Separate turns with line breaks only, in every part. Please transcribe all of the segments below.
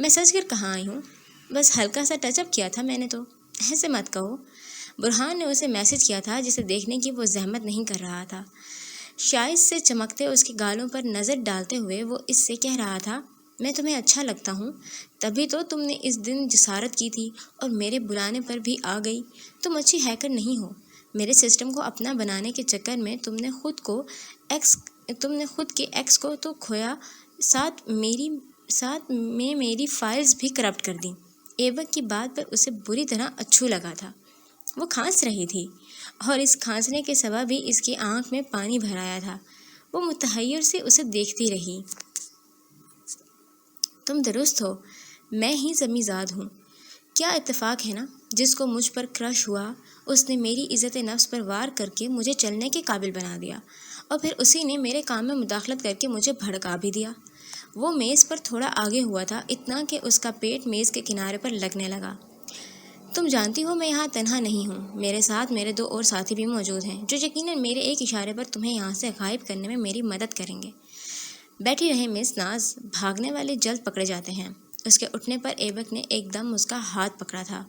میں سچ کر کہاں آئی ہوں، بس ہلکا سا ٹچ اپ کیا تھا میں نے تو۔ ایسے مت کہو۔ برہان نے اسے میسج کیا تھا جسے دیکھنے کی وہ زحمت نہیں کر رہا تھا۔ شائز سے چمکتے اس کے گالوں پر نظر ڈالتے ہوئے وہ اس سے کہہ رہا تھا، میں تمہیں اچھا لگتا ہوں، تبھی تو تم نے اس دن جسارت کی تھی اور میرے بلانے پر بھی آ گئی۔ تم اچھی ہیکر نہیں ہو۔ میرے سسٹم کو اپنا بنانے کے چکر میں تم نے خود کے ایکس کو تو کھویا، ساتھ میں میری فائلز بھی کرپٹ کر دیں۔ ایبک کی بات پر اسے بری طرح اچھو لگا تھا۔ وہ کھانس رہی تھی اور اس کھانسنے کے سبب ہی اس کی آنکھ میں پانی بھر آیا تھا۔ وہ متحیر سے اسے دیکھتی رہی۔ تم درست ہو، میں ہی زمیں زاد ہوں۔ کیا اتفاق ہے نا، جس کو مجھ پر کرش ہوا اس نے میری عزت نفس پر وار کر کے مجھے چلنے کے قابل بنا دیا، اور پھر اسی نے میرے کام میں مداخلت کر کے مجھے بھڑکا بھی دیا۔ وہ میز پر تھوڑا آگے ہوا تھا، اتنا کہ اس کا پیٹ میز کے کنارے پر لگنے لگا۔ تم جانتی ہو میں یہاں تنہا نہیں ہوں، میرے ساتھ میرے 2 اور ساتھی بھی موجود ہیں جو یقیناً میرے ایک اشارے پر تمہیں یہاں سے غائب کرنے میں میری مدد کریں گے۔ بیٹھی رہیں مس ناز، بھاگنے والے جلد پکڑے جاتے ہیں۔ اس کے اٹھنے پر ایبک نے ایک دم اس کا ہاتھ پکڑا تھا۔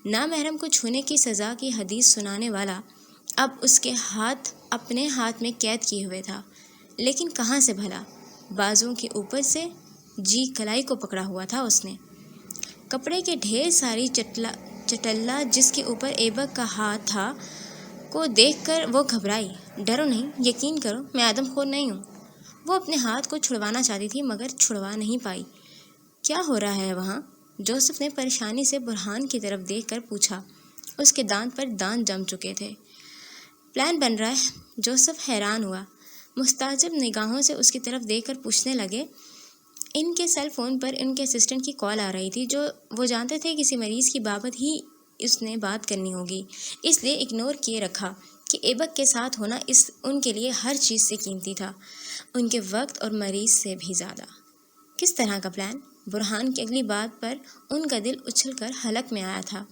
نامحرم کو چھونے کی سزا کی حدیث سنانے والا اب اس کے ہاتھ اپنے ہاتھ میں قید کیے ہوئے تھا، لیکن کہاں سے بھلا؟ بازوؤں کے اوپر سے؟ جی، کلائی کو پکڑا ہوا تھا اس نے۔ کپڑے کے ڈھیر ساری چٹلا جس کے اوپر ایبک کا ہاتھ تھا کو دیکھ کر وہ گھبرائی۔ ڈرو نہیں، یقین کرو میں آدم خور نہیں ہوں۔ وہ اپنے ہاتھ کو چھڑوانا چاہتی تھی مگر چھڑوا نہیں پائی۔ کیا ہو رہا ہے وہاں؟ جوزف نے پریشانی سے برہان کی طرف دیکھ کر پوچھا۔ اس کے دانت پر دانت جم چکے تھے۔ پلان بن رہا ہے۔ جوزف حیران ہوا، مستعجب نگاہوں سے اس کی طرف دیکھ کر پوچھنے لگے۔ ان کے سیل فون پر ان کے اسسٹنٹ کی کال آ رہی تھی، جو وہ جانتے تھے کسی مریض کی بابت ہی اس نے بات کرنی ہوگی، اس لیے اگنور کیے رکھا کہ ایبک کے ساتھ ہونا ان کے لیے ہر چیز سے قیمتی تھا، ان کے وقت اور مریض سے بھی زیادہ۔ کس طرح کا پلان؟ برہان کی اگلی بات پر ان کا دل اچھل کر حلق میں آیا تھا۔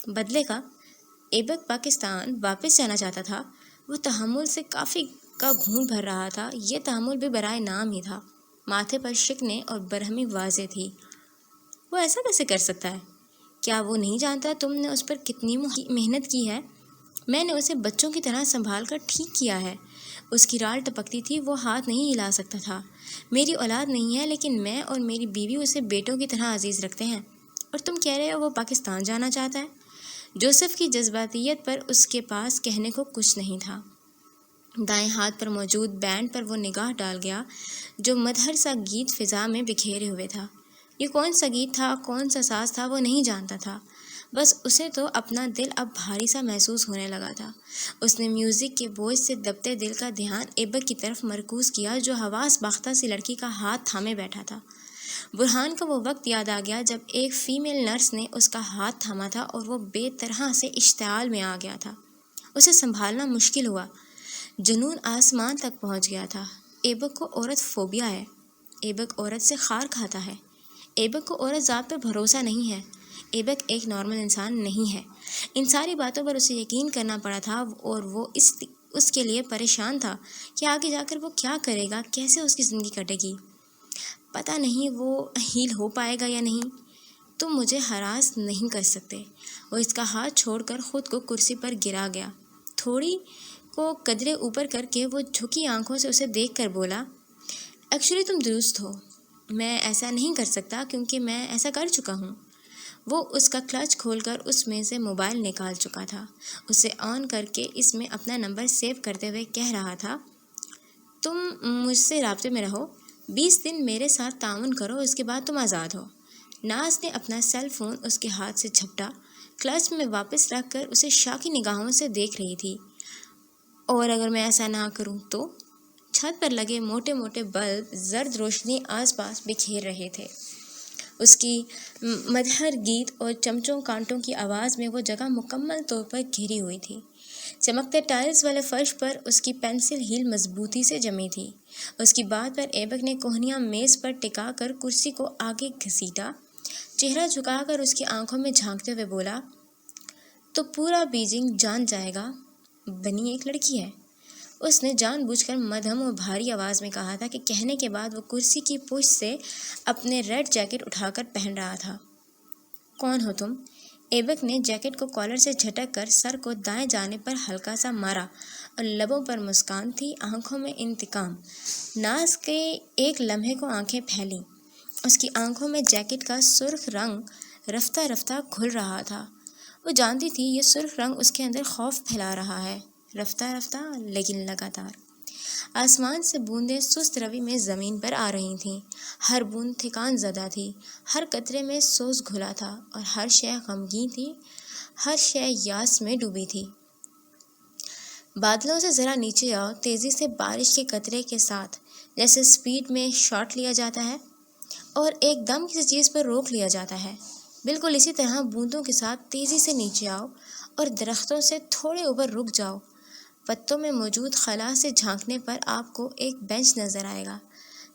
بدلے کا؟ ایبک پاکستان واپس جانا چاہتا تھا۔ وہ تحمل سے کافی کا گھون بھر رہا تھا۔ یہ تحمل بھی برائے نام ہی تھا۔ ماتھے پر شکنیں اور برہمی واضح تھی۔ وہ ایسا کیسے کر سکتا ہے؟ کیا وہ نہیں جانتا تم نے اس پر کتنی محنت کی ہے؟ میں نے اسے بچوں کی طرح سنبھال کر ٹھیک کیا ہے۔ اس کی رال ٹپکتی تھی، وہ ہاتھ نہیں ہلا سکتا تھا۔ میری اولاد نہیں ہے، لیکن میں اور میری بیوی اسے بیٹوں کی طرح عزیز رکھتے ہیں، اور تم کہہ رہے ہو وہ پاکستان جانا چاہتا ہے؟ جوزف کی جذباتیت پر اس کے پاس کہنے کو کچھ نہیں تھا۔ دائیں ہاتھ پر موجود بینڈ پر وہ نگاہ ڈال گیا جو مدھر سا گیت فضا میں بکھیرے ہوئے تھا۔ یہ کون سا گیت تھا، کون سا ساز تھا، وہ نہیں جانتا تھا، بس اسے تو اپنا دل اب بھاری سا محسوس ہونے لگا تھا۔ اس نے میوزک کے بوجھ سے دبتے دل کا دھیان ایبک کی طرف مرکوز کیا جو حواس باختہ سی لڑکی کا ہاتھ تھامے بیٹھا تھا۔ برہان کو وہ وقت یاد آ گیا جب ایک فیمیل نرس نے اس کا ہاتھ تھاما تھا اور وہ بے طرح سے اشتعال میں آ گیا تھا۔ اسے سنبھالنا مشکل ہوا، جنون آسمان تک پہنچ گیا تھا۔ ایبک کو عورت فوبیا ہے۔ ایبک عورت سے خار کھاتا ہے۔ ایبک کو عورت ذات پر بھروسہ نہیں ہے۔ ایبک ایک نارمل انسان نہیں ہے۔ ان ساری باتوں پر اسے یقین کرنا پڑا تھا اور وہ اس کے لیے پریشان تھا کہ آگے جا کر وہ کیا کرے گا، کیسے اس کی زندگی کٹے گی۔ پتہ نہیں وہ ہیل ہو پائے گا یا نہیں۔ تم مجھے ہراس نہیں کر سکتے۔ وہ اس کا ہاتھ چھوڑ کر خود کو کرسی پر گرا گیا۔ تھوڑی کو قدرے اوپر کر کے وہ جھکی آنکھوں سے اسے دیکھ کر بولا، ایکچولی تم درست ہو، میں ایسا نہیں کر سکتا کیونکہ میں ایسا کر چکا ہوں۔ وہ اس کا کلچ کھول کر اس میں سے موبائل نکال چکا تھا، اسے آن کر کے اس میں اپنا نمبر سیو کرتے ہوئے کہہ رہا تھا، تم مجھ سے رابطے میں رہو، 20 دن میرے ساتھ تعاون کرو، اس کے بعد تم آزاد ہو۔ ناز نے اپنا سیل فون اس کے ہاتھ سے جھپٹا، کلچ میں واپس رکھ کر اسے شاکی نگاہوں سے دیکھ رہی تھی۔ اور اگر میں ایسا نہ کروں تو؟ چھت پر لگے موٹے موٹے بلب زرد روشنی آس پاس بکھیر رہے تھے۔ اس کی مدھر گیت اور چمچوں کانٹوں کی آواز میں وہ جگہ مکمل طور پر گھری ہوئی تھی۔ چمکتے ٹائلز والے فرش پر اس کی پینسل ہیل مضبوطی سے جمی تھی۔ اس کی بات پر ایبک نے کوہنیاں میز پر ٹکا کر کرسی کو آگے گھسیٹا، چہرہ جھکا کر اس کی آنکھوں میں جھانکتے ہوئے بولا، تو پورا بیجنگ جان جائے گا بنی ایک لڑکی ہے۔ اس نے جان بوجھ کر مدھم اور بھاری آواز میں کہا تھا کہ کہنے کے بعد وہ کرسی کی پشت سے اپنے ریڈ جیکٹ اٹھا کر پہن رہا تھا۔ کون ہو تم؟ ایبک نے جیکٹ کو کالر سے جھٹک کر سر کو دائیں جانب پر ہلکا سا مارا اور لبوں پر مسکان تھی، آنکھوں میں انتقام۔ ناز کے ایک لمحے کو آنکھیں پھیلیں۔ اس کی آنکھوں میں جیکٹ کا سرخ رنگ رفتہ رفتہ کھل رہا تھا۔ وہ جانتی تھی یہ سرخ رنگ اس کے اندر خوف پھیلا رہا ہے، رفتہ رفتہ لیکن لگاتار۔ آسمان سے بوندیں سست روی میں زمین پر آ رہی تھیں، ہر بوند تھکان زدہ تھی، ہر قطرے میں سوز گھلا تھا اور ہر شے غمگین تھی، ہر شے یاس میں ڈوبی تھی۔ بادلوں سے ذرا نیچے آؤ، تیزی سے بارش کے قطرے کے ساتھ، جیسے سپیڈ میں شاٹ لیا جاتا ہے اور ایک دم کسی چیز پر روک لیا جاتا ہے، بالکل اسی طرح بوندوں کے ساتھ تیزی سے نیچے آؤ اور درختوں سے تھوڑے اوپر رک جاؤ۔ پتوں میں موجود خلا سے جھانکنے پر آپ کو ایک بینچ نظر آئے گا،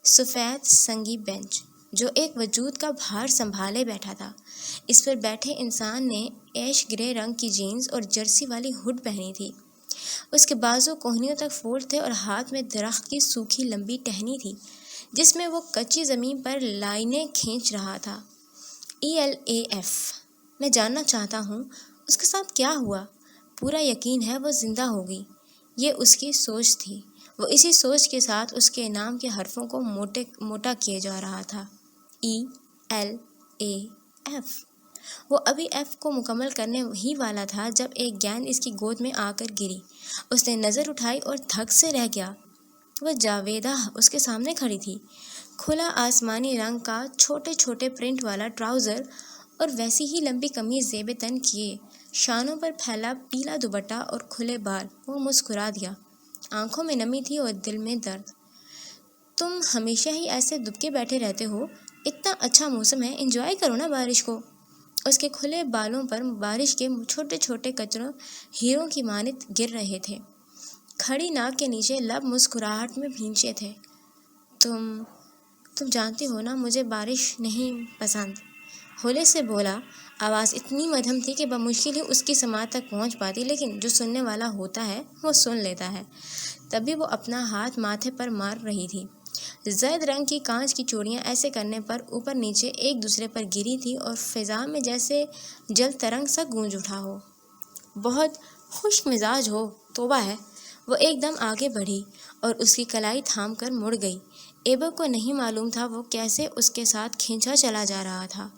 سفید سنگی بینچ جو ایک وجود کا بھار سنبھالے بیٹھا تھا۔ اس پر بیٹھے انسان نے ایش گرے رنگ کی جینز اور جرسی والی ہڈ پہنی تھی۔ اس کے بازو کوہنیوں تک فولڈ تھے اور ہاتھ میں درخت کی سوکھی لمبی ٹہنی تھی جس میں وہ کچی زمین پر لائنیں کھینچ رہا تھا۔ ELAF۔ میں جاننا چاہتا ہوں اس کے ساتھ کیا ہوا۔ پورا یقین ہے وہ زندہ ہوگی۔ یہ اس کی سوچ تھی۔ وہ اسی سوچ کے ساتھ اس کے نام کے حرفوں کو موٹا کیے جا رہا تھا۔ ELAF۔ وہ ابھی ایف کو مکمل کرنے ہی والا تھا جب ایک گیند اس کی گود میں آ کر گری۔ اس نے نظر اٹھائی اور دھک سے رہ گیا۔ وہ جاویدہ اس کے سامنے کھڑی تھی، کھلا آسمانی رنگ کا چھوٹے چھوٹے پرنٹ والا ٹراؤزر اور ویسی ہی لمبی قمیض زیب تن کیے، شانوں پر پھیلا پیلا دوپٹہ اور کھلے بال۔ وہ مسکرا دیا، آنکھوں میں نمی تھی اور دل میں درد۔ تم ہمیشہ ہی ایسے دبکے بیٹھے رہتے ہو، اتنا اچھا موسم ہے، انجوائے کرو نا بارش کو۔ اس کے کھلے بالوں پر بارش کے چھوٹے چھوٹے قطروں ہیروں کی مانند گر رہے تھے، کھڑی ناک کے نیچے لب مسکراہٹ میں بھینچے تھے۔ تم جانتی ہو نا مجھے بارش نہیں پسند، ہولے سے بولا۔ آواز اتنی مدھم تھی کہ بمشکل ہی اس کی سماعت تک پہنچ پاتی، لیکن جو سننے والا ہوتا ہے وہ سن لیتا ہے۔ تبھی وہ اپنا ہاتھ ماتھے پر مار رہی تھی۔ زرد رنگ کی کانچ کی چوڑیاں ایسے کرنے پر اوپر نیچے ایک دوسرے پر گری تھی اور فضا میں جیسے جل ترنگ سا گونج اٹھا ہو۔ بہت خشک مزاج ہو، توبہ ہے۔ وہ ایک دم آگے بڑھی اور اس کی کلائی تھام کر مڑ گئی۔ ایبک کو نہیں معلوم تھا وہ کیسے اس کے ساتھ کھینچا چلا جا رہا تھا۔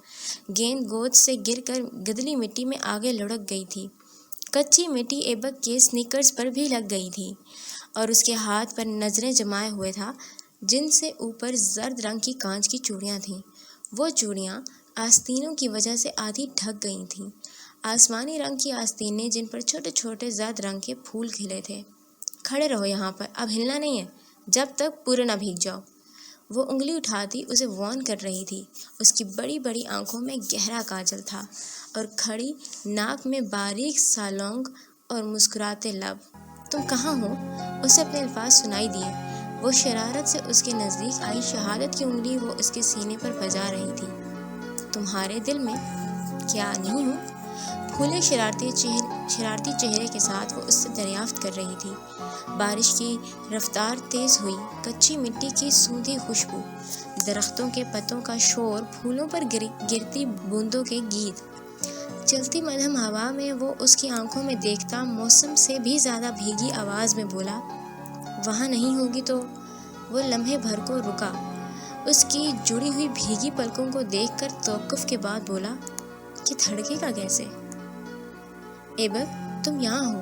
گیند گود سے گر کر گدلی مٹی میں آگے لڑک گئی تھی۔ کچی مٹی ایبک کے سنیکرز پر بھی لگ گئی تھی اور اس کے ہاتھ پر نظریں جمائے ہوئے تھا جن سے اوپر زرد رنگ کی کانچ کی چوڑیاں تھیں۔ وہ چوڑیاں آستینوں کی وجہ سے آدھی ڈھک گئی تھیں، آسمانی رنگ کی آستینیں جن پر چھوٹے چھوٹے زرد رنگ کے پھول کھلے تھے۔ کھڑے رہو یہاں پر، اب ہلنا نہیں ہے جب تک پورے نہ بھیگ جاؤ۔ وہ انگلی اٹھاتی اسے وارن کر رہی تھی۔ اس کی بڑی بڑی آنکھوں میں گہرا کاجل تھا اور کھڑی ناک میں باریک سا لونگ اور مسکراتے لب۔ تم کہاں ہو؟ اسے اپنے الفاظ سنائی دیے۔ وہ شرارت سے اس کے نزدیک آئی، شہادت کی انگلی وہ اس کے سینے پر بجا رہی تھی۔ تمہارے دل میں کیا نہیں ہوں؟ پھولے شرارتی چہرے کے ساتھ وہ اس سے دریافت کر رہی تھی۔ بارش کی رفتار تیز ہوئی، کچی مٹی کی سوندھی خوشبو، درختوں کے پتوں کا شور، پھولوں پر گرتی بوندوں کے گیت۔ چلتی مدھم ہوا میں وہ اس کی آنکھوں میں دیکھتا موسم سے بھی زیادہ بھیگی آواز میں بولا، وہاں نہیں ہوگی تو؟ وہ لمحے بھر کو رکا، اس کی جڑی ہوئی بھیگی پلکوں کو دیکھ کر توقف کے بعد بولا، یہ دھڑکے گا کیسے؟ ایبک تم یہاں ہو،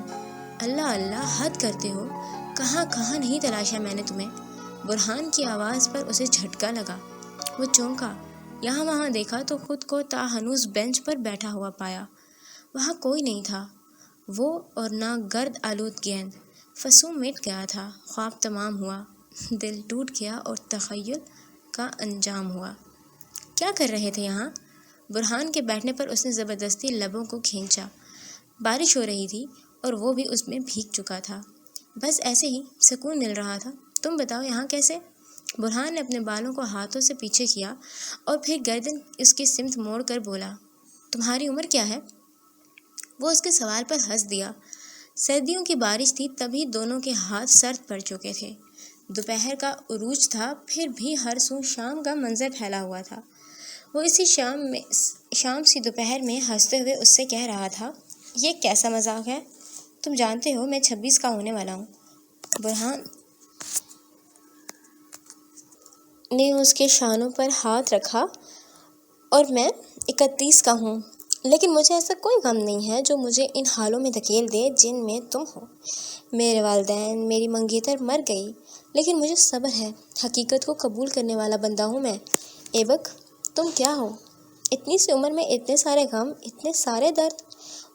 اللہ اللہ حد کرتے ہو، کہاں کہاں نہیں تلاشا میں نے تمہیں۔ برہان کی آواز پر اسے جھٹکا لگا۔ وہ چونکا، یہاں وہاں دیکھا تو خود کو تاہنوز بینچ پر بیٹھا ہوا پایا۔ وہاں کوئی نہیں تھا، وہ اور نہ گرد آلود گیند۔ فسوں مٹ گیا تھا، خواب تمام ہوا، دل ٹوٹ گیا اور تخیل کا انجام ہوا۔ کیا کر رہے تھے یہاں؟ برہان کے بیٹھنے پر اس نے زبردستی لبوں کو کھینچا۔ بارش ہو رہی تھی اور وہ بھی اس میں بھیگ چکا تھا۔ بس ایسے ہی سکون مل رہا تھا۔ تم بتاؤ یہاں کیسے؟ برہان نے اپنے بالوں کو ہاتھوں سے پیچھے کیا اور پھر گردن اس کی سمت موڑ کر بولا، تمہاری عمر کیا ہے؟ وہ اس کے سوال پر ہنس دیا۔ سردیوں کی بارش تھی، تبھی دونوں کے ہاتھ سرد پڑ چکے تھے۔ دوپہر کا عروج تھا، پھر بھی ہر سو شام کا منظر پھیلا ہوا تھا۔ وہ اسی شام سی دوپہر میں ہنستے ہوئے اس سے کہہ رہا تھا، یہ کیسا مذاق ہے؟ تم جانتے ہو میں 26 کا ہونے والا ہوں۔ برہان نے اس کے شانوں پر ہاتھ رکھا، اور میں 31 کا ہوں، لیکن مجھے ایسا کوئی غم نہیں ہے جو مجھے ان حالوں میں دھکیل دے جن میں تم ہو۔ میرے والدین، میری منگیتر مر گئی، لیکن مجھے صبر ہے۔ حقیقت کو قبول کرنے والا بندہ ہوں میں۔ ایبک، تم کیا ہو؟ اتنی سی عمر میں اتنے سارے غم، اتنے سارے درد۔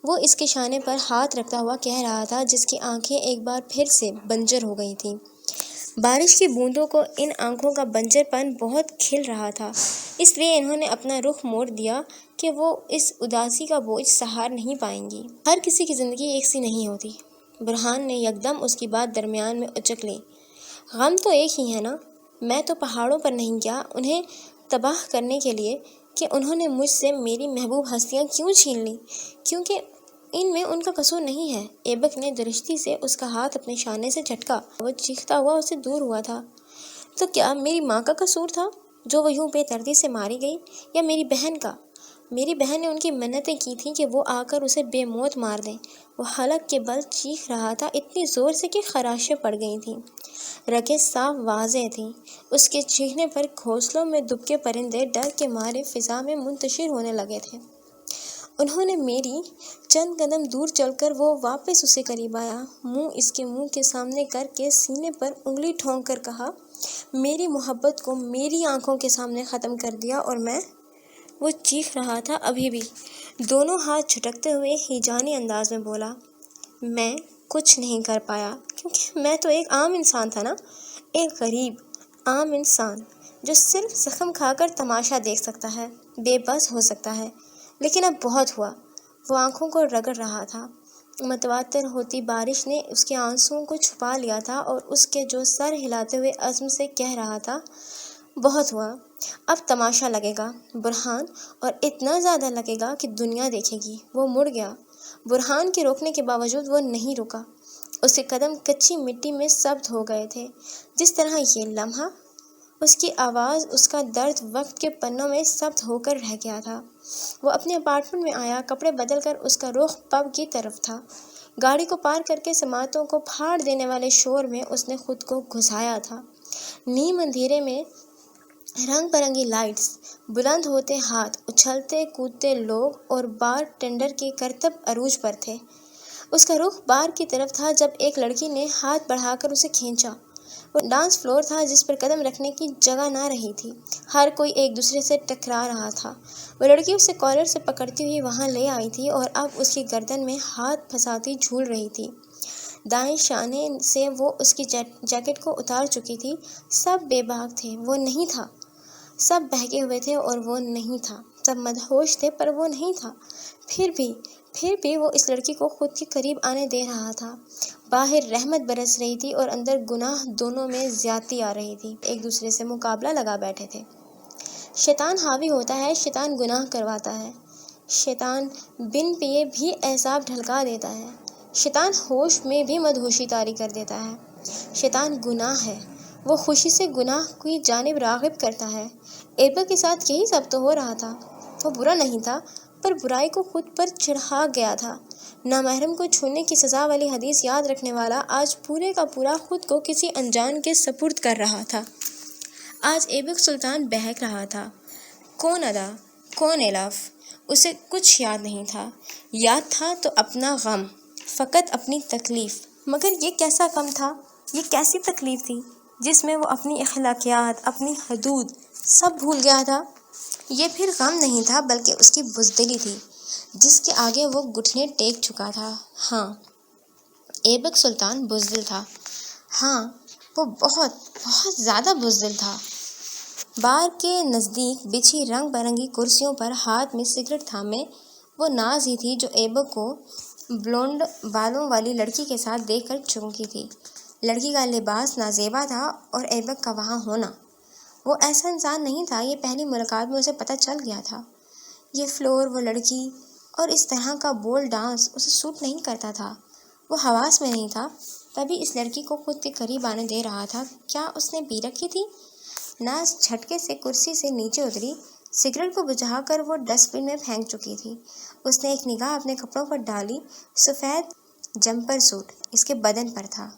وہ اس کے شانے پر ہاتھ رکھتا ہوا کہہ رہا تھا، جس کی آنکھیں ایک بار پھر سے بنجر ہو گئی تھیں۔ بارش کی بوندوں کو ان آنکھوں کا بنجر پن بہت کھل رہا تھا، اس لیے انہوں نے اپنا رخ موڑ دیا کہ وہ اس اداسی کا بوجھ سہار نہیں پائیں گی۔ ہر کسی کی زندگی ایک سی نہیں ہوتی۔ برہان نے یکدم اس کی بات درمیان میں اچک لی۔ غم تو ایک ہی ہے نا؟ میں تو پہاڑوں پر نہیں گیا انہیں تباہ کرنے کے لیے کہ انہوں نے مجھ سے میری محبوب ہستیاں کیوں چھین لیں، کیونکہ ان میں ان کا قصور نہیں ہے۔ ایبک نے درشتی سے اس کا ہاتھ اپنے شانے سے جھٹکا۔ وہ چیختا ہوا اس سے دور ہوا تھا۔ تو کیا میری ماں کا قصور تھا جو وہ یوں بے دردی سے ماری گئی، یا میری بہن کا؟ میری بہن نے ان کی منتیں کی تھیں کہ وہ آ کر اسے بے موت مار دیں۔ وہ حلق کے بل چیخ رہا تھا اتنی زور سے کہ خراشیں پڑ گئی تھیں۔ رگیں صاف واضح تھیں۔ اس کے چیخنے پر گھونسلوں میں دبکے پرندے ڈر کے مارے فضا میں منتشر ہونے لگے تھے۔ انہوں نے میری چند قدم دور چل کر وہ واپس اسے قریب آیا، منہ اس کے منہ کے سامنے کر کے سینے پر انگلی ٹھونک کر کہا، میری محبت کو میری آنکھوں کے سامنے ختم کر دیا اور میں۔ وہ چیخ رہا تھا ابھی بھی، دونوں ہاتھ جھٹکتے ہوئے ہیجانی انداز میں بولا، میں کچھ نہیں کر پایا کیونکہ میں تو ایک عام انسان تھا نا، ایک غریب عام انسان جو صرف زخم کھا کر تماشا دیکھ سکتا ہے، بے بس ہو سکتا ہے۔ لیکن اب بہت ہوا۔ وہ آنکھوں کو رگڑ رہا تھا۔ متواتر ہوتی بارش نے اس کے آنسوؤں کو چھپا لیا تھا اور اس کے جو سر ہلاتے ہوئے عزم سے کہہ رہا تھا، بہت ہوا، اب تماشا لگے گا برہان، اور اتنا زیادہ لگے گا کہ دنیا دیکھے گی۔ وہ مڑ گیا۔ برہان کے روکنے کے باوجود وہ نہیں رکا۔ اس کے قدم کچی مٹی میں ثبت ہو گئے تھے، جس طرح یہ لمحہ، اس کی آواز، اس کا درد وقت کے پنوں میں ثبت ہو کر رہ گیا تھا۔ وہ اپنے اپارٹمنٹ میں آیا، کپڑے بدل کر اس کا رخ پب کی طرف تھا۔ گاڑی کو پار کر کے سماعتوں کو پھاڑ دینے والے شور میں اس نے خود کو گھسایا تھا۔ نیم اندھیرے میں رنگ برنگی لائٹس، بلند ہوتے ہاتھ، اچھلتے کودتے لوگ اور بار ٹینڈر کے کرتب عروج پر تھے۔ اس کا رخ بار کی طرف تھا جب ایک لڑکی نے ہاتھ بڑھا کر اسے کھینچا۔ وہ ڈانس فلور تھا جس پر قدم رکھنے کی جگہ نہ رہی تھی، ہر کوئی ایک دوسرے سے ٹکرا رہا تھا۔ وہ لڑکی اسے کالر سے پکڑتی ہوئی وہاں لے آئی تھی اور اب اس کی گردن میں ہاتھ پھنساتی جھول رہی تھی۔ دائیں شانے سے وہ اس کی جیکٹ کو اتار چکی تھی۔ سب بے باک تھے، وہ نہیں تھا۔ سب بہکے ہوئے تھے اور وہ نہیں تھا۔ سب مدہوش تھے پر وہ نہیں تھا۔ پھر بھی وہ اس لڑکی کو خود کے قریب آنے دے رہا تھا۔ باہر رحمت برس رہی تھی اور اندر گناہ، دونوں میں زیادتی آ رہی تھی۔ ایک دوسرے سے مقابلہ لگا بیٹھے تھے۔ شیطان حاوی ہوتا ہے، شیطان گناہ کرواتا ہے، شیطان بن پیے بھی اعصاب ڈھلکا دیتا ہے، شیطان ہوش میں بھی مدہوشی طاری کر دیتا ہے۔ شیطان گناہ ہے، وہ خوشی سے گناہ کی جانب راغب کرتا ہے۔ ایبک کے ساتھ یہی سب تو ہو رہا تھا۔ وہ برا نہیں تھا، پر برائی کو خود پر چڑھا گیا تھا۔ نامحرم کو چھونے کی سزا والی حدیث یاد رکھنے والا آج پورے کا پورا خود کو کسی انجان کے سپرد کر رہا تھا۔ آج ایبک سلطان بہک رہا تھا۔ کون ادا، کون ایلاف، اسے کچھ یاد نہیں تھا۔ یاد تھا تو اپنا غم، فقط اپنی تکلیف۔ مگر یہ کیسا غم تھا، یہ کیسی تکلیف تھی جس میں وہ اپنی اخلاقیات، اپنی حدود، سب بھول گیا تھا۔ یہ پھر غم نہیں تھا بلکہ اس کی بزدلی تھی جس کے آگے وہ گھٹنے ٹیک چکا تھا۔ ہاں، ایبک سلطان بزدل تھا۔ ہاں، وہ بہت بہت زیادہ بزدل تھا۔ بار کے نزدیک بچھی رنگ برنگی کرسیوں پر ہاتھ میں سگریٹ تھامے وہ ناز ہی تھی جو ایبک کو بلونڈ بالوں والی لڑکی کے ساتھ دیکھ کر چونکی تھی۔ لڑکی کا لباس نازیبا تھا اور ایبک کا وہاں ہونا، وہ ایسا انسان نہیں تھا، یہ پہلی ملاقات میں اسے پتہ چل گیا تھا۔ یہ فلور، وہ لڑکی اور اس طرح کا بولڈ ڈانس اسے سوٹ نہیں کرتا تھا۔ وہ حواس میں نہیں تھا، تبھی اس لڑکی کو خود کے قریب آنے دے رہا تھا۔ کیا اس نے پی رکھی تھی؟ ناز جھٹکے سے کرسی سے نیچے اتری۔ سگریٹ کو بجھا کر وہ ڈسٹ بن میں پھینک چکی تھی۔ اس نے ایک نگاہ اپنے کپڑوں پر ڈالی۔ سفید جمپر سوٹ اس کے بدن پر تھا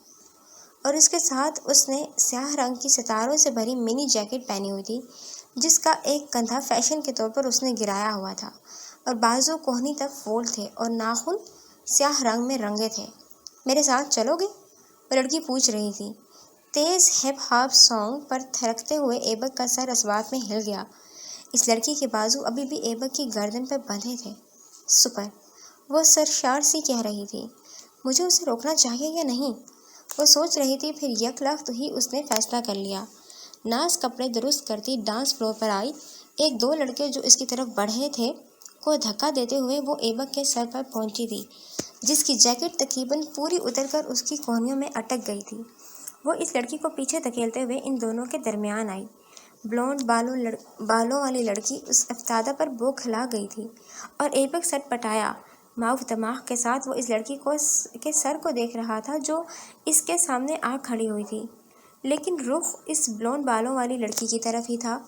اور اس کے ساتھ اس نے سیاہ رنگ کی ستاروں سے بھری منی جیکٹ پہنی ہوئی تھی، جس کا ایک کندھا فیشن کے طور پر اس نے گرایا ہوا تھا اور بازو کوہنی تک فولڈ تھے اور ناخن سیاہ رنگ میں رنگے تھے۔ میرے ساتھ چلو گے؟ وہ لڑکی پوچھ رہی تھی۔ تیز ہپ ہاپ سانگ پر تھرکتے ہوئے ایبک کا سر اس بات میں ہل گیا۔ اس لڑکی کے بازو ابھی بھی ایبک کی گردن پر بندھے تھے۔ سپر، وہ سرشار سی کہہ رہی تھی۔ مجھے اسے روکنا چاہیے یا نہیں؟ وہ سوچ رہی تھی، پھر یک لخت ہی اس نے فیصلہ کر لیا۔ ناز کپڑے درست کرتی ڈانس فلور پر آئی۔ ایک دو لڑکے جو اس کی طرف بڑھے تھے کو دھکا دیتے ہوئے وہ ایبک کے سر پر پہنچی تھی، جس کی جیکٹ تقریباً پوری اتر کر اس کی کونیوں میں اٹک گئی تھی۔ وہ اس لڑکی کو پیچھے دھکیلتے ہوئے ان دونوں کے درمیان آئی۔ بلونڈ بالوں والی لڑکی اس افتادہ پر بو کھلا گئی تھی اور ایبک سٹ پٹایا معاف دماغ کے ساتھ وہ اس لڑکی کے سر کو دیکھ رہا تھا جو اس کے سامنے آ کھڑی ہوئی تھی، لیکن رخ اس بلونڈ بالوں والی لڑکی کی طرف ہی تھا۔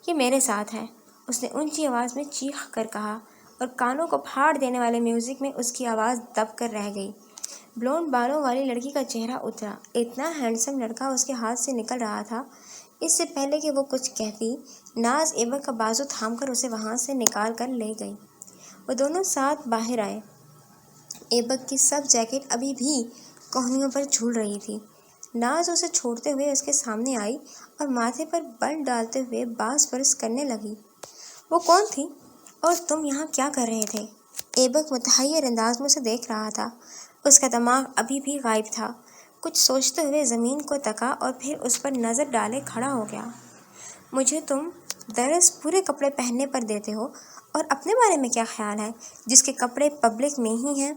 یہ میرے ساتھ ہے، اس نے اونچی آواز میں چیخ کر کہا، اور کانوں کو پھاڑ دینے والے میوزک میں اس کی آواز دب کر رہ گئی۔ بلونڈ بالوں والی لڑکی کا چہرہ اترا۔ اتنا ہینڈسم لڑکا اس کے ہاتھ سے نکل رہا تھا۔ اس سے پہلے کہ وہ کچھ کہتی، ناز ایبک کا بازو تھام کر اسے وہاں سے نکال کر لے گئی۔ وہ دونوں ساتھ باہر آئے۔ ایبک کی سب جیکٹ ابھی بھی کوہنیوں پر جھول رہی تھی۔ ناز اسے چھوڑتے ہوئے اس کے سامنے آئی اور ماتھے پر بل ڈالتے ہوئے باس پرس کرنے لگی۔ وہ کون تھی اور تم یہاں کیا کر رہے تھے؟ ایبک متحیر انداز میں اسے دیکھ رہا تھا۔ اس کا دماغ ابھی بھی غائب تھا۔ کچھ سوچتے ہوئے زمین کو تکا اور پھر اس پر نظر ڈالے کھڑا ہو گیا۔ مجھے تم درس پورے کپڑے پہننے پر دیتے ہو اور اپنے بارے میں کیا خیال ہے جس کے کپڑے پبلک میں ہی ہیں؟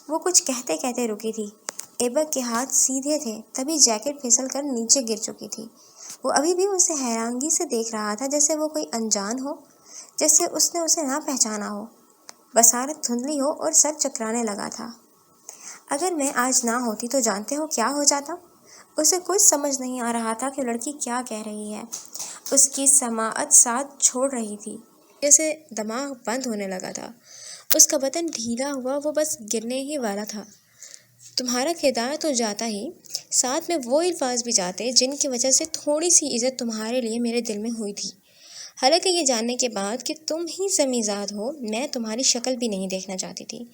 وہ کچھ کہتے کہتے رکی تھی۔ ایبک کے ہاتھ سیدھے تھے، تبھی جیکٹ پھسل کر نیچے گر چکی تھی۔ وہ ابھی بھی اسے حیرانگی سے دیکھ رہا تھا، جیسے وہ کوئی انجان ہو، جیسے اس نے اسے نہ پہچانا ہو۔ بصارت دھندلی ہو اور سر چکرانے لگا تھا۔ اگر میں آج نہ ہوتی تو جانتے ہو کیا ہو جاتا؟ اسے کچھ سمجھ نہیں آ رہا تھا کہ لڑکی کیا کہہ رہی ہے۔ اس کی سماعت ساتھ چھوڑ رہی تھی، جیسے دماغ بند ہونے لگا تھا۔ اس کا بدن ڈھیلا ہوا، وہ بس گرنے ہی والا تھا۔ تمہارا کردار تو جاتا ہی، ساتھ میں وہ الفاظ بھی جاتے جن کی وجہ سے تھوڑی سی عزت تمہارے لیے میرے دل میں ہوئی تھی۔ حالانکہ یہ جاننے کے بعد کہ تم ہی زمیزاد ہو، میں تمہاری شکل بھی نہیں دیکھنا چاہتی تھی،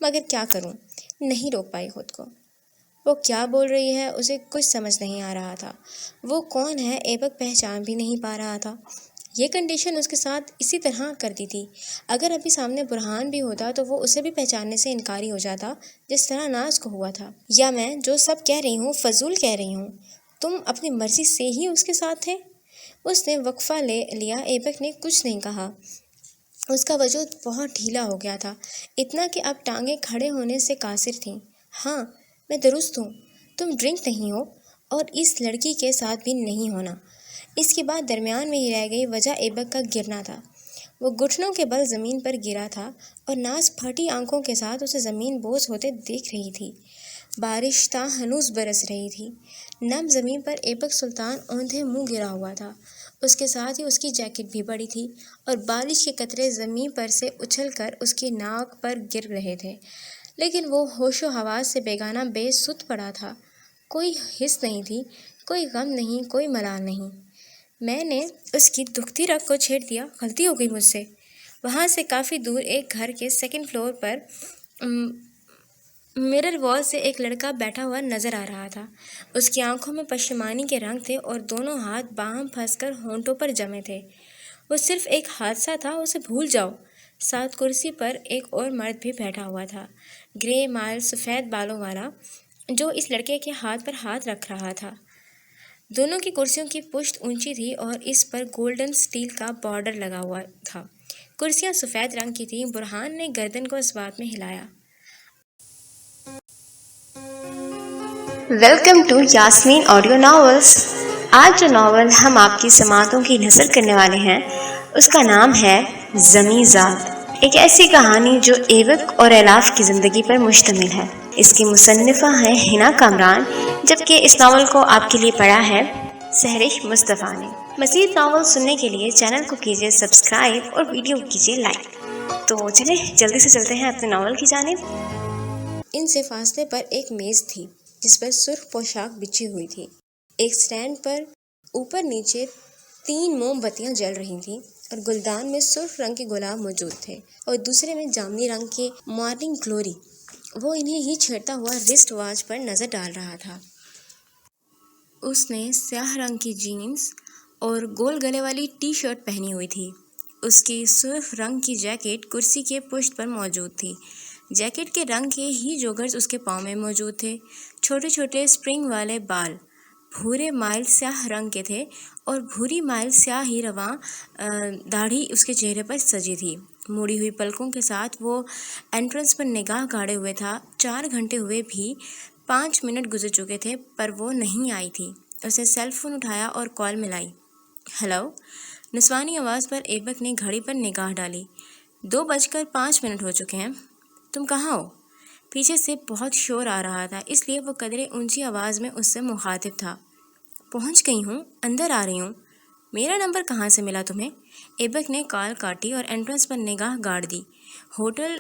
مگر کیا کروں، نہیں روک پائی خود کو۔ وہ کیا بول رہی ہے، اسے کچھ سمجھ نہیں آ رہا تھا۔ وہ کون ہے ایبک پہچان بھی نہیں پا رہا تھا۔ یہ کنڈیشن اس کے ساتھ اسی طرح کرتی تھی۔ اگر ابھی سامنے برہان بھی ہوتا تو وہ اسے بھی پہچاننے سے انکاری ہو جاتا، جس طرح ناز کو ہوا تھا۔ یا میں جو سب کہہ رہی ہوں فضول کہہ رہی ہوں؟ تم اپنی مرضی سے ہی اس کے ساتھ تھے؟ اس نے وقفہ لے لیا۔ ایبک نے کچھ نہیں کہا۔ اس کا وجود بہت ڈھیلا ہو گیا تھا، اتنا کہ اب ٹانگیں کھڑے ہونے سے قاصر تھیں۔ ہاں، میں درست ہوں۔ تم ڈرنک نہیں ہو اور اس لڑکی کے ساتھ بھی نہیں ہونا۔ اس کی بات درمیان میں ہی رہ گئی۔ وجہ ایبک کا گرنا تھا۔ وہ گھٹنوں کے بل زمین پر گرا تھا اور ناز پھٹی آنکھوں کے ساتھ اسے زمین بوس ہوتے دیکھ رہی تھی۔ بارش ہنوز برس رہی تھی۔ نم زمین پر ایبک سلطان اوندھے منہ گرا ہوا تھا۔ اس کے ساتھ ہی اس کی جیکٹ بھی پڑی تھی اور بارش کے قطرے زمین پر سے اچھل کر اس کی ناک پر گر رہے تھے، لیکن وہ ہوش و حواس سے بیگانہ بے سدھ پڑا تھا۔ کوئی حس نہیں تھی، کوئی غم نہیں، کوئی ملال نہیں۔ میں نے اس کی دکھتی رگ کو چھیڑ دیا، غلطی ہو گئی مجھ سے۔ وہاں سے کافی دور ایک گھر کے سیکنڈ فلور پر مرر وال سے ایک لڑکا بیٹھا ہوا نظر آ رہا تھا۔ اس کی آنکھوں میں پشیمانی کے رنگ تھے اور دونوں ہاتھ باہم پھنس کر ہونٹوں پر جمے تھے۔ وہ صرف ایک حادثہ تھا، اسے بھول جاؤ۔ ساتھ کرسی پر ایک اور مرد بھی بیٹھا ہوا تھا، گرے مائل سفید بالوں والا، جو اس لڑکے کے ہاتھ پر ہاتھ رکھ رہا تھا۔ دونوں کی کرسیوں کی پشت اونچی تھی اور اس پر گولڈن سٹیل کا بارڈر لگا ہوا تھا۔ کرسیاں سفید رنگ کی تھیں۔ برہان نے گردن کو اس بات میں ہلایا۔
Welcome to Yasmin audio novels. آج جو ناول ہم آپ کی سماعتوں کی نظر کرنے والے ہیں اس کا نام ہے زمیزاد۔ ایک ایسی کہانی جو ایبک اور ایلاف کی زندگی پر مشتمل ہے۔ اس کی مصنفہ ہیں ہنا کامران، جبکہ اس ناول کو آپ کے لیے پڑھا ہے سحرش مصطفیٰ نے۔ مزید ناول سننے کے لیے چینل کو کیجیے سبسکرائب اور ویڈیو کیجیے لائک۔ تو چلیں جلدی سے چلتے ہیں اپنے ناول کی جانب۔
ان سے فاصلے پر ایک میز تھی جس پر سرخ پوشاک بچھی ہوئی تھی۔ ایک سٹینڈ پر اوپر نیچے 3 موم بتیاں جل رہی تھیں اور گلدان میں سرخ رنگ کے گلاب موجود تھے اور دوسرے میں جامنی رنگ کے مارننگ گلوری۔ وہ انہیں ہی چھیڑتا ہوا رسٹ واچ پر نظر ڈال رہا تھا۔ اس نے سیاہ رنگ کی جینز اور گول گلے والی ٹی شرٹ پہنی ہوئی تھی۔ اس کی سرخ رنگ کی جیکٹ کرسی کے پشت پر موجود تھی۔ جیکٹ کے رنگ کے ہی جوگرز اس کے پاؤں میں موجود تھے۔ چھوٹے چھوٹے سپرنگ والے بال بھورے مائل سیاہ رنگ کے تھے اور بھوری مائل سیاہ ہی رواں داڑھی اس کے چہرے پر سجی تھی۔ مڑی ہوئی پلکوں کے ساتھ وہ انٹرنس پر نگاہ گاڑے ہوئے تھا۔ 4 گھنٹے ہوئے بھی 5 منٹ گزر چکے تھے پر وہ نہیں آئی تھی۔ اس نے سیل فون اٹھایا اور کال ملائی۔ ہیلو، نسوانی آواز پر ایبک نے گھڑی پر نگاہ ڈالی۔ 2:05 ہو چکے ہیں۔ تم کہاں ہو؟ پیچھے سے بہت شور آ رہا تھا، اس لیے وہ قدرے اونچی آواز میں اس سے مخاطب تھا۔ پہنچ گئی ہوں، اندر آ رہی ہوں۔ میرا نمبر کہاں سے ملا تمہیں؟ ایبک نے کال کاٹی اور انٹرنس پر نگاہ گاڑ دی۔ ہوٹل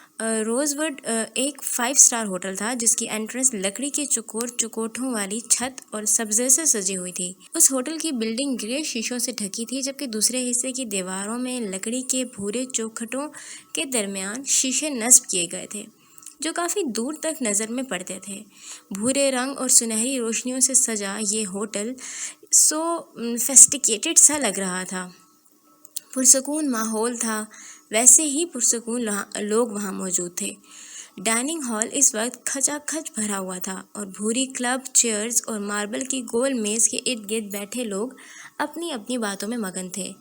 روز ووڈ ایک 5 اسٹار ہوٹل تھا جس کی انٹرنس لکڑی کے چکور چکوٹھوں والی چھت اور سبزے سے سجی ہوئی تھی۔ اس ہوٹل کی بلڈنگ گرے شیشوں سے ڈھکی تھی، جبکہ دوسرے حصے کی دیواروں میں لکڑی کے بھورے چوکھٹوں کے درمیان شیشے نصب کیے گئے تھے جو کافی دور تک نظر میں پڑتے تھے۔ بھورے رنگ اور سنہری روشنیوں سے سجا یہ ہوٹل سوفسٹیکیٹڈ سا لگ رہا تھا۔ پرسکون ماحول تھا، ویسے ہی پرسکون لوگ وہاں موجود تھے۔ ڈائننگ ہال اس وقت کھچا کھچ بھرا ہوا تھا اور بھوری کلب چیئرز اور ماربل کی گول میز کے ارد گرد بیٹھے لوگ اپنی اپنی باتوں میں مگن تھے۔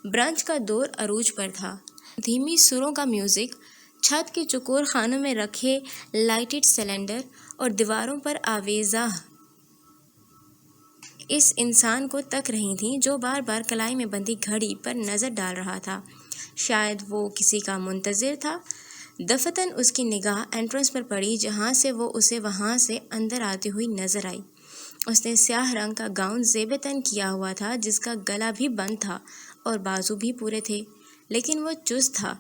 برنچ کا دور عروج پر تھا۔ دھیمی سروں کا میوزک، چھت کے چکور خانوں میں رکھے لائٹڈ سلنڈر اور دیواروں پر آویزاں اس انسان کو تک رہی تھیں جو بار بار کلائی میں بندھی گھڑی پر نظر ڈال رہا تھا۔ شاید وہ کسی کا منتظر تھا۔ دفتن اس کی نگاہ انٹرنس پر پڑی جہاں سے وہ اسے وہاں سے اندر آتی ہوئی نظر آئی۔ اس نے سیاہ رنگ کا گاؤن زیب تن کیا ہوا تھا جس کا گلا بھی بند تھا اور بازو بھی پورے تھے، لیکن وہ چست تھا،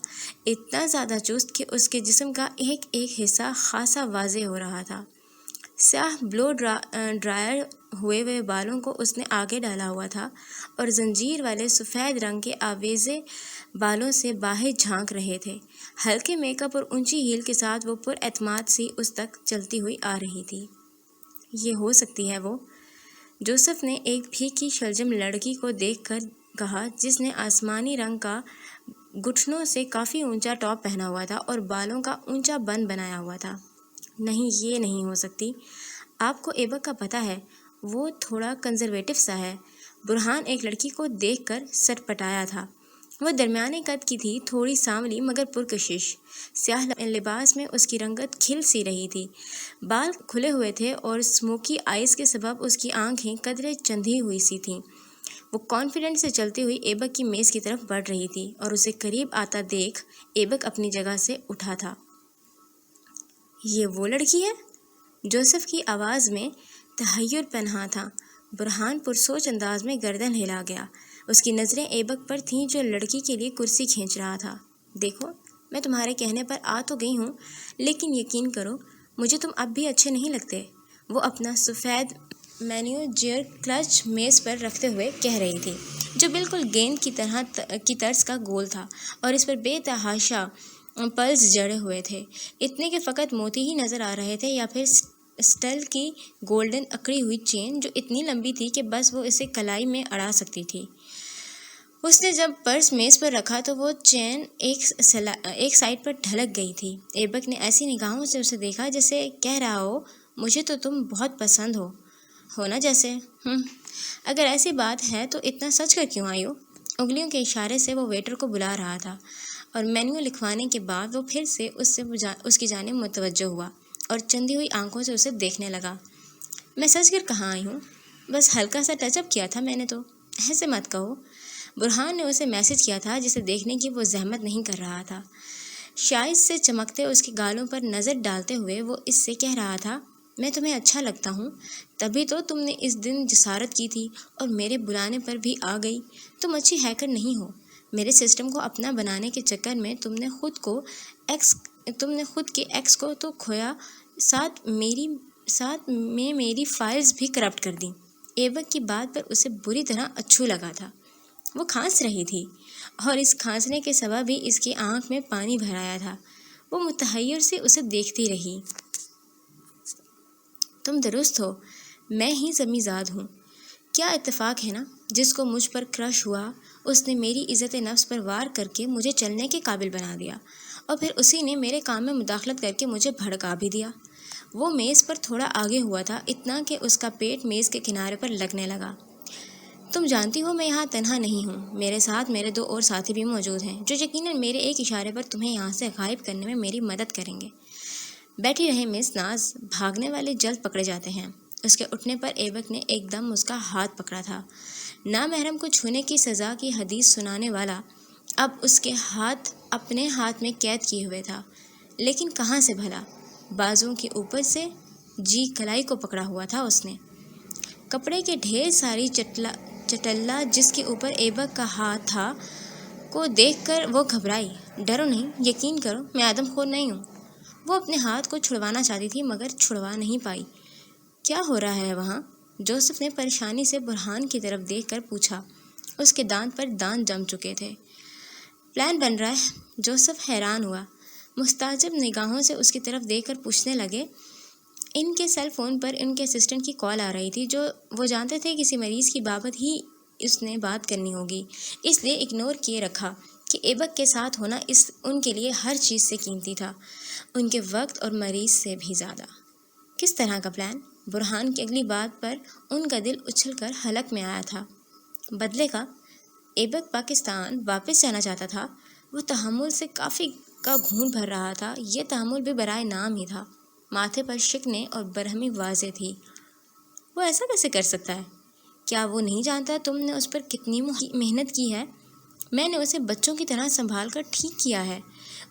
اتنا زیادہ چست کہ اس کے جسم کا ایک ایک حصہ خاصا واضح ہو رہا تھا۔ سیاہ بلو ڈرائر ہوئے بالوں کو اس نے آگے ڈالا ہوا تھا اور زنجیر والے سفید رنگ کے آویزے بالوں سے باہر جھانک رہے تھے۔ ہلکے میک اپ اور اونچی ہیل کے ساتھ وہ پر اعتماد سی اس تک چلتی ہوئی آ رہی تھی۔ یہ ہو سکتی ہے وہ، جوزف نے ایک پھیکی شلجم لڑکی کو دیکھ کر کہا جس نے آسمانی رنگ کا گھٹنوں سے کافی اونچا ٹاپ پہنا ہوا تھا اور بالوں کا اونچا بن بنایا ہوا تھا۔ نہیں، یہ نہیں ہو سکتی۔ آپ کو ایبک کا پتہ ہے، وہ تھوڑا کنزرویٹو سا ہے۔ برہان ایک لڑکی کو دیکھ کر سٹپٹایا تھا۔ وہ درمیانے قد کی تھی، تھوڑی سانولی مگر پرکشش۔ سیاہ لباس میں اس کی رنگت کھل سی رہی تھی۔ بال کھلے ہوئے تھے اور اسموکی آئز کے سبب اس کی آنکھیں قدرے چندھی ہوئی سی تھیں۔ وہ کانفیڈنٹ سے چلتی ہوئی ایبک کی میز کی طرف بڑھ رہی تھی اور اسے قریب آتا دیکھ ایبک اپنی جگہ سے اٹھا تھا۔ یہ وہ لڑکی ہے؟ جوزف کی آواز میں تحیر پنہاں تھا۔ برہان پرسوچ انداز میں گردن ہلا گیا۔ اس کی نظریں ایبک پر تھیں جو لڑکی کے لیے کرسی کھینچ رہا تھا۔ دیکھو، میں تمہارے کہنے پر آ تو گئی ہوں، لیکن یقین کرو مجھے تم اب بھی اچھے نہیں لگتے۔ وہ اپنا سفید مینیو جیئر کلچ میز پر رکھتے ہوئے کہہ رہی تھی، جو بالکل گیند کی طرز کا گول تھا اور اس پر بے تحاشا پلز جڑے ہوئے تھے، اتنے کہ فقط موتی ہی نظر آ رہے تھے یا پھر اسٹل کی گولڈن اکڑی ہوئی چین جو اتنی لمبی تھی کہ بس وہ اسے کلائی میں اڑا سکتی تھی۔ اس نے جب پرس میز پر رکھا تو وہ چین ایک سائڈ پر ڈھلک گئی تھی۔ ایبک نے ایسی نگاہوں سے اسے دیکھا جیسے کہہ رہا ہو، مجھے تو تم بہت پسند ہو نا جیسے۔ اگر ایسی بات ہے تو اتنا سچ کر کیوں آئی ہو؟ انگلیوں کے اشارے سے وہ ویٹر کو بلا رہا تھا اور مینیو لکھوانے کے بعد وہ پھر سے اس کی جانب متوجہ ہوا اور چندی ہوئی آنکھوں سے اسے دیکھنے لگا۔ میں سچ کر کہاں آئی ہوں، بس ہلکا سا ٹچ اپ کیا تھا میں نے، تو ایسے مت کہو۔ برہان نے اسے میسج کیا تھا جسے دیکھنے کی وہ زحمت نہیں کر رہا تھا۔ شائز سے چمکتے اس کے گالوں پر نظر ڈالتے ہوئے وہ اس سے کہہ رہا تھا، میں تمہیں اچھا لگتا ہوں، تبھی تو تم نے اس دن جسارت کی تھی اور میرے بلانے پر بھی آ گئی۔ تم اچھی ہیکر نہیں ہو۔ میرے سسٹم کو اپنا بنانے کے چکر میں تم نے خود کے ایکس کو تو کھویا، ساتھ میں میری فائلز بھی کرپٹ کر دیں۔ ایبک کی بات پر اسے بری طرح اچھو لگا تھا۔ وہ کھانس رہی تھی اور اس کھانسنے کے سبب ہی اس کی آنکھ میں پانی بھر آیا تھا۔ وہ متحیر سے اسے دیکھتی رہی۔ تم درست ہو، میں ہی زمیں زاد ہوں۔ کیا اتفاق ہے نا، جس کو مجھ پر کرش ہوا اس نے میری عزت نفس پر وار کر کے مجھے چلنے کے قابل بنا دیا، اور پھر اسی نے میرے کام میں مداخلت کر کے مجھے بھڑکا بھی دیا۔ وہ میز پر تھوڑا آگے ہوا تھا، اتنا کہ اس کا پیٹ میز کے کنارے پر لگنے لگا۔ تم جانتی ہو میں یہاں تنہا نہیں ہوں، میرے ساتھ میرے 2 اور ساتھی بھی موجود ہیں جو یقیناً میرے ایک اشارے پر تمہیں یہاں سے غائب کرنے میں میری مدد کریں گے۔ بیٹھی رہے مس ناز، بھاگنے والے جلد پکڑے جاتے ہیں۔ اس کے اٹھنے پر ایبک نے ایک دم اس کا ہاتھ پکڑا تھا۔ نامحرم کو چھونے کی سزا کی حدیث سنانے والا اب اس کے ہاتھ اپنے ہاتھ میں قید کیے ہوئے تھا، لیکن کہاں سے بھلا؟ بازوؤں کے اوپر سے جی کلائی کو پکڑا ہوا تھا اس نے۔ کپڑے کے ڈھیر ساری چٹلا جس کے اوپر ایبک کا ہاتھ تھا کو دیکھ کر وہ گھبرائی۔ ڈرو نہیں، یقین کرو میں آدم خور نہیں ہوں۔ وہ اپنے ہاتھ کو چھڑوانا چاہتی تھی مگر چھڑوا نہیں پائی۔ کیا ہو رہا ہے وہاں؟ جوزف نے پریشانی سے برہان کی طرف دیکھ کر پوچھا۔ اس کے دانت پر دانت جم چکے تھے۔ پلان بن رہا ہے۔ جوزف حیران ہوا، مستعجب نگاہوں سے اس کی طرف دیکھ کر پوچھنے لگے۔ ان کے سیل فون پر ان کے اسسٹنٹ کی کال آ رہی تھی، جو وہ جانتے تھے کسی مریض کی بابت ہی اس نے بات کرنی ہوگی، اس لیے اگنور کیے رکھا کہ ایبک کے ساتھ ہونا ان کے لیے ہر چیز سے قیمتی تھا، ان کے وقت اور مریض سے بھی زیادہ۔ کس طرح کا پلان؟ برہان کی اگلی بات پر ان کا دل اچھل کر حلق میں آیا تھا۔ بدلے کا، ایبک پاکستان واپس جانا چاہتا تھا۔ وہ تحمل سے کافی کا گھون بھر رہا تھا۔ یہ تحمل بھی برائے نام ہی تھا۔ ماتھے پر شکنے اور برہمی واضح تھی۔ وہ ایسا کیسے کر سکتا ہے؟ کیا وہ نہیں جانتا تم نے اس پر کتنی محنت کی ہے؟ میں نے اسے بچوں کی طرح سنبھال کر ٹھیک کیا ہے۔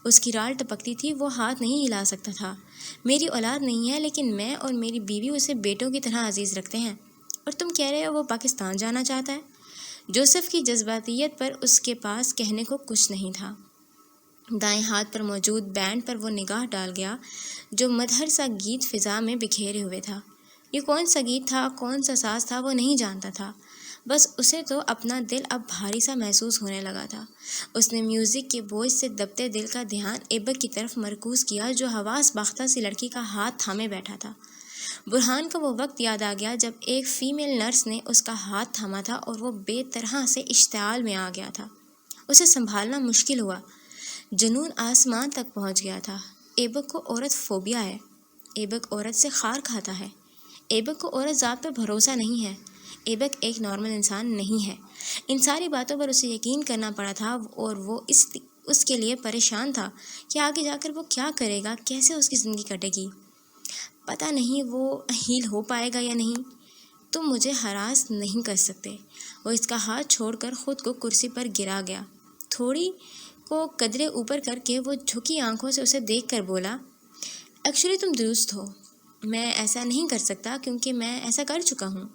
اس کی رال ٹپکتی تھی، وہ ہاتھ نہیں ہلا سکتا تھا۔ میری اولاد نہیں ہے، لیکن میں اور میری بیوی اسے بیٹوں کی طرح عزیز رکھتے ہیں، اور تم کہہ رہے ہو وہ پاکستان جانا چاہتا ہے؟ جوزف کی جذباتیت پر اس کے پاس کہنے کو کچھ نہیں تھا۔ دائیں ہاتھ پر موجود بینڈ پر وہ نگاہ ڈال گیا جو مدھر سا گیت فضا میں بکھیرے ہوئے تھا۔ یہ کون سا گیت تھا، کون سا ساز تھا، وہ نہیں جانتا تھا، بس اسے تو اپنا دل اب بھاری سا محسوس ہونے لگا تھا۔ اس نے میوزک کے بوجھ سے دبتے دل کا دھیان ایبک کی طرف مرکوز کیا جو حواس باختہ سی لڑکی کا ہاتھ تھامے بیٹھا تھا۔ برہان کو وہ وقت یاد آ گیا جب ایک فیمیل نرس نے اس کا ہاتھ تھاما تھا اور وہ بے طرح سے اشتعال میں آ گیا تھا۔ اسے سنبھالنا مشکل ہوا۔ جنون آسمان تک پہنچ گیا تھا۔ ایبک کو عورت فوبیا ہے۔ ایبک عورت سے خار کھاتا ہے۔ ایبک کو عورت ذات پر بھروسہ نہیں ہے۔ ایبک ایک نارمل انسان نہیں ہے۔ ان ساری باتوں پر اسے یقین کرنا پڑا تھا اور وہ اس کے لیے پریشان تھا کہ آگے جا کر وہ کیا کرے گا، کیسے اس کی زندگی کٹے گی۔ پتہ نہیں وہ ہیل ہو پائے گا یا نہیں۔ تم مجھے ہراس نہیں کر سکتے۔ وہ اس کا ہاتھ چھوڑ کر خود کو کرسی پر گرا گیا۔ تھوڑی کو قدرے اوپر کر کے وہ جھکی آنکھوں سے اسے دیکھ کر بولا، ایکچولی تم درست ہو، میں ایسا نہیں کر سکتا کیونکہ میں ایسا کر چکا ہوں۔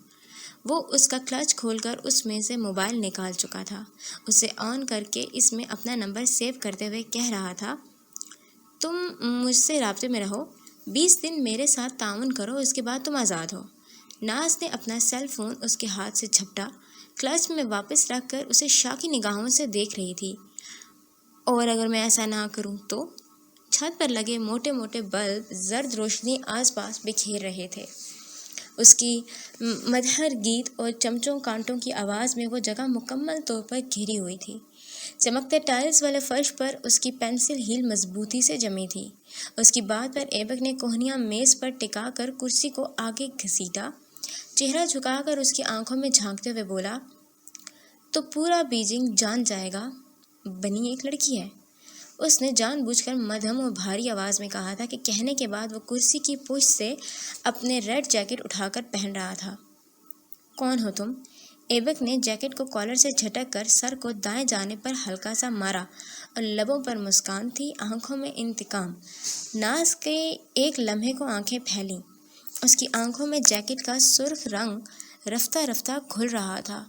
وہ اس کا کلچ کھول کر اس میں سے موبائل نکال چکا تھا، اسے آن کر کے اس میں اپنا نمبر سیو کرتے ہوئے کہہ رہا تھا، تم مجھ سے رابطے میں رہو، 20 دن میرے ساتھ تعاون کرو، اس کے بعد تم آزاد ہو۔ ناز نے اپنا سیل فون اس کے ہاتھ سے جھپٹا، کلچ میں واپس رکھ کر اسے شاکی نگاہوں سے دیکھ رہی تھی۔ اور اگر میں ایسا نہ کروں تو؟ چھت پر لگے موٹے موٹے بلب زرد روشنی آس پاس بکھیر رہے تھے۔ اس کی مدھر گیت اور چمچوں کانٹوں کی آواز میں وہ جگہ مکمل طور پر گھری ہوئی تھی۔ چمکتے ٹائلز والے فرش پر اس کی پینسل ہیل مضبوطی سے جمی تھی۔ اس کی بات پر ایبک نے کوہنیاں میز پر ٹکا کر کرسی کو آگے گھسیٹا، چہرہ جھکا کر اس کی آنکھوں میں جھانکتے ہوئے بولا، تو پورا بیجنگ جان جائے گا بنی ایک لڑکی ہے۔ اس نے جان بوجھ کر مدھم اور بھاری آواز میں کہا تھا کہ کہنے کے بعد وہ کرسی کی پشت سے اپنے ریڈ جیکٹ اٹھا کر پہن رہا تھا۔ کون ہو تم؟ ایبک نے جیکٹ کو کالر سے جھٹک کر سر کو دائیں جانب پر ہلکا سا مارا اور لبوں پر مسکان تھی، آنکھوں میں انتقام۔ ناز کے ایک لمحے کو آنکھیں پھیلیں۔ اس کی آنکھوں میں جیکٹ کا سرخ رنگ رفتہ رفتہ گھل رہا تھا۔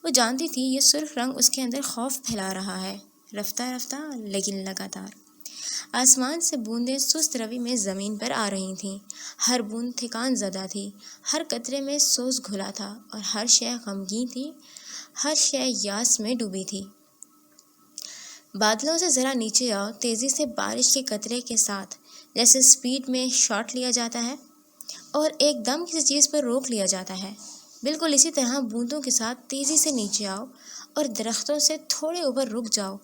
وہ جانتی تھی یہ سرخ رنگ اس کے اندر خوف پھیلا رہا ہے، رفتہ رفتہ لیکن لگاتار۔ آسمان سے بوندیں سست روی میں زمین پر آ رہی تھیں، ہر بوند تھکان زدہ تھی، ہر قطرے میں سوز گھلا تھا اور ہر شے غمگین تھی، ہر شے یاس میں ڈوبی تھی۔ بادلوں سے ذرا نیچے آؤ، تیزی سے بارش کے قطرے کے ساتھ، جیسے سپیڈ میں شاٹ لیا جاتا ہے اور ایک دم کسی چیز پر روک لیا جاتا ہے، بالکل اسی طرح بوندوں کے ساتھ تیزی سے نیچے آؤ اور درختوں سے تھوڑے اوپر رک جاؤ۔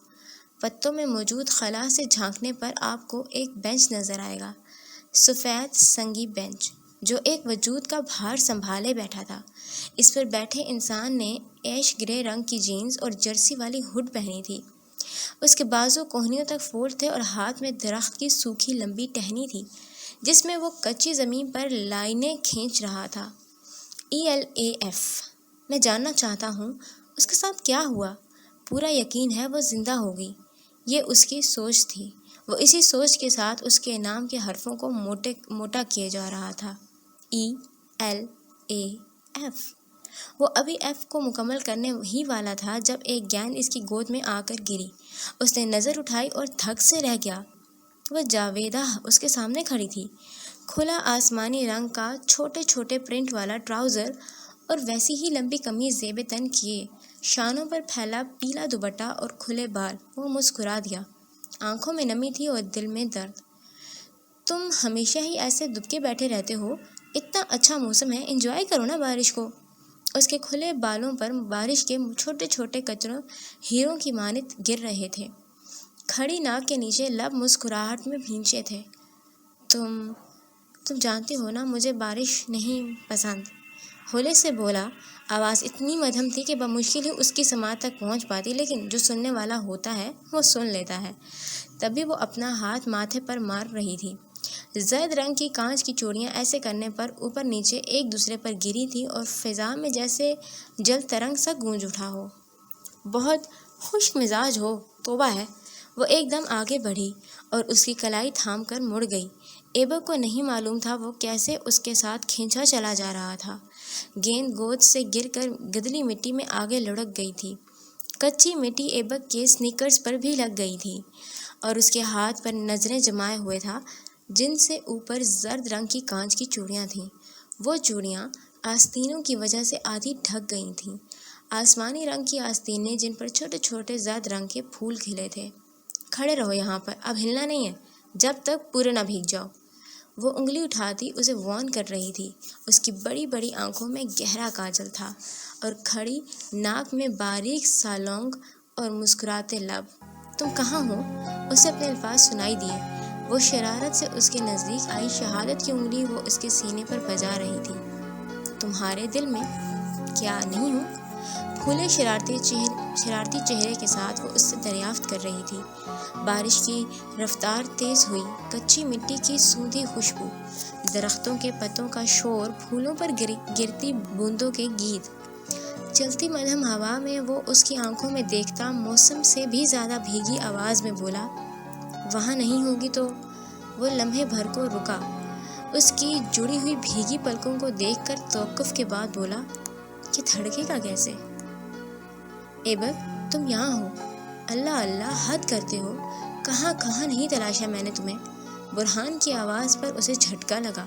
پتوں میں موجود خلا سے جھانکنے پر آپ کو ایک بینچ نظر آئے گا، سفید سنگی بینچ جو ایک وجود کا بھار سنبھالے بیٹھا تھا۔ اس پر بیٹھے انسان نے ایش گرے رنگ کی جینز اور جرسی والی ہڈ پہنی تھی۔ اس کے بازو کوہنیوں تک فولڈ تھے اور ہاتھ میں درخت کی سوکھی لمبی ٹہنی تھی جس میں وہ کچی زمین پر لائنیں کھینچ رہا تھا۔ ELAF۔ میں جاننا چاہتا ہوں اس کے ساتھ کیا ہوا۔ پورا یقین ہے وہ زندہ ہوگی۔ یہ اس کی سوچ تھی۔ وہ اسی سوچ کے ساتھ اس کے نام کے حرفوں کو موٹا کیے جا رہا تھا۔ ELAF۔ وہ ابھی ایف کو مکمل کرنے ہی والا تھا جب ایک گیند اس کی گود میں آ کر گری۔ اس نے نظر اٹھائی اور دھک سے رہ گیا۔ وہ جاویدہ اس کے سامنے کھڑی تھی، کھلا آسمانی رنگ کا چھوٹے چھوٹے پرنٹ والا ٹراؤزر اور ویسی ہی لمبی قمیض زیب تن کیے، شانوں پر پھیلا پیلا دوپٹہ اور کھلے بال۔ وہ مسکرا دیا، آنکھوں میں نمی تھی اور دل میں درد۔ تم ہمیشہ ہی ایسے دبکے بیٹھے رہتے ہو، اتنا اچھا موسم ہے، انجوائے کرو نا بارش کو۔ اس کے کھلے بالوں پر بارش کے چھوٹے چھوٹے قطروں ہیروں کی مانند گر رہے تھے، کھڑی ناک کے نیچے لب مسکراہٹ میں بھینچے تھے۔ تم جانتی ہو نا مجھے بارش نہیں پسند، ہولے سے بولا۔ آواز اتنی مدھم تھی کہ بمشکل ہی اس کی سماعت تک پہنچ پاتی، لیکن جو سننے والا ہوتا ہے وہ سن لیتا ہے۔ تبھی وہ اپنا ہاتھ ماتھے پر مار رہی تھی۔ زرد رنگ کی کانچ کی چوڑیاں ایسے کرنے پر اوپر نیچے ایک دوسرے پر گری تھی اور فضا میں جیسے جل ترنگ سا گونج اٹھا ہو۔ بہت خشک مزاج ہو، توبہ ہے۔ وہ ایک دم آگے بڑھی اور اس کی کلائی تھام کر مڑ گئی۔ ایبک کو نہیں معلوم تھا وہ کیسے اس کے ساتھ کھینچا چلا جا رہا تھا۔ گیند گود سے گر کر گدلی مٹی میں آگے لڑک گئی تھی۔ کچی مٹی ایبک کے سنیکرز پر بھی لگ گئی تھی اور اس کے ہاتھ پر نظریں جمائے ہوئے تھا جن سے اوپر زرد رنگ کی کانچ کی چوڑیاں تھیں۔ وہ چوڑیاں آستینوں کی وجہ سے آدھی ڈھک گئی تھیں، آسمانی رنگ کی آستینیں جن پر چھوٹے چھوٹے زرد رنگ کے پھول کھلے تھے۔ کھڑے رہو یہاں پر، اب ہلنا نہیں ہے جب تک پورے نہ بھیگ جاؤ۔ وہ انگلی اٹھاتی اسے وارن کر رہی تھی۔ اس کی بڑی بڑی آنکھوں میں گہرا کاجل تھا اور کھڑی ناک میں باریک سا لونگ اور مسکراتے لب۔ تم کہاں ہو؟ اسے اپنے الفاظ سنائی دیے۔ وہ شرارت سے اس کے نزدیک آئی، شہادت کی انگلی وہ اس کے سینے پر بجا رہی تھی۔ تمہارے دل میں کیا نہیں ہوں؟ پھولے شرارتی چہرے کے ساتھ وہ اس سے دریافت کر رہی تھی۔ بارش کی رفتار تیز ہوئی، کچی مٹی کی سوندھی خوشبو، درختوں کے پتوں کا شور، پھولوں پر گرتی بوندوں کے گیت۔ چلتی مدھم ہوا میں وہ اس کی آنکھوں میں دیکھتا موسم سے بھی زیادہ بھیگی آواز میں بولا، وہاں نہیں ہوگی تو؟ وہ لمحے بھر کو رکا، اس کی جڑی ہوئی بھیگی پلکوں کو دیکھ کر توقف کے بعد بولا، یہ دھڑکے گا کیسے؟ ایبک تم یہاں ہو، اللہ اللہ حد کرتے ہو، کہاں کہاں نہیں تلاشا میں نے تمہیں۔ برہان کی آواز پر اسے جھٹکا لگا۔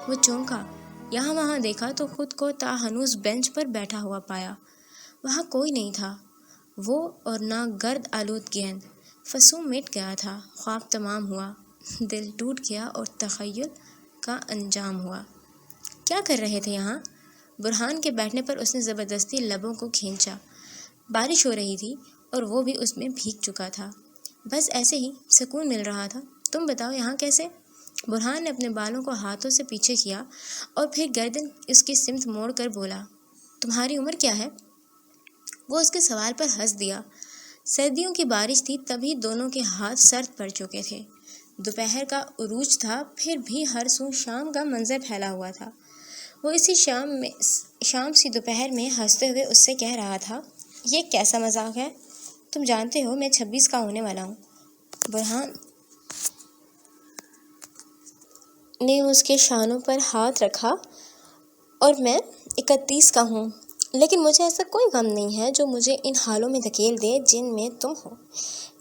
وہ چونکا، یہاں وہاں دیکھا تو خود کو تاہنوز بینچ پر بیٹھا ہوا پایا۔ وہاں کوئی نہیں تھا، وہ اور نہ گرد آلود گیند۔ فسوں مٹ گیا تھا، خواب تمام ہوا، دل ٹوٹ گیا اور تخیل کا انجام ہوا۔ کیا کر رہے تھے یہاں؟ برہان کے بیٹھنے پر اس نے زبردستی لبوں کو کھینچا۔ بارش ہو رہی تھی اور وہ بھی اس میں بھیگ چکا تھا۔ بس ایسے ہی سکون مل رہا تھا۔ تم بتاؤ یہاں کیسے؟ برہان نے اپنے بالوں کو ہاتھوں سے پیچھے کیا اور پھر گردن اس کی سمت موڑ کر بولا، تمہاری عمر کیا ہے؟ وہ اس کے سوال پر ہنس دیا۔ سردیوں کی بارش تھی، تبھی دونوں کے ہاتھ سرد پڑ چکے تھے۔ دوپہر کا عروج تھا، پھر بھی ہر سو شام کا منظر پھیلا ہوا تھا۔ وہ اسی شام سی دوپہر میں ہنستے ہوئے اس سے کہہ رہا تھا، یہ کیسا مذاق ہے؟ تم جانتے ہو میں 26 کا ہونے والا ہوں۔ برہان نے اس کے شانوں پر ہاتھ رکھا، اور میں 31 کا ہوں، لیکن مجھے ایسا کوئی غم نہیں ہے جو مجھے ان حالوں میں دھکیل دے جن میں تم ہو۔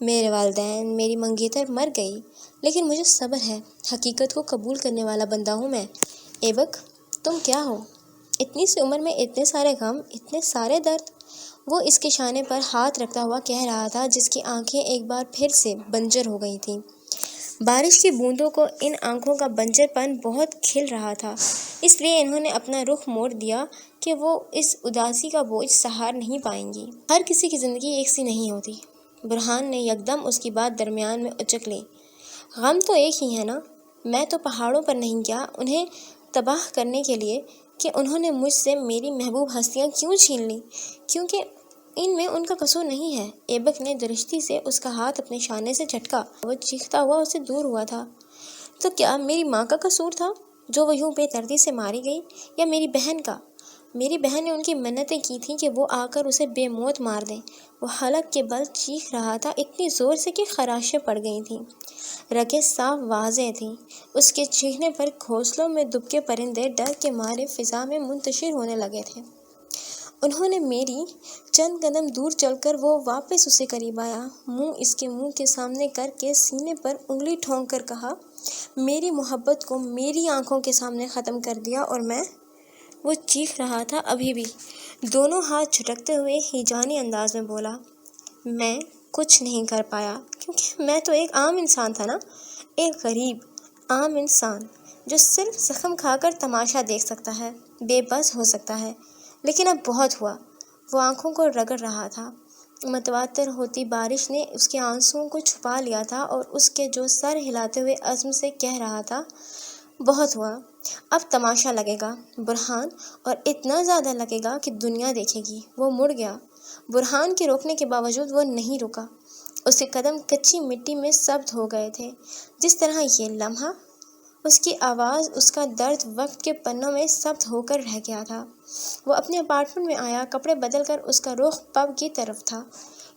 میرے والدین، میری منگیتر مر گئی، لیکن مجھے صبر ہے۔ حقیقت کو قبول کرنے والا بندہ ہوں میں۔ ایبک، تم کیا ہو؟ اتنی سی عمر میں اتنے سارے غم، اتنے سارے درد۔ وہ اس کے شانے پر ہاتھ رکھتا ہوا کہہ رہا تھا، جس کی آنکھیں ایک بار پھر سے بنجر ہو گئی تھیں۔ بارش کی بوندوں کو ان آنکھوں کا بنجر پن بہت کھل رہا تھا، اس لیے انہوں نے اپنا رخ موڑ دیا کہ وہ اس اداسی کا بوجھ سہار نہیں پائیں گی۔ ہر کسی کی زندگی ایک سی نہیں ہوتی۔ برہان نے یکدم اس کی بات درمیان میں اچک لی۔ غم تو ایک ہی ہے نا؟ میں تو پہاڑوں پر نہیں گیا انہیں تباہ کرنے کے لیے کہ انہوں نے مجھ سے میری محبوب ہستیاں کیوں چھین لیں، کیونکہ ان میں ان کا قصور نہیں ہے۔ ایبک نے درشتی سے اس کا ہاتھ اپنے شانے سے جھٹکا۔ وہ چیختا ہوا اس سے دور ہوا تھا۔ تو کیا میری ماں کا قصور تھا جو وہ یوں بے دردی سے ماری گئی، یا میری بہن کا؟ میری بہن نے ان کی منتیں کی تھیں کہ وہ آ کر اسے بے موت مار دیں۔ وہ حلق کے بل چیخ رہا تھا اتنی زور سے کہ خراشیں پڑ گئی تھیں۔ رگیں صاف واضح تھیں۔ اس کے چیخنے پر گھونسلوں میں دبکے پرندے ڈر کے مارے فضا میں منتشر ہونے لگے تھے۔ انہوں نے میری چند قدم دور چل کر وہ واپس اسے قریب آیا، منہ اس کے منہ کے سامنے کر کے سینے پر انگلی ٹھونک کر کہا، میری محبت کو میری آنکھوں کے سامنے ختم کر دیا اور میں؟ وہ چیخ رہا تھا ابھی بھی، دونوں ہاتھ جھٹکتے ہوئے ہیجانی انداز میں بولا، میں کچھ نہیں کر پایا کیونکہ میں تو ایک عام انسان تھا نا، ایک غریب عام انسان جو صرف زخم کھا کر تماشا دیکھ سکتا ہے، بے بس ہو سکتا ہے۔ لیکن اب بہت ہوا۔ وہ آنکھوں کو رگڑ رہا تھا۔ متواتر ہوتی بارش نے اس کے آنسوؤں کو چھپا لیا تھا اور اس کے جو سر ہلاتے ہوئے عزم سے کہہ رہا تھا، بہت ہوا، اب تماشا لگے گا برہان، اور اتنا زیادہ لگے گا کہ دنیا دیکھے گی۔ وہ مڑ گیا۔ برہان کے روکنے کے باوجود وہ نہیں رکا۔ اس کے قدم کچی مٹی میں ثبت ہو گئے تھے، جس طرح یہ لمحہ، اس کی آواز، اس کا درد وقت کے پنوں میں ثبت ہو کر رہ گیا تھا۔ وہ اپنے اپارٹمنٹ میں آیا، کپڑے بدل کر اس کا رخ پب کی طرف تھا۔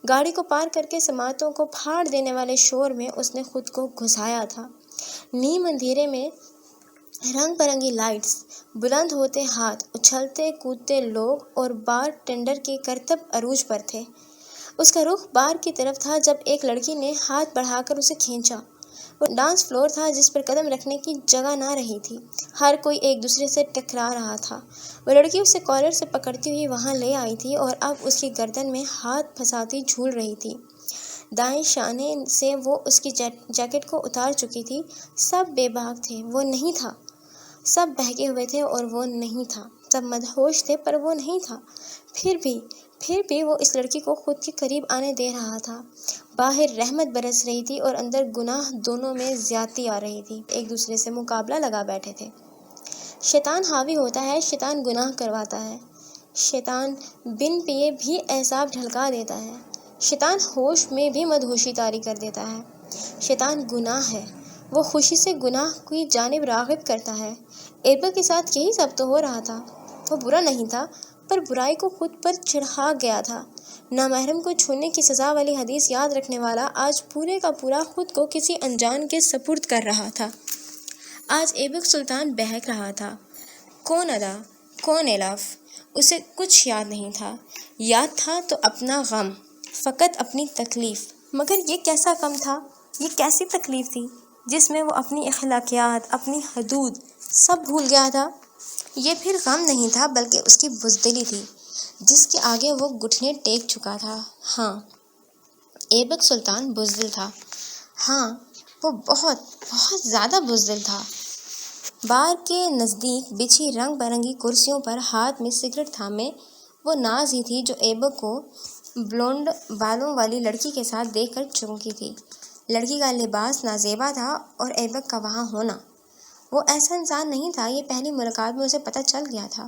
گاڑی کو پار کر کے سماعتوں کو پھاڑ دینے والے شور میں اس نے خود کو گھسایا تھا۔ نیم اندھیرے میں رنگ برنگی لائٹس، بلند ہوتے ہاتھ، اچھلتے کودتے لوگ اور بار ٹینڈر کے کرتب عروج پر تھے۔ اس کا رخ بار کی طرف تھا جب ایک لڑکی نے ہاتھ بڑھا کر اسے کھینچا۔ وہ ڈانس فلور تھا جس پر قدم رکھنے کی جگہ نہ رہی تھی، ہر کوئی ایک دوسرے سے ٹکرا رہا تھا۔ وہ لڑکی اسے کالر سے پکڑتی ہوئی وہاں لے آئی تھی اور اب اس کی گردن میں ہاتھ پھنساتی جھول رہی تھی۔ دائیں شانے سے وہ اس کی جیکٹ کو اتار چکی تھی۔ سب بے باک تھے، وہ نہیں تھا۔ سب بہکے ہوئے تھے اور وہ نہیں تھا۔ سب مدہوش تھے پر وہ نہیں تھا۔ پھر بھی وہ اس لڑکی کو خود کے قریب آنے دے رہا تھا۔ باہر رحمت برس رہی تھی اور اندر گناہ، دونوں میں زیادتی آ رہی تھی۔ ایک دوسرے سے مقابلہ لگا بیٹھے تھے۔ شیطان حاوی ہوتا ہے، شیطان گناہ کرواتا ہے، شیطان بن پیے بھی اعصاب ڈھلکا دیتا ہے، شیطان ہوش میں بھی مدہوشی طاری کر دیتا ہے۔ شیطان گناہ ہے، وہ خوشی سے گناہ کی جانب راغب کرتا ہے۔ ایبک کے ساتھ یہی سب تو ہو رہا تھا۔ وہ برا نہیں تھا، پر برائی کو خود پر چڑھا گیا تھا۔ نامحرم کو چھونے کی سزا والی حدیث یاد رکھنے والا آج پورے کا پورا خود کو کسی انجان کے سپرد کر رہا تھا۔ آج ایبک سلطان بہک رہا تھا۔ کون ادا، کون الاف، اسے کچھ یاد نہیں تھا۔ یاد تھا تو اپنا غم، فقط اپنی تکلیف۔ مگر یہ کیسا غم تھا، یہ کیسی تکلیف تھی جس میں وہ اپنی اخلاقیات، اپنی حدود، سب بھول گیا تھا۔ یہ پھر غم نہیں تھا بلکہ اس کی بزدلی تھی جس کے آگے وہ گھٹنے ٹیک چکا تھا۔ ہاں، ایبک سلطان بزدل تھا۔ ہاں، وہ بہت بہت زیادہ بزدل تھا۔ بار کے نزدیک بچھی رنگ برنگی کرسیوں پر ہاتھ میں سگریٹ تھامے وہ ناز ہی تھی جو ایبک کو بلونڈ بالوں والی لڑکی کے ساتھ دیکھ کر چونکی تھی۔ لڑکی کا لباس نازیبا تھا اور ایبک کا وہاں ہونا، وہ ایسا انسان نہیں تھا، یہ پہلی ملاقات میں اسے پتہ چل گیا تھا۔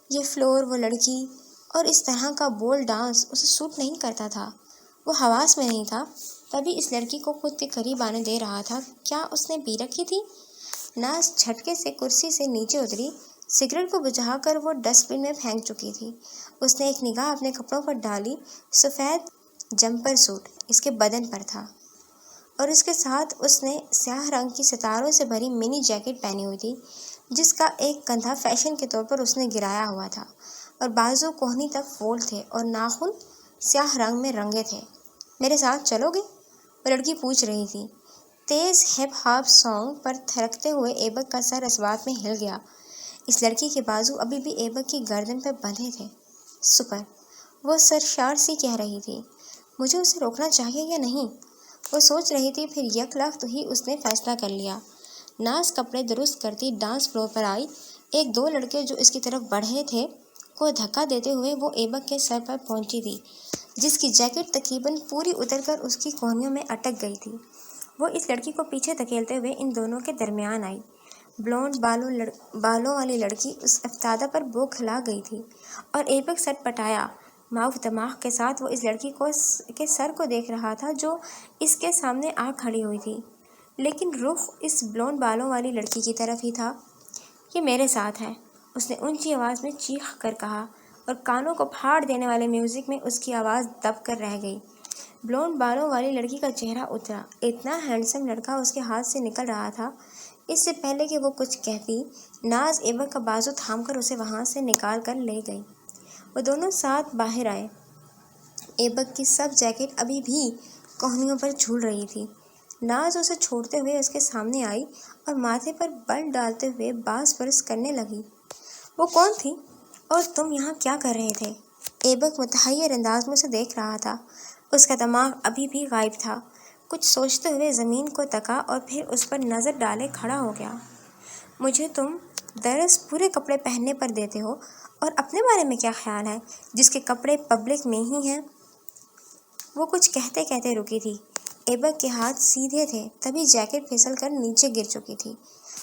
یہ فلور، وہ لڑکی اور اس طرح کا بولڈ ڈانس اسے سوٹ نہیں کرتا تھا۔ وہ حواس میں نہیں تھا، تبھی اس لڑکی کو خود کے قریب آنے دے رہا تھا۔ کیا اس نے پی رکھی تھی؟ ناز جھٹکے سے کرسی سے نیچے اتری۔ سگریٹ کو بجھا کر وہ ڈسٹ بن میں پھینک چکی تھی۔ اس نے ایک نگاہ اپنے کپڑوں پر ڈالی۔ سفید جمپر سوٹ اس کے بدن پر تھا اور اس کے ساتھ اس نے سیاہ رنگ کی ستاروں سے بھری منی جیکٹ پہنی ہوئی تھی، جس کا ایک کندھا فیشن کے طور پر اس نے گرایا ہوا تھا اور بازو کوہنی تک فولڈ تھے اور ناخن سیاہ رنگ میں رنگے تھے۔ میرے ساتھ چلو گے؟ وہ لڑکی پوچھ رہی تھی۔ تیز ہپ ہاپ سانگ پر تھرکتے ہوئے ایبک کا سر اس بات میں ہل گیا۔ اس لڑکی کے بازو ابھی بھی ایبک کی گردن پر بندھے تھے۔ سپر، وہ سرشار سی کہہ رہی تھی۔ مجھے اسے روکنا چاہیے یا نہیں؟ وہ سوچ رہی تھی، پھر یک لخت ہی اس نے فیصلہ کر لیا۔ ناز کپڑے درست کرتی ڈانس فلور پر آئی۔ ایک دو لڑکے جو اس کی طرف بڑھے تھے کو دھکا دیتے ہوئے وہ ایبک کے سر پر پہنچی تھی، جس کی جیکٹ تقریباً پوری اتر کر اس کی کونیوں میں اٹک گئی تھی۔ وہ اس لڑکی کو پیچھے دھکیلتے ہوئے ان دونوں کے درمیان آئی۔ بلونڈ بالوں والی لڑکی اس افتادہ پر بو کھلا گئی تھی اور ایبک سٹ پٹایا معاف دماغ کے ساتھ وہ اس لڑکی کے سر کو دیکھ رہا تھا جو اس کے سامنے آ کھڑی ہوئی تھی، لیکن رخ اس بلونڈ بالوں والی لڑکی کی طرف ہی تھا۔ یہ میرے ساتھ ہے، اس نے اونچی آواز میں چیخ کر کہا اور کانوں کو پھاڑ دینے والے میوزک میں اس کی آواز دب کر رہ گئی۔ بلونڈ بالوں والی لڑکی کا چہرہ اترا۔ اتنا ہینڈسم لڑکا اس کے ہاتھ سے نکل رہا تھا۔ اس سے پہلے کہ وہ کچھ کہتی، ناز ایبک کا بازو تھام کر اسے وہاں سے نکال کر لے گئی۔ وہ دونوں ساتھ باہر آئے۔ ایبک کی سب جیکٹ ابھی بھی کوہنیوں پر جھول رہی تھی۔ ناز اسے چھوڑتے ہوئے اس کے سامنے آئی اور ماتھے پر بل ڈالتے ہوئے باس برس کرنے لگی۔ وہ کون تھی اور تم یہاں کیا کر رہے تھے؟ ایبک متحیر انداز میں اسے دیکھ رہا تھا۔ اس کا دماغ ابھی بھی غائب تھا۔ کچھ سوچتے ہوئے زمین کو تکا اور پھر اس پر نظر ڈالے کھڑا ہو گیا۔ مجھے تم درس پورے کپڑے پہننے پر دیتے ہو اور اپنے بارے میں کیا خیال ہے جس کے کپڑے پبلک میں ہی ہیں؟ وہ کچھ کہتے کہتے رکی تھی۔ ایبک کے ہاتھ سیدھے تھے، تبھی جیکٹ پھسل کر نیچے گر چکی تھی۔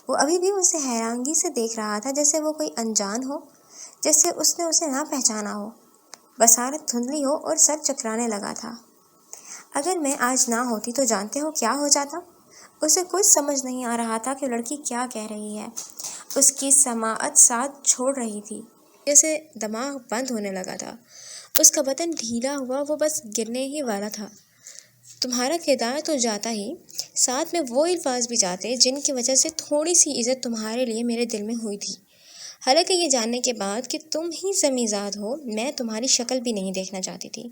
وہ ابھی بھی اسے حیرانگی سے دیکھ رہا تھا، جیسے وہ کوئی انجان ہو، جیسے اس نے اسے نہ پہچانا ہو۔ بصارت دھندلی ہو اور سر چکرانے لگا تھا۔ اگر میں آج نہ ہوتی تو جانتے ہو کیا ہو جاتا؟ اسے کچھ سمجھ نہیں آ رہا تھا کہ لڑکی کیا کہہ رہی ہے۔ اس کی سماعت ساتھ چھوڑ رہی تھی، جیسے دماغ بند ہونے لگا تھا۔ اس کا بدن ڈھیلا ہوا، وہ بس گرنے ہی والا تھا۔ تمہارا کردار تو جاتا ہی، ساتھ میں وہ الفاظ بھی جاتے جن کی وجہ سے تھوڑی سی عزت تمہارے لیے میرے دل میں ہوئی تھی۔ حالانکہ یہ جاننے کے بعد کہ تم ہی زمیزاد ہو، میں تمہاری شکل بھی نہیں دیکھنا چاہتی تھی،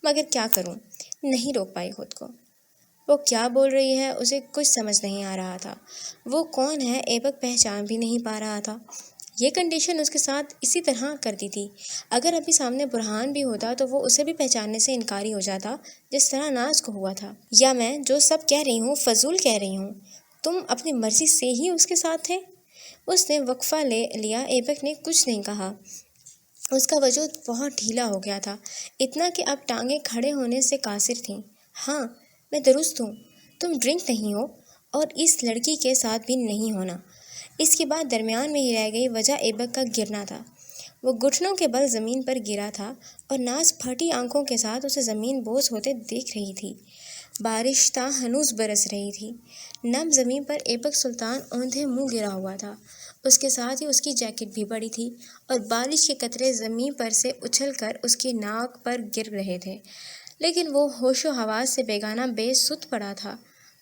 مگر کیا کروں، نہیں روک پائی خود کو۔ وہ کیا بول رہی ہے، اسے کچھ سمجھ نہیں آ رہا تھا۔ وہ کون ہے ایبک پہچان بھی نہیں پا رہا تھا۔ یہ کنڈیشن اس کے ساتھ اسی طرح کرتی تھی۔ اگر ابھی سامنے برہان بھی ہوتا تو وہ اسے بھی پہچاننے سے انکاری ہو جاتا، جس طرح ناز کو ہوا تھا۔ یا میں جو سب کہہ رہی ہوں فضول کہہ رہی ہوں؟ تم اپنی مرضی سے ہی اس کے ساتھ تھے؟ اس نے وقفہ لے لیا۔ ایبک نے کچھ نہیں کہا۔ اس کا وجود بہت ڈھیلا ہو گیا تھا، اتنا کہ اب ٹانگیں کھڑے ہونے سے قاصر تھیں۔ ہاں، میں درست ہوں۔ تم ڈرنک نہیں ہو اور اس لڑکی کے ساتھ بھی نہیں ہونا۔ اس کی بات درمیان میں ہی رہ گئی۔ وجہ ایبک کا گرنا تھا۔ وہ گھٹنوں کے بل زمین پر گرا تھا اور ناز پھٹی آنکھوں کے ساتھ اسے زمین بوس ہوتے دیکھ رہی تھی۔ بارش ہنوز برس رہی تھی۔ نم زمین پر ایبک سلطان اوندھے منہ گرا ہوا تھا۔ اس کے ساتھ ہی اس کی جیکٹ بھی پڑی تھی اور بارش کے قطرے زمین پر سے اچھل کر اس کی ناک پر گر رہے تھے، لیکن وہ ہوش و حواس سے بیگانہ بے سدھ پڑا تھا۔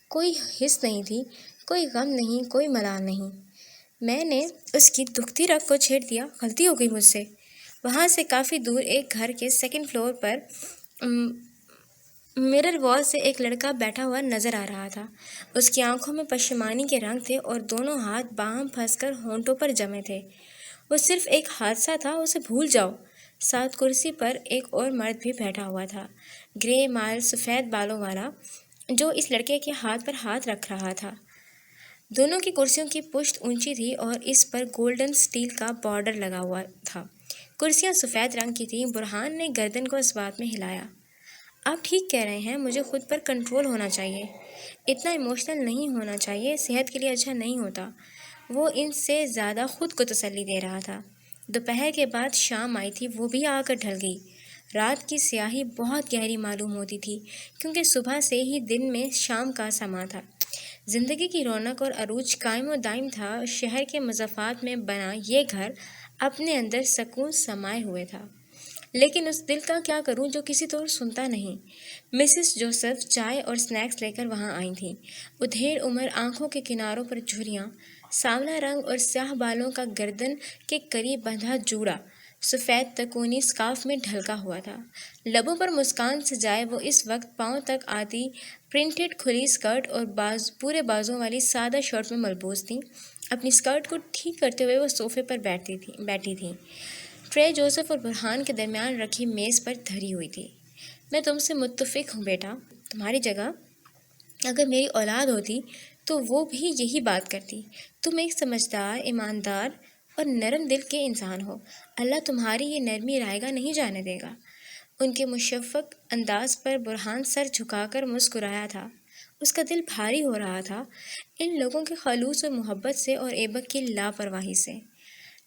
کوئی حس نہیں تھی، کوئی غم نہیں، کوئی ملال نہیں۔ میں نے اس کی دکھتی رگ کو چھیڑ دیا، غلطی ہو گئی مجھ سے۔ وہاں سے کافی دور ایک گھر کے سیکنڈ فلور پر مرر وال سے ایک لڑکا بیٹھا ہوا نظر آ رہا تھا۔ اس کی آنکھوں میں پشیمانی کے رنگ تھے اور دونوں ہاتھ باہم پھنس کر ہونٹوں پر جمے تھے۔ وہ صرف ایک حادثہ تھا، اسے بھول جاؤ۔ ساتھ کرسی پر ایک اور مرد بھی بیٹھا ہوا تھا، گرے مائل سفید بالوں والا، جو اس لڑکے کے ہاتھ پر ہاتھ رکھ رہا تھا۔ دونوں کی کرسیوں کی پشت اونچی تھی اور اس پر گولڈن سٹیل کا بارڈر لگا ہوا تھا۔ کرسیاں سفید رنگ کی تھیں۔ برہان نے گردن کو اس بات میں ہلایا۔ آپ ٹھیک کہہ رہے ہیں، مجھے خود پر کنٹرول ہونا چاہیے، اتنا ایموشنل نہیں ہونا چاہیے، صحت کے لیے اچھا نہیں ہوتا۔ وہ ان سے زیادہ خود کو تسلی دے رہا تھا۔ دوپہر کے بعد شام آئی تھی، وہ بھی آ کر ڈھل گئی۔ رات کی سیاہی بہت گہری معلوم ہوتی تھی، کیونکہ صبح سے ہی دن میں شام کا سما تھا۔ زندگی کی رونق اور عروج قائم و دائم تھا۔ شہر کے مضافات میں بنا یہ گھر اپنے اندر سکون سمائے ہوئے تھا، لیکن اس دل کا کیا کروں جو کسی طور سنتا نہیں۔ مسز جوزف چائے اور سنیکس لے کر وہاں آئی تھیں۔ ادھیڑ عمر، آنکھوں کے کناروں پر جھریاں، سانولا رنگ اور سیاہ بالوں کا گردن کے قریب بندھا جوڑا سفید تکونی سکارف میں ڈھلکا ہوا تھا۔ لبوں پر مسکان سجائے وہ اس وقت پاؤں تک آتی پرنٹڈ کھلی اسکرٹ اور پورے بازوں والی سادہ شرٹ میں ملبوس تھیں۔ اپنی اسکرٹ کو ٹھیک کرتے ہوئے وہ صوفے پر بیٹھی تھیں۔ ٹرے جوزف اور برہان کے درمیان رکھی میز پر دھری ہوئی تھی۔ میں تم سے متفق ہوں بیٹا، تمہاری جگہ اگر میری اولاد ہوتی تو وہ بھی یہی بات کرتی۔ تم ایک سمجھدار، ایماندار اور نرم دل کے انسان ہو۔ اللہ تمہاری یہ نرمی رائیگاں نہیں جانے دے گا۔ ان کے مشفق انداز پر برہان سر جھکا کر مسکرایا تھا۔ اس کا دل بھاری ہو رہا تھا، ان لوگوں کے خلوص اور محبت سے اور ایبک کی لاپرواہی سے۔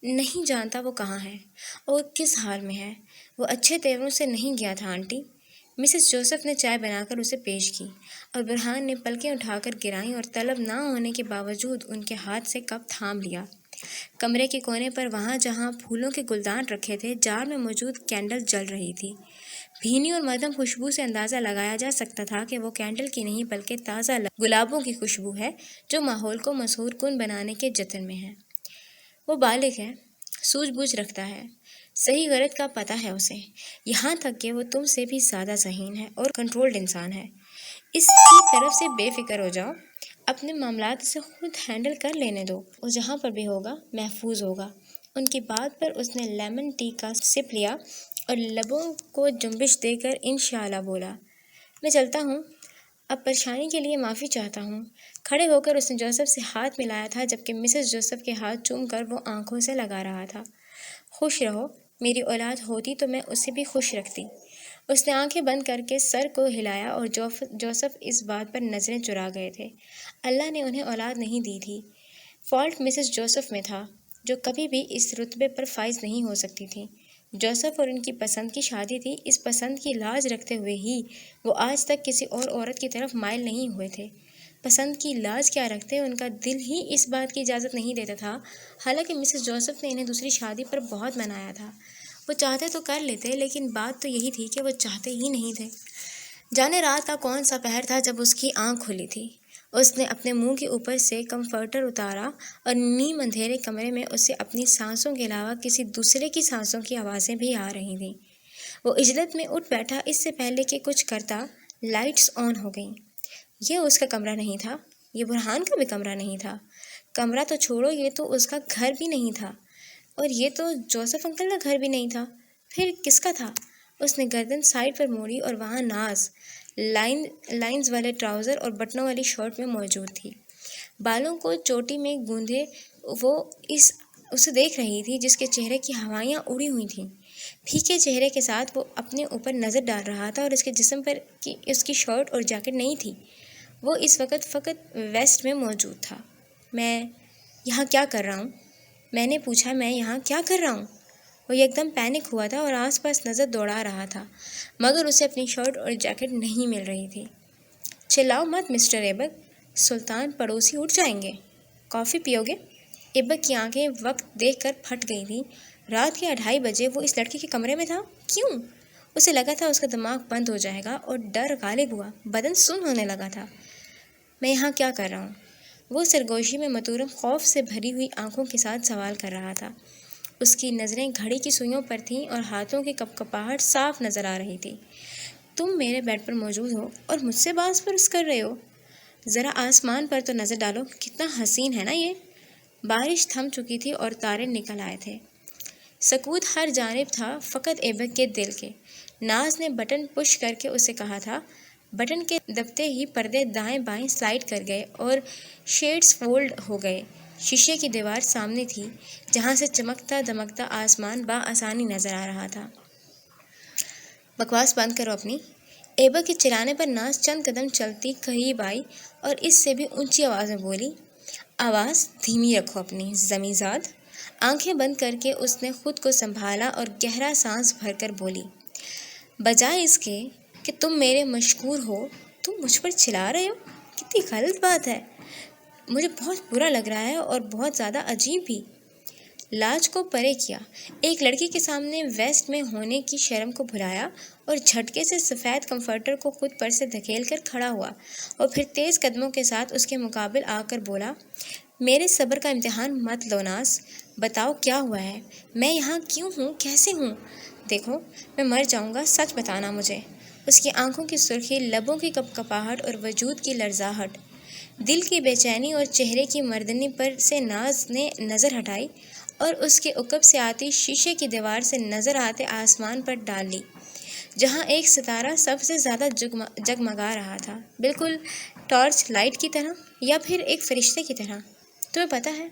نہیں جانتا وہ کہاں ہے اور کس حال میں ہے۔ وہ اچھے تیوروں سے نہیں گیا تھا آنٹی۔ مسز جوزف نے چائے بنا کر اسے پیش کی اور برہان نے پلکیں اٹھا کر گرائیں اور طلب نہ ہونے کے باوجود ان کے ہاتھ سے کپ تھام لیا۔ کمرے کے کونے پر وہاں جہاں پھولوں کے گلدان رکھے تھے، جار میں موجود کینڈل جل رہی تھی۔ بھینی اور مدھم خوشبو سے اندازہ لگایا جا سکتا تھا کہ وہ کینڈل کی نہیں بلکہ تازہ گلابوں کی خوشبو ہے جو ماحول کو مسحور کن بنانے کے جتن میں ہے۔ وہ بالغ ہے، سوجھ بوجھ رکھتا ہے، صحیح غلط کا پتہ ہے اسے، یہاں تک کہ وہ تم سے بھی زیادہ ذہین ہے اور کنٹرولڈ انسان ہے۔ اس کی طرف سے بے فکر ہو جاؤ، اپنے معاملات اسے خود ہینڈل کر لینے دو، وہ جہاں پر بھی ہوگا محفوظ ہوگا۔ ان کی بات پر اس نے لیمن ٹی کا سپ لیا اور لبوں کو جنبش دے کر انشاءاللہ بولا، میں چلتا ہوں، اب پریشانی کے لیے معافی چاہتا ہوں۔ کھڑے ہو کر اس نے جوزف سے ہاتھ ملایا تھا، جبکہ مسز جوزف کے ہاتھ چوم کر وہ آنکھوں سے لگا رہا تھا۔ خوش رہو، میری اولاد ہوتی تو میں اسے بھی خوش رکھتی۔ اس نے آنکھیں بند کر کے سر کو ہلایا اور جوزف اس بات پر نظریں چرا گئے تھے۔ اللہ نے انہیں اولاد نہیں دی تھی۔ فالٹ مسز جوزف میں تھا، جو کبھی بھی اس رتبے پر فائز نہیں ہو سکتی تھی۔ جوزف اور ان کی پسند کی شادی تھی، اس پسند کی لاج رکھتے ہوئے ہی وہ آج تک کسی اور عورت کی طرف مائل نہیں ہوئے تھے۔ پسند کی لاج کیا رکھتے، ان کا دل ہی اس بات کی اجازت نہیں دیتا تھا۔ حالانکہ مسز جوزف نے انہیں دوسری شادی پر بہت منایا تھا۔ وہ چاہتے تو کر لیتے، لیکن بات تو یہی تھی کہ وہ چاہتے ہی نہیں تھے۔ جانے رات کا کون سا پہر تھا جب اس کی آنکھ کھلی تھی۔ اس نے اپنے منہ کے اوپر سے کمفرٹر اتارا اور نیم اندھیرے کمرے میں اسے اپنی سانسوں کے علاوہ کسی دوسرے کی سانسوں کی آوازیں بھی آ رہی تھیں۔ وہ عجلت میں اٹھ بیٹھا، اس سے پہلے کہ کچھ کرتا لائٹس آن ہو گئیں۔ یہ اس کا کمرہ نہیں تھا، یہ برہان کا بھی کمرہ نہیں تھا۔ کمرہ تو چھوڑو، یہ تو اس کا گھر بھی نہیں تھا، اور یہ تو جوزف انکل کا گھر بھی نہیں تھا۔ پھر کس کا تھا؟ اس نے گردن سائڈ پر موڑی اور وہاں ناز لائنز والے ٹراؤزر اور بٹنوں والی شرٹ میں موجود تھی۔ بالوں کو چوٹی میں گوندھے وہ اسے دیکھ رہی تھی، جس کے چہرے کی ہوائیاں اڑی ہوئی تھیں۔ پھیکے چہرے کے ساتھ وہ اپنے اوپر نظر ڈال رہا تھا اور اس کے جسم پر اس کی شرٹ اور جیکٹ نہیں تھی۔ وہ اس وقت فقط ویسٹ میں موجود تھا۔ میں یہاں کیا کر رہا ہوں؟ میں نے پوچھا، میں یہاں کیا کر رہا ہوں؟ وہ یکدم پینک ہوا تھا اور آس پاس نظر دوڑا رہا تھا، مگر اسے اپنی شرٹ اور جیکٹ نہیں مل رہی تھی۔ چلاؤ مت مسٹر ایبک، سلطان پڑوسی اٹھ جائیں گے۔ کافی پیو گے؟ ایبک کی آنکھیں وقت دیکھ کر پھٹ گئی تھیں۔ رات کے 2:30 بجے وہ اس لڑکی کے کمرے میں تھا؟ کیوں؟ اسے لگا تھا اس کا دماغ بند ہو جائے گا اور ڈر غالب ہوا، بدن سن ہونے لگا تھا۔ میں یہاں کیا کر رہا ہوں؟ وہ سرگوشی میں متورم خوف سے بھری ہوئی آنکھوں کے ساتھ سوال کر رہا تھا۔ اس کی نظریں گھڑی کی سوئیوں پر تھیں اور ہاتھوں کی کپکپاہٹ صاف نظر آ رہی تھی۔ تم میرے بیڈ پر موجود ہو اور مجھ سے باز پرس کر رہے ہو؟ ذرا آسمان پر تو نظر ڈالو، کتنا حسین ہے نا یہ۔ بارش تھم چکی تھی اور تارے نکل آئے تھے۔ سکوت ہر جانب تھا، فقط ایبک کے دل کے۔ ناز نے بٹن پش کر کے اسے کہا تھا۔ بٹن کے دبتے ہی پردے دائیں بائیں سلائڈ کر گئے اور شیڈز فولڈ ہو گئے۔ شیشے کی دیوار سامنے تھی، جہاں سے چمکتا دمکتا آسمان بآسانی نظر آ رہا تھا۔ بکواس بند کرو اپنی۔ ایبک کے چلانے پر ناز چند قدم چلتی قریب آئی اور اس سے بھی اونچی آواز میں بولی، آواز دھیمی رکھو اپنی زمیزاد۔ آنکھیں بند کر کے اس نے خود کو سنبھالا اور گہرا سانس بھر کر بولی، بجائے اس کے کہ تم میرے مشکور ہو، تم مجھ پر چلا رہے ہو؟ کتنی غلط بات ہے، مجھے بہت برا لگ رہا ہے اور بہت زیادہ عجیب بھی۔ لاج کو پرے کیا، ایک لڑکی کے سامنے ویسٹ میں ہونے کی شرم کو بھلایا اور جھٹکے سے سفید کمفرٹر کو خود پر سے دھکیل کر کھڑا ہوا اور پھر تیز قدموں کے ساتھ اس کے مقابل آ کر بولا، میرے صبر کا امتحان مت لو ناز، بتاؤ کیا ہوا ہے، میں یہاں کیوں ہوں، کیسے ہوں؟ دیکھو میں مر جاؤں گا، سچ بتانا مجھے۔ اس کی آنکھوں کی سرخی، لبوں کی کپکپاہٹ اور وجود کی لرزاہٹ، دل کی بے چینی اور چہرے کی مردنی پر سے ناز نے نظر ہٹائی اور اس کے عقب سے آتی شیشے کی دیوار سے نظر آتے آسمان پر ڈال لی، جہاں ایک ستارہ سب سے زیادہ جگمگا رہا تھا، بالکل ٹارچ لائٹ کی طرح یا پھر ایک فرشتے کی طرح۔ تمہیں پتہ ہے،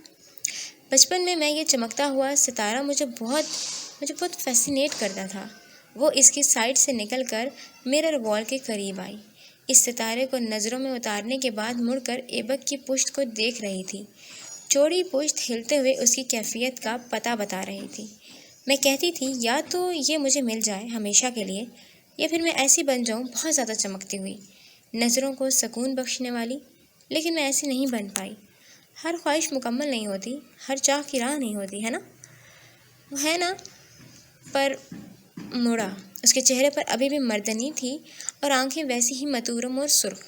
بچپن میں یہ چمکتا ہوا ستارہ مجھے بہت فیسینیٹ کرتا تھا۔ وہ اس کی سائڈ سے نکل کر مرر وال کے قریب آئی، اس ستارے کو نظروں میں اتارنے کے بعد مڑ کر ایبک کی پشت کو دیکھ رہی تھی۔ چوڑی پشت ہلتے ہوئے اس کی کیفیت کا پتہ بتا رہی تھی۔ میں کہتی تھی یا تو یہ مجھے مل جائے ہمیشہ کے لیے، یا پھر میں ایسی بن جاؤں، بہت زیادہ چمکتی ہوئی، نظروں کو سکون بخشنے والی، لیکن میں ایسی نہیں بن پائی۔ ہر خواہش مکمل نہیں ہوتی، ہر چاہ کی راہ نہیں ہوتی، ہے نا؟ وہ ہے نا؟ پر مڑا، اس کے چہرے پر ابھی بھی مردنی تھی اور آنکھیں ویسی ہی متورم اور سرخ۔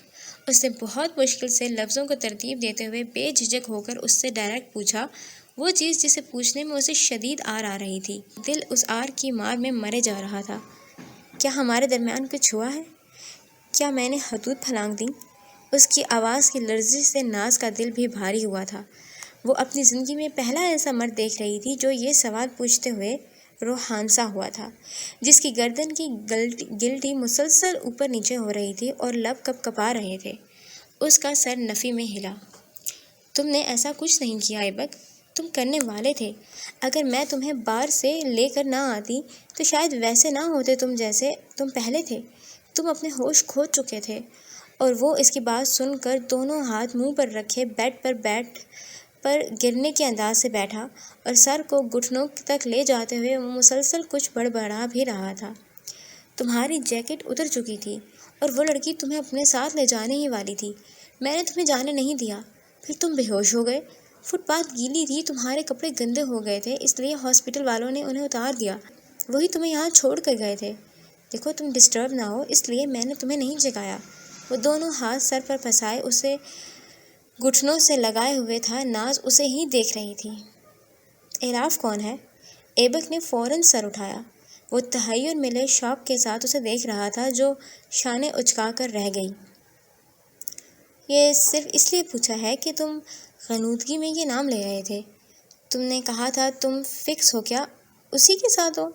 اس نے بہت مشکل سے لفظوں کو ترتیب دیتے ہوئے بے جھجک ہو کر اس سے ڈائریکٹ پوچھا، وہ چیز جسے پوچھنے میں اسے شدید آر آ رہی تھی۔ دل اس آر کی مار میں مرے جا رہا تھا۔ کیا ہمارے درمیان کچھ ہوا ہے؟ کیا میں نے حدود پھلانگ دیں؟ اس کی آواز کی لرزش سے ناز کا دل بھی بھاری ہوا تھا۔ وہ اپنی زندگی میں پہلا ایسا مرد دیکھ رہی تھی جو یہ سوال پوچھتے ہوئے روحانسا ہوا تھا، جس کی گردن کی گلٹی مسلسل اوپر نیچے ہو رہی تھی اور لب کپ کپا رہے تھے۔ اس کا سر نفی میں ہلا۔ تم نے ایسا کچھ نہیں کیا ایبک، تم کرنے والے تھے۔ اگر میں تمہیں بار سے لے کر نہ آتی تو شاید ویسے نہ ہوتے تم جیسے تم پہلے تھے۔ تم اپنے ہوش کھو چکے تھے۔ اور وہ اس کی بات سن کر دونوں ہاتھ منہ پر رکھے بیڈ پر گرنے کے انداز سے بیٹھا اور سر کو گھٹنوں تک لے جاتے ہوئے وہ مسلسل کچھ بڑبڑا بھی رہا تھا۔ تمہاری جیکٹ اتر چکی تھی اور وہ لڑکی تمہیں اپنے ساتھ لے جانے ہی والی تھی۔ میں نے تمہیں جانے نہیں دیا، پھر تم بے ہوش ہو گئے۔ فٹ پاتھ گیلی تھی، تمہارے کپڑے گندے ہو گئے تھے، اس لیے ہاسپٹل والوں نے انہیں اتار دیا۔ وہی تمہیں یہاں چھوڑ کر گئے تھے۔ دیکھو تم ڈسٹرب نہ ہو، اس لیے میں نے تمہیں نہیں جگایا۔ وہ دونوں ہاتھ سر پر پھنسائے اسے گھٹنوں سے لگائے ہوئے تھا۔ ناز اسے ہی دیکھ رہی تھی۔ اعراف کون ہے؟ ایبک نے فوراً سر اٹھایا۔ وہ تحیر ملے شوق کے ساتھ اسے دیکھ رہا تھا جو شانے اچکا کر رہ گئی۔ یہ صرف اس لیے پوچھا ہے کہ تم غنودگی میں یہ نام لے رہے تھے۔ تم نے کہا تھا تم فکس ہو، کیا اسی کے ساتھ ہو؟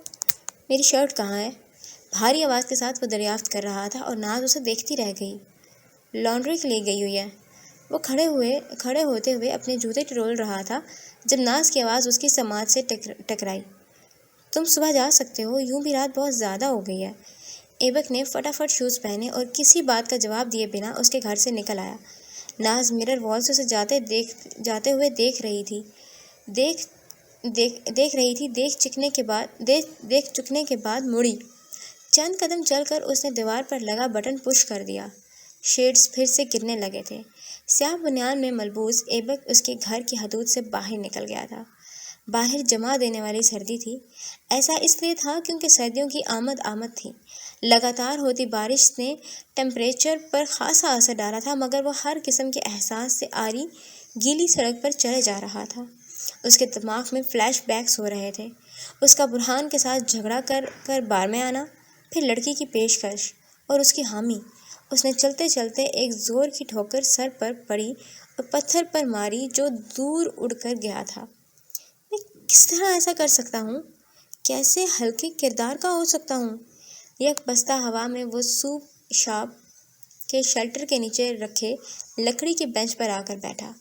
میری شرٹ کہاں ہے؟ بھاری آواز کے ساتھ وہ دریافت کر رہا تھا اور ناز اسے دیکھتی رہ گئی۔ لانڈری کے لیے گئی ہوئی ہے۔ وہ کھڑے ہوتے ہوئے اپنے جوتے ٹٹول رہا تھا جب ناز کی آواز اس کی سماعت سے ٹکرائی۔ تم صبح جا سکتے ہو، یوں بھی رات بہت زیادہ ہو گئی ہے۔ ایبک نے فٹافٹ شوز پہنے اور کسی بات کا جواب دیے بنا اس کے گھر سے نکل آیا۔ ناز مرر وال سے اسے جاتے ہوئے دیکھ رہی تھی۔ دیکھ چکنے کے بعد مڑی۔ چند قدم چل کر اس نے دیوار پر لگا بٹن پش کر دیا۔ شیڈز پھر سے گرنے لگے تھے۔ سیاہ بنیان میں ملبوس ایبک اس کے گھر کی حدود سے باہر نکل گیا تھا۔ باہر جما دینے والی سردی تھی۔ ایسا اس لیے تھا کیونکہ سردیوں کی آمد تھی۔ لگاتار ہوتی بارش نے ٹمپریچر پر خاصا اثر ڈالا تھا، مگر وہ ہر قسم کے احساس سے آری گیلی سڑک پر چلے جا رہا تھا۔ اس کے دماغ میں فلیش بیکس ہو رہے تھے۔ اس کا برہان کے ساتھ جھگڑا کر بار میں آنا، پھر لڑکی کی پیشکش اور اس کی حامی۔ اس نے چلتے چلتے ایک زور کی ٹھوکر سر پر پڑی اور پتھر پر ماری جو دور اڑ کر گیا تھا۔ میں کس طرح ایسا کر سکتا ہوں؟ کیسے ہلکے کردار کا ہو سکتا ہوں؟ یک بستہ ہوا میں وہ سوپ شاپ کے شیلٹر کے نیچے رکھے لکڑی کے بینچ پر آ کر بیٹھا۔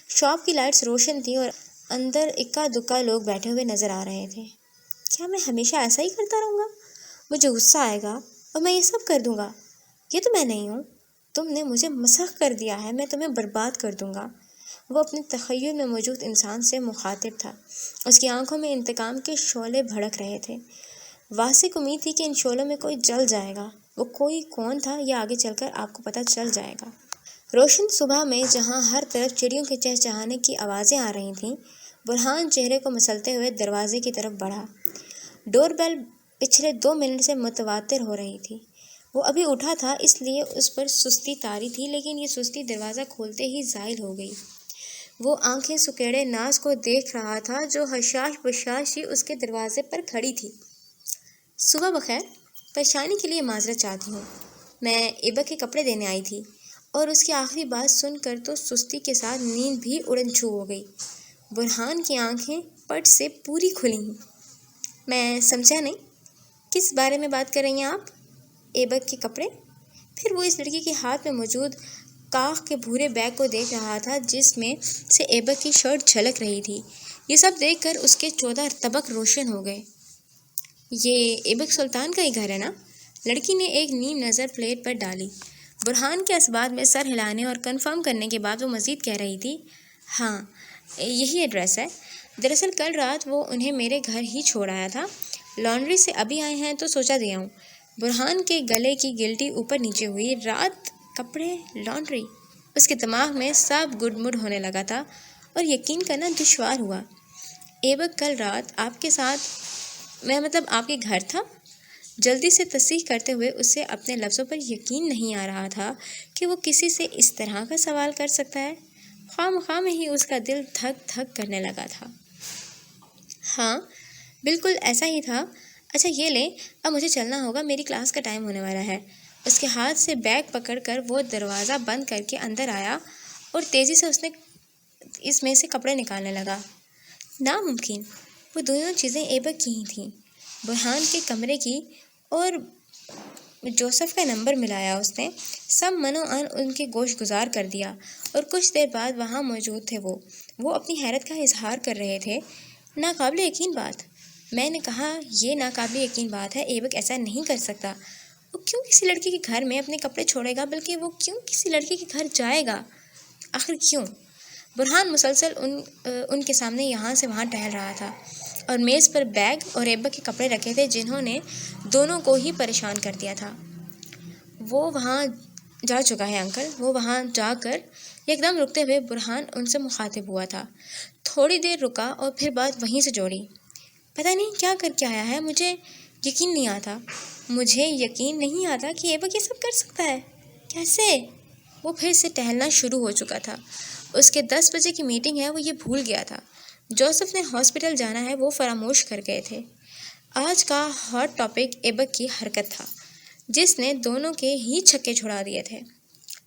شاپ کی لائٹس روشن تھیں اور اندر اکا دکا لوگ بیٹھے ہوئے نظر آ رہے تھے۔ کیا میں ہمیشہ ایسا ہی کرتا رہوں گا؟ مجھے غصہ آئے گا اور میں یہ سب کر دوں گا۔ یہ تو میں نہیں ہوں۔ تم نے مجھے مسخ کر دیا ہے، میں تمہیں برباد کر دوں گا۔ وہ اپنے تخیل میں موجود انسان سے مخاطب تھا۔ اس کی آنکھوں میں انتقام کے شعلے بھڑک رہے تھے۔ واثق امید تھی کہ ان شعلوں میں کوئی جل جائے گا۔ وہ کوئی کون تھا یہ آگے چل کر آپ کو پتہ چل جائے گا۔ روشن صبح میں جہاں ہر طرف چڑیوں کے چہچہانے کی آوازیں آ رہی تھیں، برہان چہرے کو مسلتے ہوئے دروازے کی طرف بڑھا۔ ڈور بیل پچھلے 2 منٹ سے متواتر ہو رہی تھی۔ وہ ابھی اٹھا تھا، اس لیے اس پر سستی طاری تھی، لیکن یہ سستی دروازہ کھولتے ہی زائل ہو گئی۔ وہ آنکھیں سکیڑے ناز کو دیکھ رہا تھا جو حشاش بشاش ہی اس کے دروازے پر کھڑی تھی۔ صبح بخیر، پریشانی کے لیے معذرت چاہتی ہوں۔ میں ایبک کے کپڑے دینے آئی تھی۔ اور اس کی آخری بات سن کر تو سستی کے ساتھ نیند بھی اڑن چھو ہو گئی۔ برہان کی آنکھیں پٹ سے پوری کھلی ہیں۔ میں سمجھا نہیں، کس بارے میں بات کر رہی ہیں آپ؟ ایبک کے کپڑے؟ پھر وہ اس لڑکی کے ہاتھ میں موجود کاخ کے بھورے بیگ کو دیکھ رہا تھا جس میں سے ایبک کی شرٹ جھلک رہی تھی۔ یہ سب دیکھ کر اس کے 14 طبق روشن ہو گئے۔ یہ ایبک سلطان کا ہی گھر ہے نا؟ لڑکی نے ایک نیم نظر پلیٹ پر ڈالی۔ برہان کے اسباب میں سر ہلانے اور کنفرم کرنے کے بعد وہ مزید کہہ رہی تھی، ہاں یہی ایڈریس ہے۔ دراصل کل رات وہ انہیں میرے گھر ہی چھوڑ آیا تھا۔ لانڈری سے ابھی آئے ہیں تو سوچا دیا ہوں۔ برہان کے گلے کی گلٹی اوپر نیچے ہوئی۔ رات، کپڑے، لانڈری، اس کے دماغ میں سب گڈ مڈ ہونے لگا تھا اور یقین کرنا دشوار ہوا۔ ایبک کل رات آپ کے ساتھ، آپ کے گھر تھا؟ جلدی سے تصحیح کرتے ہوئے اسے اپنے لفظوں پر یقین نہیں آ رہا تھا کہ وہ کسی سے اس طرح کا سوال کر سکتا ہے۔ خواہ میں ہی اس کا دل دھک دھک کرنے لگا تھا۔ ہاں بالکل ایسا ہی تھا۔ اچھا یہ لیں، اب مجھے چلنا ہوگا، میری کلاس کا ٹائم ہونے والا ہے۔ اس کے ہاتھ سے بیگ پکڑ کر وہ دروازہ بند کر کے اندر آیا اور تیزی سے اس میں سے کپڑے نکالنے لگا۔ ناممکن، وہ دونوں چیزیں ایبک کی ہی تھیں، برہان کے کمرے کی اور جوزف کا نمبر ملایا اس نے۔ سب منو ان ان کے گوش گزار کر دیا اور کچھ دیر بعد وہاں موجود تھے وہ اپنی حیرت کا اظہار کر رہے تھے۔ ناقابل یقین بات، میں نے کہا یہ ناقابل یقین بات ہے، ایبک ایسا نہیں کر سکتا۔ وہ کیوں کسی لڑکی کے گھر میں اپنے کپڑے چھوڑے گا، بلکہ وہ کیوں کسی لڑکی کے گھر جائے گا؟ آخر کیوں؟ برہان مسلسل ان کے سامنے یہاں سے وہاں ٹہل رہا تھا اور میز پر بیگ اور ایبک کے کپڑے رکھے تھے جنہوں نے دونوں کو ہی پریشان کر دیا تھا۔ وہ وہاں جا چکا ہے انکل۔ وہ وہاں جا کر یکدم رکتے ہوئے برہان ان سے مخاطب ہوا تھا۔ تھوڑی دیر رکا اور پھر بات وہیں سے جوڑی۔ پتہ نہیں کیا کر کے آیا ہے، مجھے یقین نہیں آتا کہ ایبک یہ سب کر سکتا ہے۔ کیسے؟ وہ پھر سے ٹہلنا شروع ہو چکا تھا۔ اس کے 10 بجے کی میٹنگ ہے، وہ یہ بھول گیا تھا۔ جوزف نے ہاسپٹل جانا ہے، وہ فراموش کر گئے تھے۔ آج کا ہاٹ ٹاپک ایبک کی حرکت تھا جس نے دونوں کے ہی چھکے چھڑا دیے تھے۔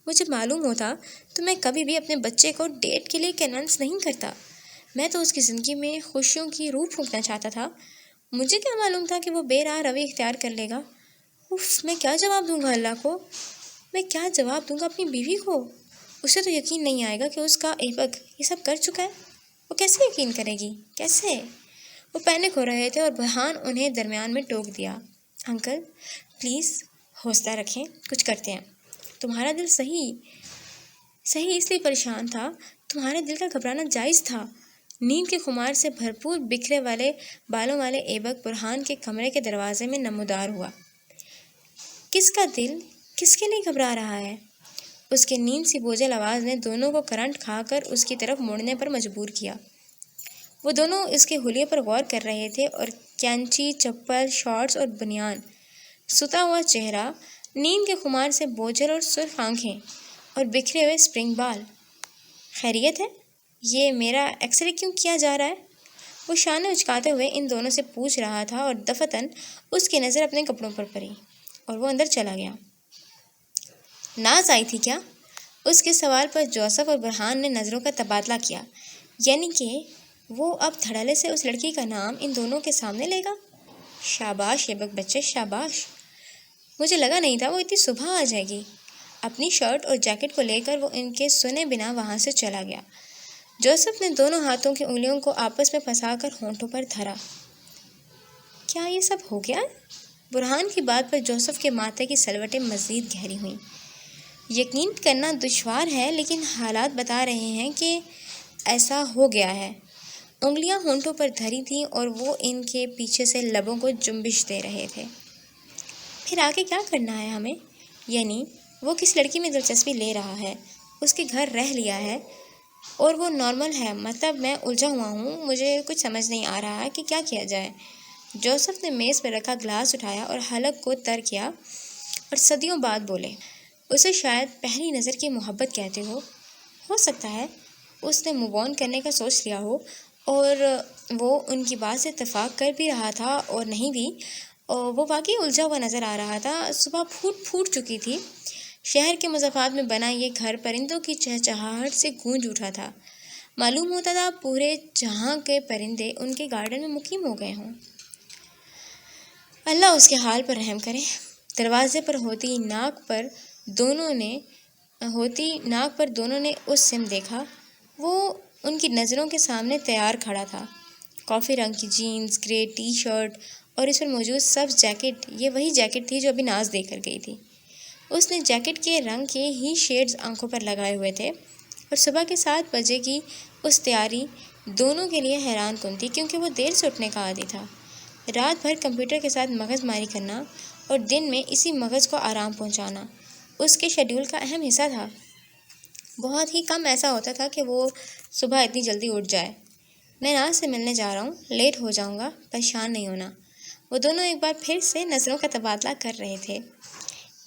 مجھے معلوم ہوتا تو میں کبھی بھی اپنے بچے کو ڈیٹ کے لیے کنونس نہیں کرتا۔ میں تو اس کی زندگی میں خوشیوں کی روح پھونکنا چاہتا تھا۔ مجھے کیا معلوم تھا کہ وہ بے راہ روی اختیار کر لے گا۔ میں کیا جواب دوں گا اللہ کو؟ میں کیا جواب دوں گا اپنی بیوی کو؟ اسے تو یقین نہیں آئے گا کہ اس کا ایبک یہ سب کر چکا ہے۔ وہ کیسے یقین کرے گی؟ کیسے؟ وہ پینک ہو رہے تھے اور برہان انہیں درمیان میں ٹوک دیا۔ انکل پلیز حوصلہ رکھیں، کچھ کرتے ہیں۔ تمہارا دل صحیح اس لیے پریشان تھا۔ تمہارے دل کا گھبرانا جائز تھا۔ نیند کے خمار سے بھرپور بکھرے والے بالوں والے ایبک برہان کے کمرے کے دروازے میں نمودار ہوا۔ کس کا دل کس کے لیے گھبرا رہا ہے؟ اس کے نیند سی بوجھل آواز نے دونوں کو کرنٹ کھا کر اس کی طرف مڑنے پر مجبور کیا۔ وہ دونوں اس کے حلیے پر غور کر رہے تھے اور کینچی، چپل، شارٹس اور بنیان، ستا ہوا چہرہ، نیند کے خمار سے بوجھل اور سرخ آنکھیں اور بکھرے ہوئے سپرنگ بال۔ خیریت ہے؟ یہ میرا ایکس رے کیوں کیا جا رہا ہے؟ وہ شانے اچکاتے ہوئے ان دونوں سے پوچھ رہا تھا اور دفتن اس کی نظر اپنے کپڑوں پر پڑی اور وہ اندر چلا گیا۔ ناز آئی تھی کیا؟ اس کے سوال پر جوزف اور برہان نے نظروں کا تبادلہ کیا۔ یعنی کہ وہ اب دھڑلے سے اس لڑکی کا نام ان دونوں کے سامنے لے گا؟ شاباش ایبک بچے، شاباش۔ مجھے لگا نہیں تھا وہ اتنی صبح آ جائے گی۔ اپنی شرٹ اور جیکٹ کو لے کر وہ ان کے سنے بنا وہاں سے چلا گیا۔ جوزف نے دونوں ہاتھوں کی انگلیوں کو آپس میں پھنسا کر ہونٹوں پر دھرا۔ کیا یہ سب ہو گیا؟ برہان کی بات پر جوزف کے ماتھے کی سلوٹیں مزید گہری ہوئیں۔ یقین کرنا دشوار ہے لیکن حالات بتا رہے ہیں کہ ایسا ہو گیا ہے۔ انگلیاں ہونٹوں پر دھری تھیں اور وہ ان کے پیچھے سے لبوں کو جنبش دے رہے تھے۔ پھر آگے کیا کرنا ہے ہمیں؟ یعنی وہ کس لڑکی میں دلچسپی لے رہا ہے؟ اس کے گھر رہ لیا ہے اور وہ نارمل ہے، مطلب میں الجھا ہوا ہوں، مجھے کچھ سمجھ نہیں آ رہا ہے کہ کیا کیا جائے۔ جوزف نے میز پر رکھا گلاس اٹھایا اور حلق کو تر کیا اور صدیوں بعد بولے، اسے شاید پہلی نظر کی محبت کہتے ہو سکتا ہے اس نے موو آن کرنے کا سوچ لیا ہو اور وہ ان کی بات سے اتفاق کر بھی رہا تھا اور نہیں بھی، اور وہ واقعی الجھا ہوا نظر آ رہا تھا۔ صبح پھوٹ چکی تھی۔ شہر کے مضافات میں بنا یہ گھر پرندوں کی چہچہاہٹ سے گونج اٹھا تھا۔ معلوم ہوتا تھا پورے جہاں کے پرندے ان کے گارڈن میں مقیم ہو گئے ہوں۔ اللہ اس کے حال پر رحم کرے۔ دروازے پر ہوتی ناک پر دونوں نے اس سمت دیکھا۔ وہ ان کی نظروں کے سامنے تیار کھڑا تھا۔ کافی رنگ کی جینز، گرے ٹی شرٹ اور اس پر موجود سبز جیکٹ، یہ وہی جیکٹ تھی جو ابھی ناز دے کر گئی تھی۔ اس نے جیکٹ کے رنگ کے ہی شیڈز آنکھوں پر لگائے ہوئے تھے اور صبح کے 7 بجے کی اس تیاری دونوں کے لیے حیران کن تھی، کیونکہ وہ دیر سے اٹھنے کا عادی تھا۔ رات بھر کمپیوٹر کے ساتھ مغز ماری کرنا اور دن میں اسی مغز کو آرام پہنچانا اس کے شیڈول کا اہم حصہ تھا۔ بہت ہی کم ایسا ہوتا تھا کہ وہ صبح اتنی جلدی اٹھ جائے۔ میں ناز سے ملنے جا رہا ہوں، لیٹ ہو جاؤں گا، پریشان نہیں ہونا۔ وہ دونوں ایک بار پھر سے نظروں کا تبادلہ کر رہے تھے۔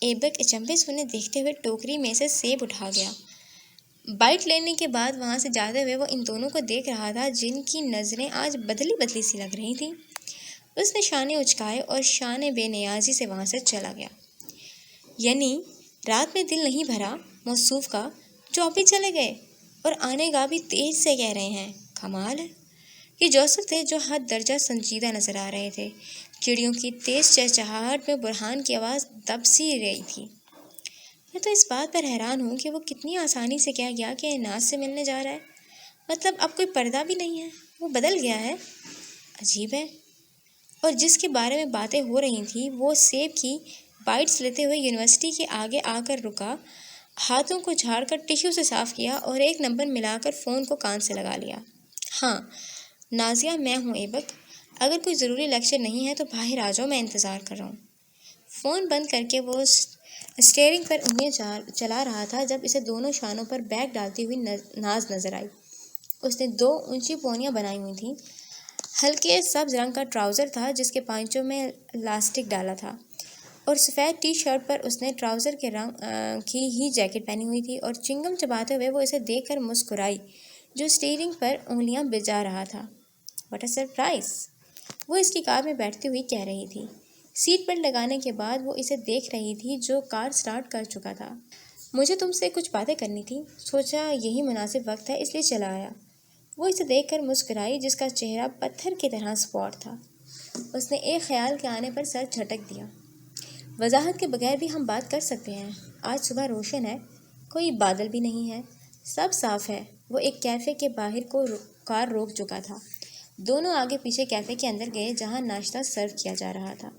ایبک اچنبھے سے انہیں دیکھتے ہوئے ٹوکری میں سے سیب اٹھا گیا۔ بائٹ لینے کے بعد وہاں سے جاتے ہوئے وہ ان دونوں کو دیکھ رہا تھا جن کی نظریں آج بدلی بدلی سی لگ رہی تھیں۔ اس نے شانے اچکائے اور شان بے نیازی سے وہاں سے چلا گیا۔ یعنی رات میں دل نہیں بھرا موصوف کا، جو ابھی چلے گئے اور آنے کا بھی تیز سے کہہ رہے ہیں۔ کمال ہے۔ یہ جوزف تھے جو حد درجہ سنجیدہ نظر آ رہے تھے۔ چڑیوں کی تیز چہچہاہٹ میں برہان کی آواز دب سی رہی تھی۔ میں تو اس بات پر حیران ہوں کہ وہ کتنی آسانی سے کہہ گیا کہ ناز سے ملنے جا رہا ہے۔ مطلب اب کوئی پردہ بھی نہیں ہے، وہ بدل گیا ہے۔ عجیب ہے۔ اور جس کے بارے میں باتیں ہو رہی تھیں وہ سیب کی بائٹس لیتے ہوئے یونیورسٹی کے آگے آ کر رکا، ہاتھوں کو جھاڑ کر ٹیشو سے صاف کیا اور ایک نمبر ملا کر فون کو کان سے لگا لیا۔ ہاں نازیہ، میں ہوں ایبک۔ اگر کوئی ضروری لیکچر نہیں ہے تو باہر آ جاؤ، میں انتظار کر رہا ہوں۔ فون بند کر کے وہ اسٹیئرنگ پر انگلیاں چلا رہا تھا جب اسے دونوں شانوں پر بیگ ڈالتی ہوئی ناز نظر آئی۔ اس نے 2 اونچی پونیاں بنائی ہوئی تھیں۔ ہلکے سبز رنگ کا ٹراؤزر تھا جس کے پائچوں میں لاسٹک ڈالا تھا، اور سفید ٹی شرٹ پر اس نے ٹراؤزر کے رنگ کی ہی جیکٹ پہنی ہوئی تھی، اور چنگم چباتے ہوئے وہ اسے دیکھ کر مسکرائی جو اسٹیئرنگ پر انگلیاں بجا رہا تھا۔ واٹ اے سرپرائز، وہ اس کی کار میں بیٹھتی ہوئی کہہ رہی تھی۔ سیٹ بیلٹ لگانے کے بعد وہ اسے دیکھ رہی تھی جو کار سٹارٹ کر چکا تھا۔ مجھے تم سے کچھ باتیں کرنی تھی، سوچا یہی مناسب وقت ہے، اس لیے چلا آیا۔ وہ اسے دیکھ کر مسکرائی جس کا چہرہ پتھر کی طرح اسپاٹ تھا۔ اس نے ایک خیال کے آنے پر سر جھٹک دیا۔ وضاحت کے بغیر بھی ہم بات کر سکتے ہیں۔ آج صبح روشن ہے، کوئی بادل بھی نہیں ہے، سب صاف ہے۔ وہ ایک کیفے کے باہر کو کار روک چکا تھا۔ دونوں آگے پیچھے کیفے کے اندر گئے جہاں ناشتہ سرو کیا جا رہا تھا۔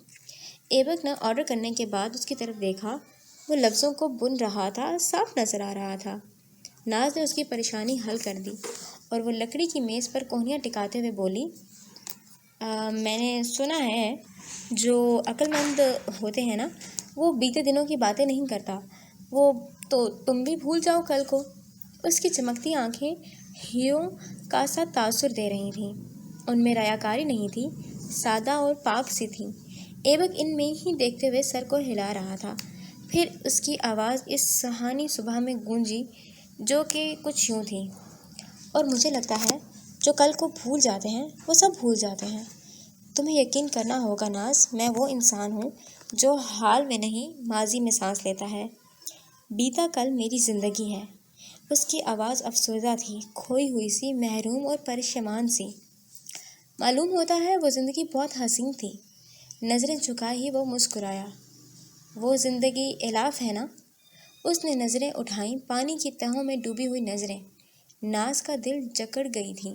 ایبک نے آرڈر کرنے کے بعد اس کی طرف دیکھا۔ وہ لفظوں کو بن رہا تھا، صاف نظر آ رہا تھا۔ ناز نے اس کی پریشانی حل کر دی اور وہ لکڑی کی میز پر کوہنیاں ٹکاتے ہوئے بولی، میں نے سنا ہے جو عقل مند ہوتے ہیں نا، وہ بیتے دنوں کی باتیں نہیں کرتا۔ وہ تو تم بھی بھول جاؤ کل کو۔ اس کی چمکتی آنکھیں ہیروں کا سا تاثر دے رہی تھیں۔ ان میں ریاکاری نہیں تھی، سادہ اور پاک سی تھیں۔ ایبک ان میں ہی دیکھتے ہوئے سر کو ہلا رہا تھا۔ پھر اس کی آواز اس سہانی صبح میں گونجی جو کہ کچھ یوں تھی، اور مجھے لگتا ہے جو کل کو بھول جاتے ہیں وہ سب بھول جاتے ہیں۔ تمہیں یقین کرنا ہوگا ناز، میں وہ انسان ہوں جو حال میں نہیں ماضی میں سانس لیتا ہے۔ بیتا کل میری زندگی ہے۔ اس کی آواز افسردہ تھی، کھوئی ہوئی سی، محروم اور پریشان سی۔ معلوم ہوتا ہے وہ زندگی بہت حسین تھی۔ نظریں جھکا ہی وہ مسکرایا۔ وہ زندگی الاف ہے نا؟ اس نے نظریں اٹھائیں، پانی کی تہوں میں ڈوبی ہوئی نظریں۔ ناز کا دل جکڑ گئی تھی۔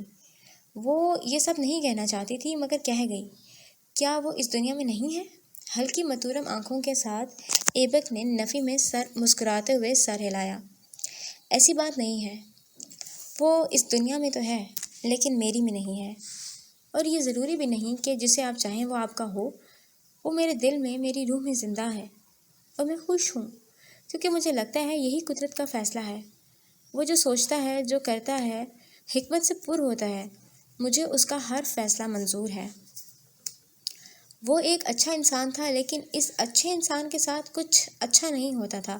وہ یہ سب نہیں کہنا چاہتی تھی مگر کہہ گئی۔ کیا وہ اس دنیا میں نہیں ہے؟ ہلکی متورم آنکھوں کے ساتھ ایبک نے نفی میں مسکراتے ہوئے سر ہلایا۔ ایسی بات نہیں ہے۔ وہ اس دنیا میں تو ہے لیکن میری میں نہیں ہے، اور یہ ضروری بھی نہیں کہ جسے آپ چاہیں وہ آپ کا ہو۔ وہ میرے دل میں، میری روح میں زندہ ہے، اور میں خوش ہوں کیونکہ مجھے لگتا ہے یہی قدرت کا فیصلہ ہے۔ وہ جو سوچتا ہے، جو کرتا ہے، حکمت سے پر ہوتا ہے۔ مجھے اس کا ہر فیصلہ منظور ہے۔ وہ ایک اچھا انسان تھا، لیکن اس اچھے انسان کے ساتھ کچھ اچھا نہیں ہوتا تھا۔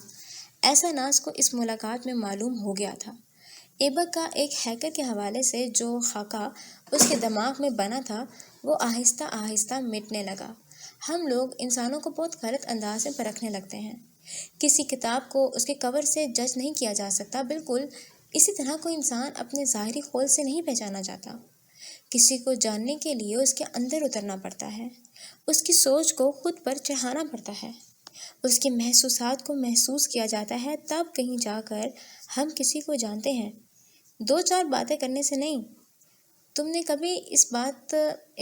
ایسا ناز کو اس ملاقات میں معلوم ہو گیا تھا۔ ایبک کا ایک ہیکر کے حوالے سے جو خاکہ اس کے دماغ میں بنا تھا وہ آہستہ آہستہ مٹنے لگا۔ ہم لوگ انسانوں کو بہت غلط انداز میں پرکھنے لگتے ہیں۔ کسی کتاب کو اس کے کور سے جج نہیں کیا جا سکتا، بالکل اسی طرح کوئی انسان اپنے ظاہری خول سے نہیں پہچانا جاتا۔ کسی کو جاننے کے لیے اس کے اندر اترنا پڑتا ہے، اس کی سوچ کو خود پر چڑھانا پڑتا ہے، اس کے محسوسات کو محسوس کیا جاتا ہے، تب کہیں جا کر ہم کسی کو جانتے ہیں، دو چار باتیں کرنے سے نہیں۔ تم نے کبھی اس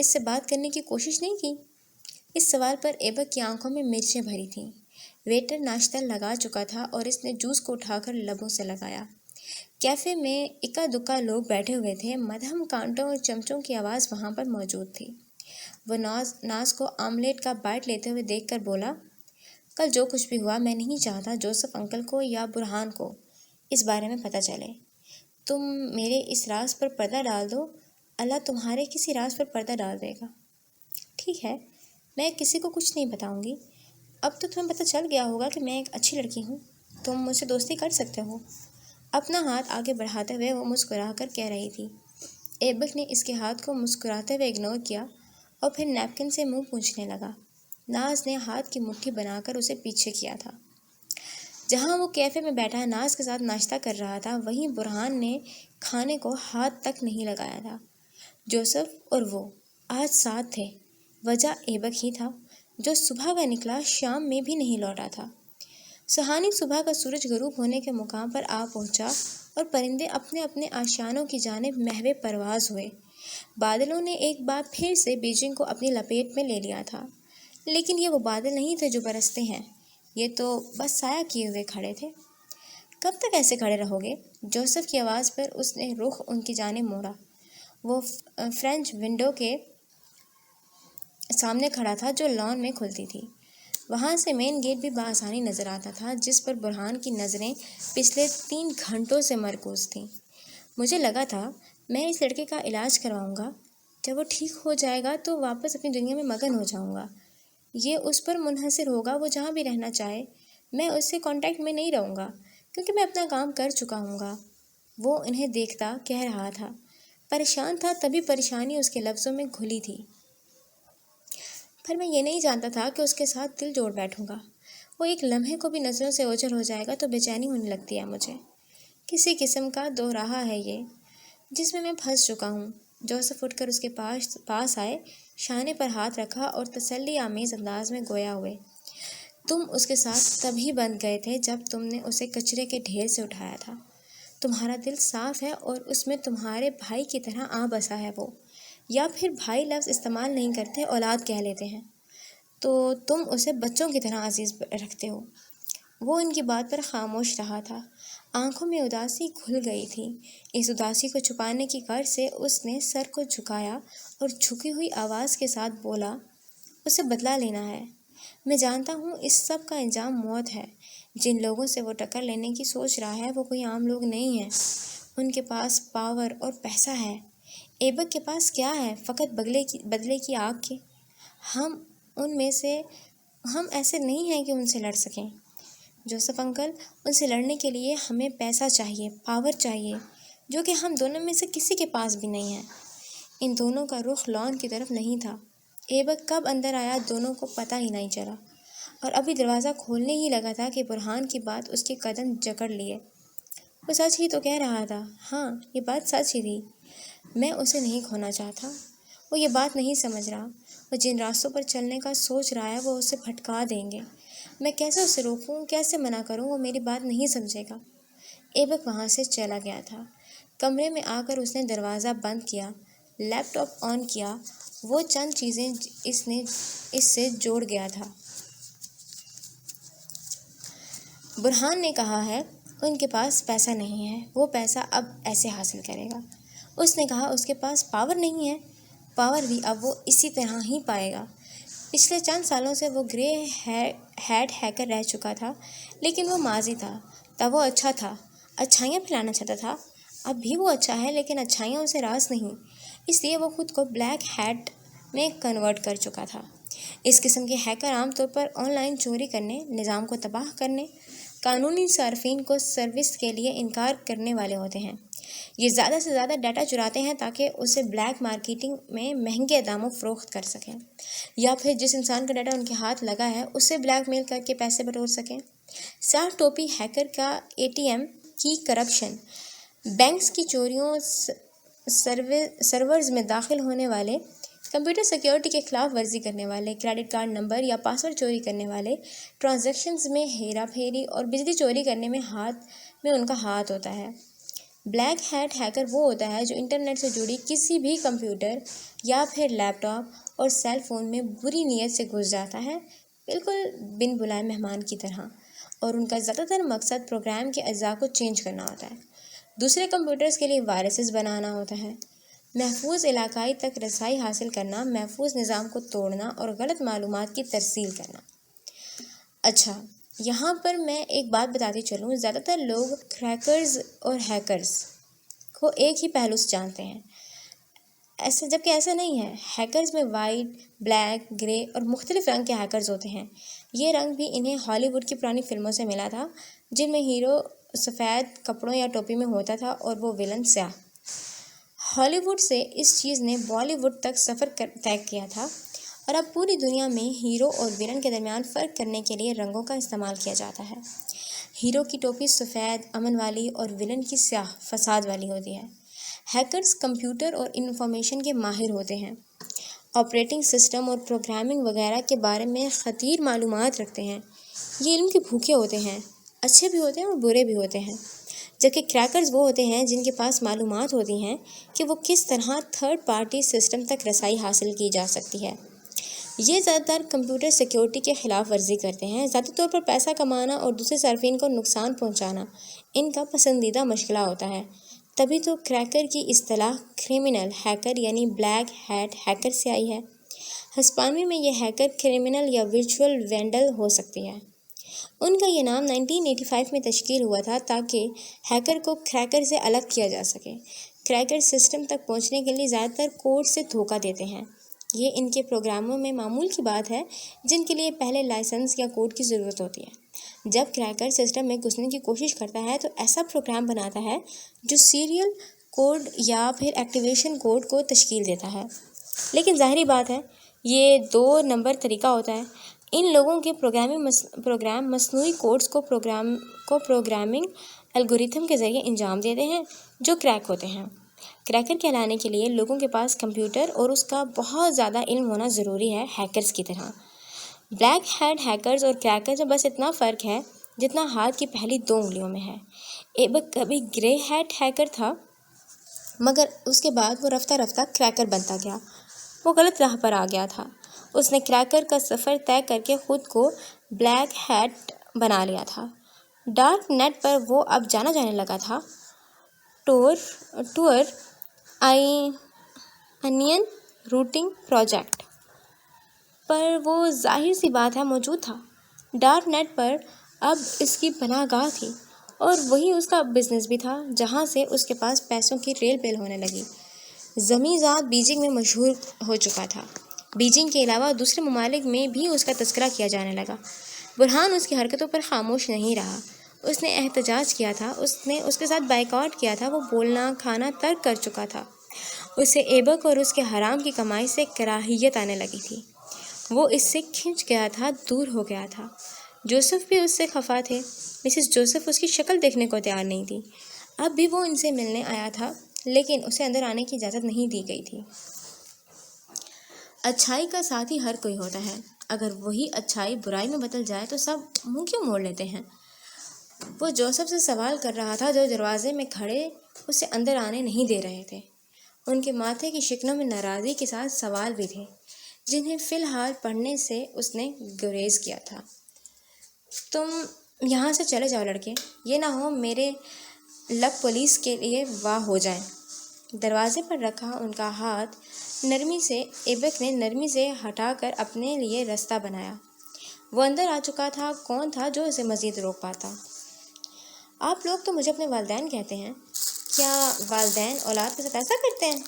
سے بات کرنے کی کوشش نہیں کی؟ اس سوال پر ایبک کی آنکھوں میں مرچیں بھری تھیں۔ ویٹر ناشتہ لگا چکا تھا اور اس نے جوس کو اٹھا کر لبوں سے لگایا۔ کیفے میں اکا دکا لوگ بیٹھے ہوئے تھے، مدھم کانٹوں اور چمچوں کی آواز وہاں پر موجود تھی۔ وہ ناز کو آملیٹ کا بائٹ لیتے ہوئے دیکھ کر بولا، کل جو کچھ بھی ہوا، میں نہیں چاہتا جوزف انکل کو یا برہان کو اس بارے میں پتہ چلے۔ تم میرے اس راز پر پردہ ڈال دو، اللہ تمہارے کسی راز پر پردہ ڈال دے گا۔ ٹھیک ہے، میں کسی کو کچھ نہیں بتاؤں گی۔ اب تو تمہیں پتہ چل گیا ہوگا کہ میں ایک اچھی لڑکی ہوں، تم مجھ سے دوستی کر سکتے ہو۔ اپنا ہاتھ آگے بڑھاتے ہوئے وہ مسکرا کر کہہ رہی تھی۔ ایبک نے اس کے ہاتھ کو مسکراتے ہوئے اگنور کیا اور پھر نیپکن سے منہ پونچھنے لگا۔ ناز نے ہاتھ کی مٹھی بنا کر اسے پیچھے کیا تھا۔ جہاں وہ کیفے میں بیٹھا ناز کے ساتھ ناشتہ کر رہا تھا، وہیں برہان نے کھانے کو ہاتھ تک نہیں لگایا تھا۔ جوزف اور وہ آج ساتھ تھے، وجہ ایبک ہی تھا، جو صبح کا نکلا شام میں بھی نہیں لوٹا تھا۔ سہانی صبح کا سورج غروب ہونے کے مقام پر آ پہنچا اور پرندے اپنے اپنے آشیانوں کی جانب محو پرواز ہوئے۔ بادلوں نے ایک بار پھر سے بیجنگ کو اپنی لپیٹ میں لے لیا تھا، لیکن یہ وہ بادل نہیں تھے جو برستے ہیں، یہ تو بس سایہ کیے ہوئے کھڑے تھے۔ کب تک ایسے کھڑے رہو گے؟ جوزف کی آواز پر اس نے رخ ان کی جانب موڑا۔ وہ فرینچ ونڈو کے سامنے کھڑا تھا جو لان میں کھلتی تھی۔ وہاں سے مین گیٹ بھی بآسانی نظر آتا تھا، جس پر برہان کی نظریں پچھلے 3 گھنٹوں سے مرکوز تھیں۔ مجھے لگا تھا میں اس لڑکے کا علاج کرواؤں گا، جب وہ ٹھیک ہو جائے گا تو واپس اپنی دنیا میں مگن ہو جاؤں گا۔ یہ اس پر منحصر ہوگا، وہ جہاں بھی رہنا چاہے، میں اس سے کانٹیکٹ میں نہیں رہوں گا، کیونکہ میں اپنا کام کر چکا ہوں گا۔ وہ انہیں دیکھتا کہہ رہا تھا، پریشان تھا، تبھی پریشانی اس کے لفظوں میں گھلی تھی۔ پر میں یہ نہیں جانتا تھا کہ اس کے ساتھ دل جوڑ بیٹھوں گا۔ وہ ایک لمحے کو بھی نظروں سے اوجھل ہو جائے گا تو بے چینی ہونے لگتی ہے مجھے۔ کسی قسم کا دوراہا ہے یہ، جس میں پھنس چکا ہوں۔ جوزف اٹھ کر اس کے پاس آئے، شانے پر ہاتھ رکھا اور تسلی آمیز انداز میں گویا ہوئے، تم اس کے ساتھ تبھی بندھ گئے تھے جب تم نے اسے کچرے کے ڈھیر سے اٹھایا تھا۔ تمہارا دل صاف ہے اور اس میں تمہارے بھائی کی طرح آ بسا ہے وہ، یا پھر بھائی لفظ استعمال نہیں کرتے، اولاد کہہ لیتے ہیں، تو تم اسے بچوں کی طرح عزیز رکھتے ہو۔ وہ ان کی بات پر خاموش رہا تھا، آنکھوں میں اداسی گھل گئی تھی۔ اس اداسی کو چھپانے کی غرض سے اس نے سر کو جھکایا اور جھکی ہوئی آواز کے ساتھ بولا، اسے بدلہ لینا ہے۔ میں جانتا ہوں اس سب کا انجام موت ہے۔ جن لوگوں سے وہ ٹکر لینے کی سوچ رہا ہے وہ کوئی عام لوگ نہیں ہیں، ان کے پاس پاور اور پیسہ ہے۔ ایبک کے پاس کیا ہے؟ فقط بدلے کی آگ کے۔ ہم ایسے نہیں ہیں کہ ان سے لڑ سکیں۔ جوزف انکل، ان سے لڑنے کے لیے ہمیں پیسہ چاہیے، پاور چاہیے، جو کہ ہم دونوں میں سے کسی کے پاس بھی نہیں ہے۔ ان دونوں کا رخ لان کی طرف نہیں تھا۔ ایبک کب اندر آیا دونوں کو پتہ ہی نہیں چلا، اور ابھی دروازہ کھولنے ہی لگا تھا کہ برہان کی بات اس کے قدم جکڑ لیے۔ وہ سچ ہی تو کہہ رہا تھا۔ ہاں، یہ بات سچ ہی تھی، میں اسے نہیں کھونا چاہتا۔ وہ یہ بات نہیں سمجھ رہا، وہ جن راستوں پر چلنے کا سوچ رہا ہے وہ اسے بھٹکا دیں گے۔ میں کیسے اسے روکوں، کیسے منع کروں، وہ میری بات نہیں سمجھے گا۔ ایبک وہاں سے چلا گیا تھا۔ کمرے میں آ کر اس نے دروازہ بند کیا، لیپ ٹاپ آن کیا، وہ چند چیزیں اس سے جوڑ گیا تھا۔ برہان نے کہا ہے ان کے پاس پیسہ نہیں ہے، وہ پیسہ اب ایسے حاصل کرے گا۔ اس نے کہا اس کے پاس پاور نہیں ہے، پاور بھی اب وہ اسی طرح ہی پائے گا۔ پچھلے چند سالوں سے وہ گرے ہیڈ ہیکر رہ چکا تھا، لیکن وہ ماضی تھا، تب وہ اچھا تھا، اچھائیاں پھیلانا چاہتا تھا۔ اب بھی وہ اچھا ہے، لیکن اچھائیاں اسے راس نہیں، اس لیے وہ خود کو بلیک ہیٹ میں کنورٹ کر چکا تھا۔ اس قسم کے ہیکر عام طور پر آن لائن چوری کرنے، نظام کو تباہ کرنے، قانونی صارفین کو سروس کے لیے انکار کرنے والے ہوتے ہیں۔ یہ زیادہ سے زیادہ ڈیٹا چراتے ہیں تاکہ اسے بلیک مارکیٹنگ میں مہنگے داموں فروخت کر سکیں، یا پھر جس انسان کا ڈیٹا ان کے ہاتھ لگا ہے اسے بلیک میل کر کے پیسے بٹور سکیں۔ سیاہ ٹوپی ہیکر کا ATM کی کرپشن، بینکس کی چوریوں، سرورز میں داخل ہونے والے، کمپیوٹر سیکیورٹی کے خلاف ورزی کرنے والے، کریڈٹ کارڈ نمبر یا پاسورڈ چوری کرنے والے، ٹرانزیکشنز میں ہیرا پھیری اور بجلی چوری کرنے میں ان کا ہاتھ ہوتا ہے۔ بلیک ہیٹ ہیکر وہ ہوتا ہے جو انٹرنیٹ سے جڑی کسی بھی کمپیوٹر یا پھر لیپ ٹاپ اور سیل فون میں بری نیت سے گھس جاتا ہے، بالکل بن بلائے مہمان کی طرح، اور ان کا زیادہ تر مقصد پروگرام کے اجزاء کو چینج کرنا ہوتا ہے، دوسرے کمپیوٹرز کے لیے وائرسز بنانا ہوتا ہے، محفوظ علاقائی تک رسائی حاصل کرنا، محفوظ نظام کو توڑنا اور غلط معلومات کی ترسیل کرنا۔ اچھا، یہاں پر میں ایک بات بتاتی چلوں، زیادہ تر لوگ کریکرز اور ہیکرز کو ایک ہی پہلو سے جانتے ہیں، جبکہ ایسا نہیں ہے۔ ہیکرز میں وائٹ، بلیک، گرے اور مختلف رنگ کے ہیکرز ہوتے ہیں۔ یہ رنگ بھی انہیں ہالی ووڈ کی پرانی فلموں سے ملا تھا، جن میں ہیرو سفید کپڑوں یا ٹوپی میں ہوتا تھا اور وہ ویلن سیاہ۔ ہالی ووڈ سے اس چیز نے بالی ووڈ تک سفر طے کیا تھا، اور اب پوری دنیا میں ہیرو اور ویلن کے درمیان فرق کرنے کے لیے رنگوں کا استعمال کیا جاتا ہے۔ ہیرو کی ٹوپی سفید، امن والی، اور ویلن کی سیاہ، فساد والی ہوتی ہے۔ ہیکرز کمپیوٹر اور انفارمیشن کے ماہر ہوتے ہیں، آپریٹنگ سسٹم اور پروگرامنگ وغیرہ کے بارے میں خطیر معلومات رکھتے ہیں۔ یہ علم کے بھوکے ہوتے ہیں، اچھے بھی ہوتے ہیں اور برے بھی ہوتے ہیں، جبکہ کریکرز وہ ہوتے ہیں جن کے پاس معلومات ہوتی ہیں کہ وہ کس طرح تھرڈ پارٹی سسٹم تک رسائی حاصل کی جا سکتی ہے۔ یہ زیادہ تر کمپیوٹر سیکیورٹی کے خلاف ورزی کرتے ہیں، ذاتی طور پر پیسہ کمانا اور دوسرے صارفین کو نقصان پہنچانا ان کا پسندیدہ مشغلہ ہوتا ہے۔ تبھی تو کریکر کی اصطلاح کریمنل ہیکر یعنی بلیک ہیٹ ہیکر سے آئی ہے۔ ہسپانوی میں یہ ہیکر کریمنل یا ورچوئل وینڈل ہو سکتی ہے۔ ان کا یہ نام 1985 میں تشکیل ہوا تھا تاکہ ہیکر کو کریکر سے الگ کیا جا سکے۔ کریکر سسٹم تک پہنچنے کے لیے زیادہ تر کوڈ سے دھوکہ دیتے ہیں۔ یہ ان کے پروگراموں میں معمول کی بات ہے، جن کے لیے پہلے لائسنس یا کوڈ کی ضرورت ہوتی ہے۔ جب کریکر سسٹم میں گھسنے کی کوشش کرتا ہے تو ایسا پروگرام بناتا ہے جو سیریل کوڈ یا پھر ایکٹیویشن کوڈ کو تشکیل دیتا ہے، لیکن ظاہری بات ہے یہ 2 نمبر طریقہ ہوتا ہے۔ ان لوگوں کے پروگرام مصنوعی کوڈز کو پروگرامنگ الگوریتھم کے ذریعے انجام دیتے ہیں جو کریک ہوتے ہیں۔ کریکر کہلانے کے لیے لوگوں کے پاس کمپیوٹر اور اس کا بہت زیادہ علم ہونا ضروری ہے، ہیکرز کی طرح۔ بلیک ہیٹ ہیکرز اور کریکرز میں بس اتنا فرق ہے جتنا ہاتھ کی پہلی 2 انگلیوں میں ہے۔ ایبک کبھی گرے ہیٹ ہیکر تھا، مگر اس کے بعد وہ رفتہ رفتہ کریکر بنتا گیا۔ وہ غلط راہ پر آ گیا تھا۔ اس نے کریکر کا سفر طے کر کے خود کو بلیک ہیٹ بنا لیا تھا۔ ڈارک نیٹ پر وہ اب جانا جانے لگا تھا۔ ٹور انین روٹنگ پروجیکٹ پر وہ ظاہر سی بات ہے موجود تھا۔ ڈارک نیٹ پر اب اس کی پناہ گاہ تھی، اور وہی اس کا بزنس بھی تھا جہاں سے اس کے پاس پیسوں کی ریل پیل ہونے لگی۔ زمیں ذات بیجنگ میں مشہور ہو چکا تھا۔ بیجنگ کے علاوہ دوسرے ممالک میں بھی اس کا تذکرہ کیا جانے لگا۔ برہان اس کی حرکتوں پر خاموش نہیں رہا۔ اس نے احتجاج کیا تھا، اس نے اس کے ساتھ بائیکاٹ کیا تھا، وہ بولنا کھانا ترک کر چکا تھا۔ اسے ایبک اور اس کے حرام کی کمائی سے کراہیت آنے لگی تھی۔ وہ اس سے کھنچ گیا تھا، دور ہو گیا تھا۔ جوزف بھی اس سے خفا تھے۔ مسز جوزف اس کی شکل دیکھنے کو تیار نہیں تھی۔ اب بھی وہ ان سے ملنے آیا تھا، لیکن اسے اندر آنے کی اجازت نہیں دی گئی تھی۔ اچھائی کا ساتھی ہر کوئی ہوتا ہے، اگر وہی اچھائی برائی میں بدل جائے تو سب منہ کیوں موڑ لیتے ہیں؟ وہ جوزف سے سوال کر رہا تھا جو دروازے میں کھڑے اسے اندر آنے نہیں دے رہے تھے۔ ان کے ماتھے کی شکلوں میں ناراضی کے ساتھ سوال بھی تھے، جنہیں فی الحال پڑھنے سے اس نے گریز کیا تھا۔ تم یہاں سے چلے جاؤ لڑکے، یہ نہ ہو میرے لب پولیس کے لیے واہ ہو جائیں۔ دروازے پر رکھا ان کا ہاتھ ایبک نے نرمی سے ہٹا کر اپنے لیے رستہ بنایا۔ وہ اندر آ چکا تھا، کون تھا جو اسے مزید روک پاتا؟ آپ لوگ تو مجھے اپنے والدین کہتے ہیں، کیا والدین اولاد کے ساتھ ایسا کرتے ہیں؟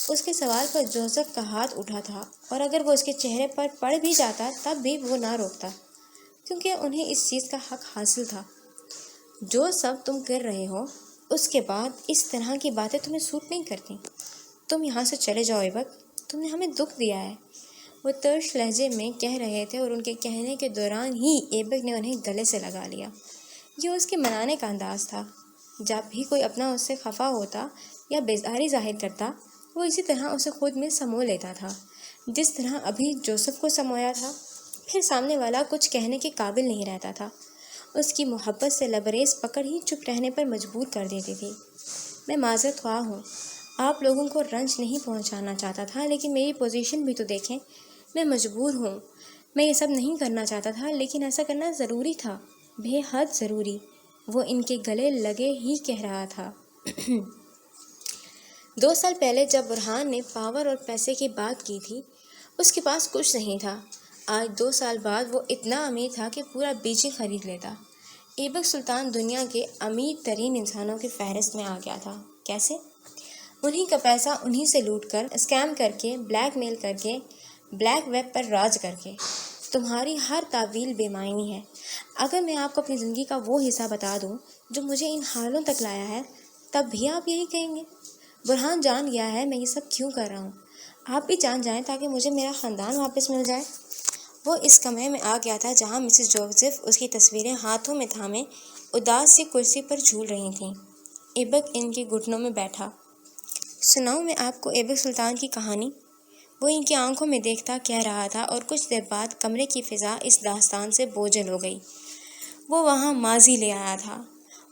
اس کے سوال پر جوزف کا ہاتھ اٹھا تھا، اور اگر وہ اس کے چہرے پر پڑ بھی جاتا تب بھی وہ نہ روکتا، کیونکہ انہیں اس چیز کا حق حاصل تھا۔ جو سب تم کر رہے ہو اس کے بعد اس طرح کی باتیں تمہیں سوٹ نہیں کرتی۔ تم یہاں سے چلے جاؤ ایبک، تم نے ہمیں دکھ دیا ہے۔ وہ ترش لہجے میں کہہ رہے تھے اور ان کے کہنے کے دوران ہی ایبک نے انہیں گلے سے لگا لیا۔ یہ اس کے منانے کا انداز تھا۔ جب بھی کوئی اپنا اس سے خفا ہوتا یا بیزاری ظاہر کرتا، وہ اسی طرح اسے خود میں سمو لیتا تھا، جس طرح ابھی جوزف کو سمویا تھا۔ پھر سامنے والا کچھ کہنے کے قابل نہیں رہتا تھا۔ اس کی محبت سے لبریز پکڑ ہی چپ رہنے پر مجبور کر دیتی تھی۔ میں معذرت خواہ ہوں، آپ لوگوں کو رنج نہیں پہنچانا چاہتا تھا، لیکن میری پوزیشن بھی تو دیکھیں، میں مجبور ہوں۔ میں یہ سب نہیں کرنا چاہتا تھا، لیکن ایسا کرنا ضروری تھا، بے حد ضروری، وہ ان کے گلے لگے ہی کہہ رہا تھا۔ 2 سال پہلے جب برہان نے پاور اور پیسے کی بات کی تھی، اس کے پاس کچھ نہیں تھا۔ آج 2 سال بعد وہ اتنا امیر تھا کہ پورا بیجنگ خرید لیتا۔ ایبک سلطان دنیا کے امیر ترین انسانوں کی فہرست میں آ گیا تھا۔ کیسے؟ انہی کا پیسہ انہی سے لوٹ کر، اسکیم کر کے، بلیک میل کر کے، بلیک ویب پر راج کر کے۔ تمہاری ہر تعویل بے معنی ہے۔ اگر میں آپ کو اپنی زندگی کا وہ حصہ بتا دوں جو مجھے ان حالوں تک لایا ہے، تب بھی آپ یہی کہیں گے۔ برہان جان گیا ہے میں یہ سب کیوں کر رہا ہوں۔ آپ بھی جان جائیں تاکہ مجھے میرا خاندان واپس مل جائے۔ وہ اس کمرے میں آ گیا تھا جہاں مسز جوزف اس کی تصویریں ہاتھوں میں تھامے اداس سی کرسی پر جھول رہی تھیں۔ ایبک ان کے گھٹنوں میں بیٹھا۔ سناؤں میں آپ کو ایبک سلطان کی کہانی؟ وہ ان کی آنکھوں میں دیکھتا کہہ رہا تھا، اور کچھ دیر بعد کمرے کی فضا اس داستان سے بوجھل ہو گئی۔ وہ وہاں ماضی لے آیا تھا،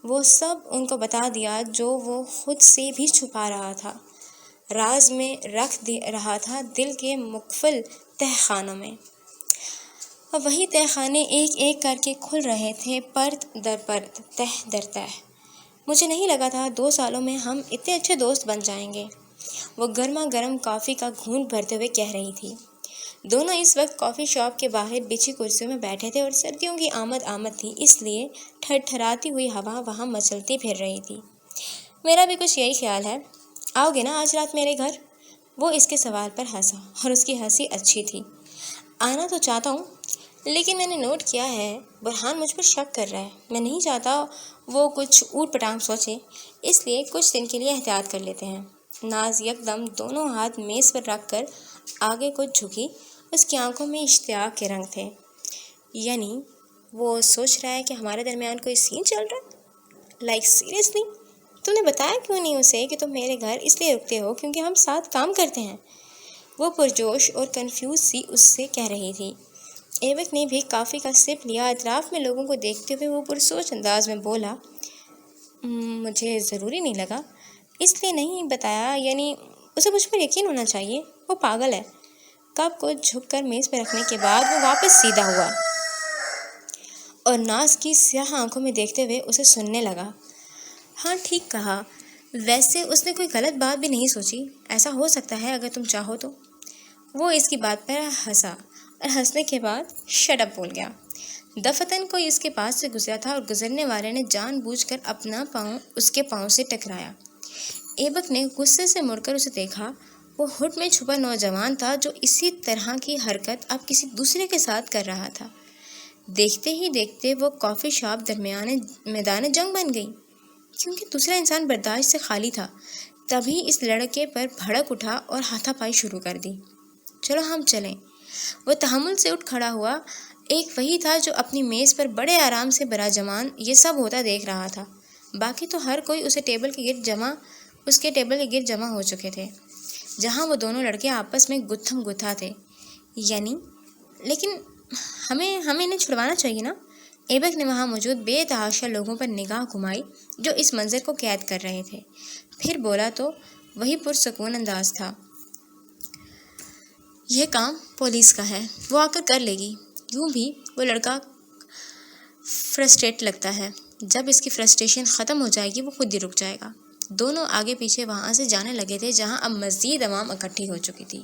وہ سب ان کو بتا دیا جو وہ خود سے بھی چھپا رہا تھا، راز میں رکھ رہا تھا دل کے مقفل تہ خانوں میں۔ اور وہی تہ خانے ایک ایک کر کے کھل رہے تھے، پرت در پرت، تہ در تہ۔ مجھے نہیں لگا تھا 2 سالوں میں ہم اتنے اچھے دوست بن جائیں گے، وہ گرما گرم کافی کا گھونٹ بھرتے ہوئے کہہ رہی تھی۔ دونوں اس وقت کافی شاپ کے باہر بچھی کرسیوں میں بیٹھے تھے، اور سردیوں کی آمد تھی، اس لیے تھرتھراتی ہوئی ہوا وہاں مچلتی پھر رہی تھی۔ میرا بھی کچھ یہی خیال ہے، آؤ گے نا آج رات میرے گھر؟ وہ اس کے سوال پر ہنسا، اور اس کی ہنسی اچھی تھی۔ آنا تو چاہتا ہوں، لیکن میں نے نوٹ کیا ہے برہان مجھ پر شک کر رہا ہے۔ میں نہیں چاہتا وہ کچھ اوٹ پٹانگ سوچے، اس لیے کچھ دن کے لیے احتیاط کر لیتے ہیں۔ ناز یکدم دونوں ہاتھ میز پر رکھ کر آگے کچھ جھکی، اس کی آنکھوں میں اشتیاق کے رنگ تھے۔ یعنی وہ سوچ رہا ہے کہ ہمارے درمیان کوئی سین چل رہا ہے؟ Like seriously? تم نے بتایا کیوں نہیں اسے کہ تم میرے گھر اس لیے رکتے ہو کیونکہ ہم ساتھ کام کرتے ہیں؟ وہ پرجوش اور کنفیوز سی اس سے کہہ رہی تھی۔ ایبک نے بھی کافی کا سپ لیا، اطراف میں لوگوں کو دیکھتے ہوئے وہ پرسوچ انداز میں بولا، مجھے ضروری نہیں لگا، اس لیے نہیں بتایا، یعنی اسے مجھ پر یقین ہونا چاہیے، وہ پاگل ہے۔ کپ کو جھک کر میز پر رکھنے کے بعد وہ واپس سیدھا ہوا اور ناز کی سیاہ آنکھوں میں دیکھتے ہوئے اسے سننے لگا۔ ہاں ٹھیک کہا، ویسے اس نے کوئی غلط بات بھی نہیں سوچی، ایسا ہو سکتا ہے اگر تم چاہو تو۔ وہ اس کی بات پر ہنسا، اور ہنسنے کے بعد شٹ اپ بول گیا۔ دفتن کوئی اس کے پاس سے گزرا تھا، اور گزرنے والے نے جان بوجھ کر اپنا پاؤں اس کے پاؤں سے ٹکرایا۔ ایبک نے غصے سے مڑ کر اسے دیکھا۔ وہ ہڈ میں چھپا نوجوان تھا جو اسی طرح کی حرکت اب کسی دوسرے کے ساتھ کر رہا تھا۔ دیکھتے ہی دیکھتے وہ کافی شاپ درمیان میدان جنگ بن گئی، کیونکہ دوسرا انسان برداشت سے خالی تھا۔ تبھی اس لڑکے پر بھڑک اٹھا اور ہاتھا پائی شروع کر دی۔ چلو ہم چلیں۔ وہ تحمل سے اٹھ کھڑا ہوا۔ ایک وہی تھا جو اپنی میز پر بڑے آرام سے براجمان یہ سب ہوتا دیکھ رہا تھا، باقی تو ہر کوئی اس کے ٹیبل کے گرد جمع ہو چکے تھے جہاں وہ دونوں لڑکے آپس میں گتھم گتھا تھے۔ یعنی لیکن ہمیں انہیں چھڑوانا چاہیے نا؟ ایبک نے وہاں موجود بے تحاشا لوگوں پر نگاہ گھمائی جو اس منظر کو قید کر رہے تھے، پھر بولا تو وہی پرسکون انداز تھا، یہ کام پولیس کا ہے، وہ آ کر لے گی۔ یوں بھی وہ لڑکا فرسٹریٹ لگتا ہے، جب اس کی فرسٹریشن ختم ہو جائے گی وہ خود ہی رک جائے گا۔ دونوں آگے پیچھے وہاں سے جانے لگے تھے جہاں اب مزید عوام اکٹھی ہو چکی تھی۔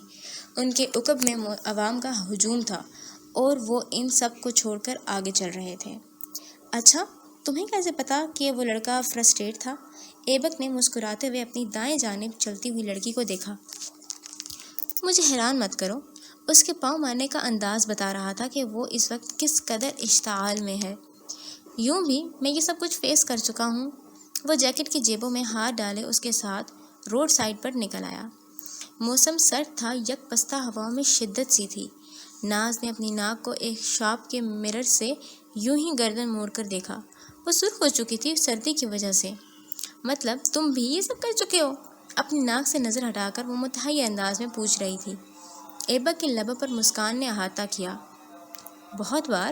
ان کے عقب میں عوام کا ہجوم تھا، اور وہ ان سب کو چھوڑ کر آگے چل رہے تھے۔ اچھا تمہیں کیسے پتا کہ وہ لڑکا فرسٹریٹ تھا؟ ایبک نے مسکراتے ہوئے اپنی دائیں جانب چلتی ہوئی لڑکی کو دیکھا۔ مجھے حیران مت کرو، اس کے پاؤں مارنے کا انداز بتا رہا تھا کہ وہ اس وقت کس قدر اشتعال میں ہے۔ یوں بھی میں یہ سب کچھ فیس کر چکا ہوں۔ وہ جیکٹ کی جیبوں میں ہاتھ ڈالے اس کے ساتھ روڈ سائڈ پر نکل آیا۔ موسم سرد تھا، یک پستہ ہواؤں میں شدت سی تھی۔ ناز نے اپنی ناک کو ایک شاپ کے مرر سے یوں ہی گردن موڑ کر دیکھا۔ وہ سرخ ہو چکی تھی سردی کی وجہ سے۔ مطلب تم بھی یہ سب کر چکے ہو؟ اپنی ناک سے نظر ہٹا کر وہ متحیر انداز میں پوچھ رہی تھی۔ ایبک کے لبوں پر مسکان نے احاطہ کیا۔ بہت بار،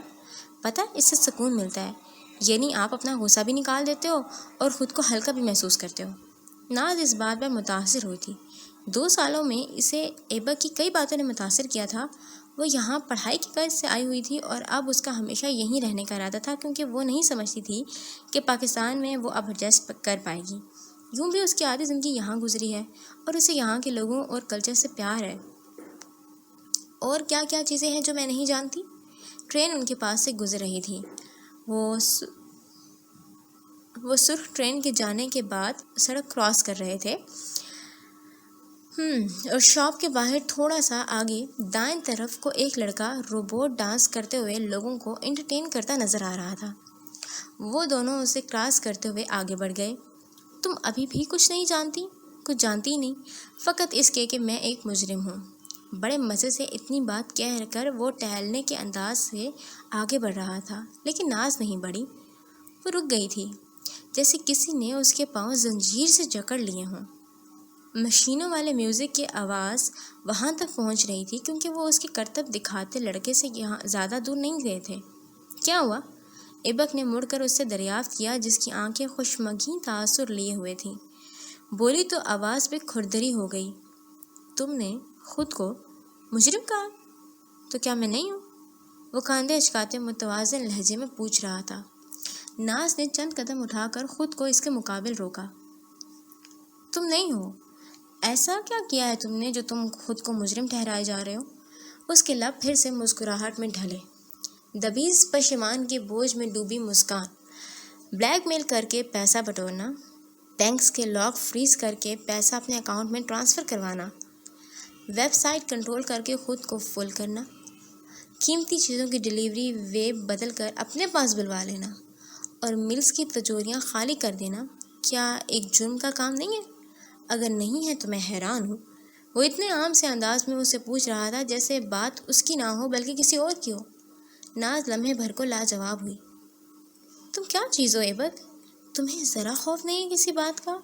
پتہ اس سے سکون ملتا ہے، یعنی آپ اپنا غصہ بھی نکال دیتے ہو اور خود کو ہلکا بھی محسوس کرتے ہو۔ ناز اس بات پر متاثر ہوئی تھی۔ 2 سالوں میں اسے ایبک کی کئی باتوں نے متاثر کیا تھا۔ وہ یہاں پڑھائی کی غرض سے آئی ہوئی تھی اور اب اس کا ہمیشہ یہیں رہنے کا ارادہ تھا، کیونکہ وہ نہیں سمجھتی تھی کہ پاکستان میں وہ اب ایڈجسٹ کر پائے گی۔ یوں بھی اس کی آدھی زندگی یہاں گزری ہے اور اسے یہاں کے لوگوں اور کلچر سے پیار ہے۔ اور کیا کیا چیزیں ہیں جو میں نہیں جانتی؟ ٹرین ان کے پاس سے گزر رہی تھی۔ وہ سرخ ٹرین کے جانے کے بعد سڑک کراس کر رہے تھے اور شاپ کے باہر تھوڑا سا آگے دائیں طرف کو ایک لڑکا روبوٹ ڈانس کرتے ہوئے لوگوں کو انٹرٹین کرتا نظر آ رہا تھا۔ وہ دونوں اسے کراس کرتے ہوئے آگے بڑھ گئے۔ تم ابھی بھی کچھ نہیں جانتی؟ کچھ جانتی ہی نہیں، فقط اس کے کہ میں ایک مجرم ہوں۔ بڑے مزے سے اتنی بات کہہ کر وہ ٹہلنے کے انداز سے آگے بڑھ رہا تھا، لیکن ناز نہیں بڑھی۔ وہ رک گئی تھی، جیسے کسی نے اس کے پاؤں زنجیر سے جکڑ لیے ہوں۔ مشینوں والے میوزک کی آواز وہاں تک پہنچ رہی تھی، کیونکہ وہ اس کے کرتب دکھاتے لڑکے سے یہاں زیادہ دور نہیں گئے تھے۔ کیا ہوا؟ ایبک نے مڑ کر اس سے دریافت کیا، جس کی آنکھیں خشمگین تاثر لیے ہوئے تھیں۔ بولی تو آواز پہ کھردری ہو گئی۔ تم نے خود کو مجرم کہا؟ تو کیا میں نہیں ہوں؟ وہ کاندھے اچکاتے متوازن لہجے میں پوچھ رہا تھا۔ ناز نے چند قدم اٹھا کر خود کو اس کے مقابل روکا۔ تم نہیں ہو؟ ایسا کیا کیا ہے تم نے جو تم خود کو مجرم ٹھہرائے جا رہے ہو؟ اس کے لب پھر سے مسکراہٹ میں ڈھلے۔ دبیز پشیمان کے بوجھ میں ڈوبی مسکان۔ بلیک میل کر کے پیسہ بٹورنا، بینکس کے لاک فریز کر کے پیسہ اپنے اکاؤنٹ میں ٹرانسفر کروانا، ویب سائٹ کنٹرول کر کے خود کو فل کرنا، قیمتی چیزوں کی ڈیلیوری ویب بدل کر اپنے پاس بلوا لینا اور ملز کی تجوریاں خالی کر دینا، کیا ایک جرم کا کام نہیں ہے؟ اگر نہیں ہے تو میں حیران ہوں۔ وہ اتنے عام سے انداز میں اسے پوچھ رہا تھا جیسے بات اس کی نہ ہو بلکہ کسی اور کی ہو۔ ناز لمحے بھر کو لاجواب ہوئی۔ تم کیا چیز ہو ایبک؟ تمہیں ذرا خوف نہیں ہے کسی بات کا؟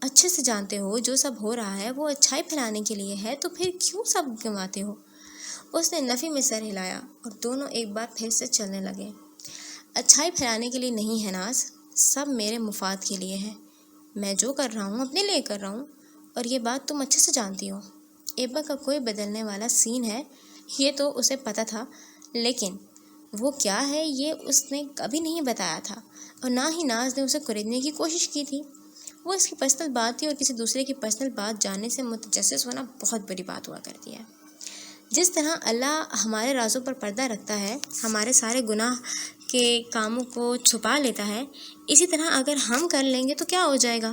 اچھے سے جانتے ہو جو سب ہو رہا ہے وہ اچھائی پھیلانے کے لیے ہے، تو پھر کیوں سب گنواتے ہو؟ اس نے نفی میں سر ہلایا اور دونوں ایک بار پھر سے چلنے لگے۔ اچھائی پھیلانے کے لیے نہیں ہے ناز، سب میرے مفاد کے لیے ہے۔ میں جو کر رہا ہوں اپنے لیے کر رہا ہوں، اور یہ بات تم اچھے سے جانتی ہو۔ ایبک کا کوئی بدلنے والا سین ہے، یہ تو اسے پتہ تھا، لیکن وہ کیا ہے یہ اس نے کبھی نہیں بتایا تھا، اور نہ ہی ناز نے اسے خریدنے کی کوشش کی تھی۔ وہ اس کی پرسنل بات تھی، اور کسی دوسرے کی پرسنل بات جاننے سے متجسس ہونا بہت بڑی بات ہوا کرتی ہے۔ جس طرح اللہ ہمارے رازوں پر پردہ رکھتا ہے، ہمارے سارے گناہ کے کاموں کو چھپا لیتا ہے، اسی طرح اگر ہم کر لیں گے تو کیا ہو جائے گا؟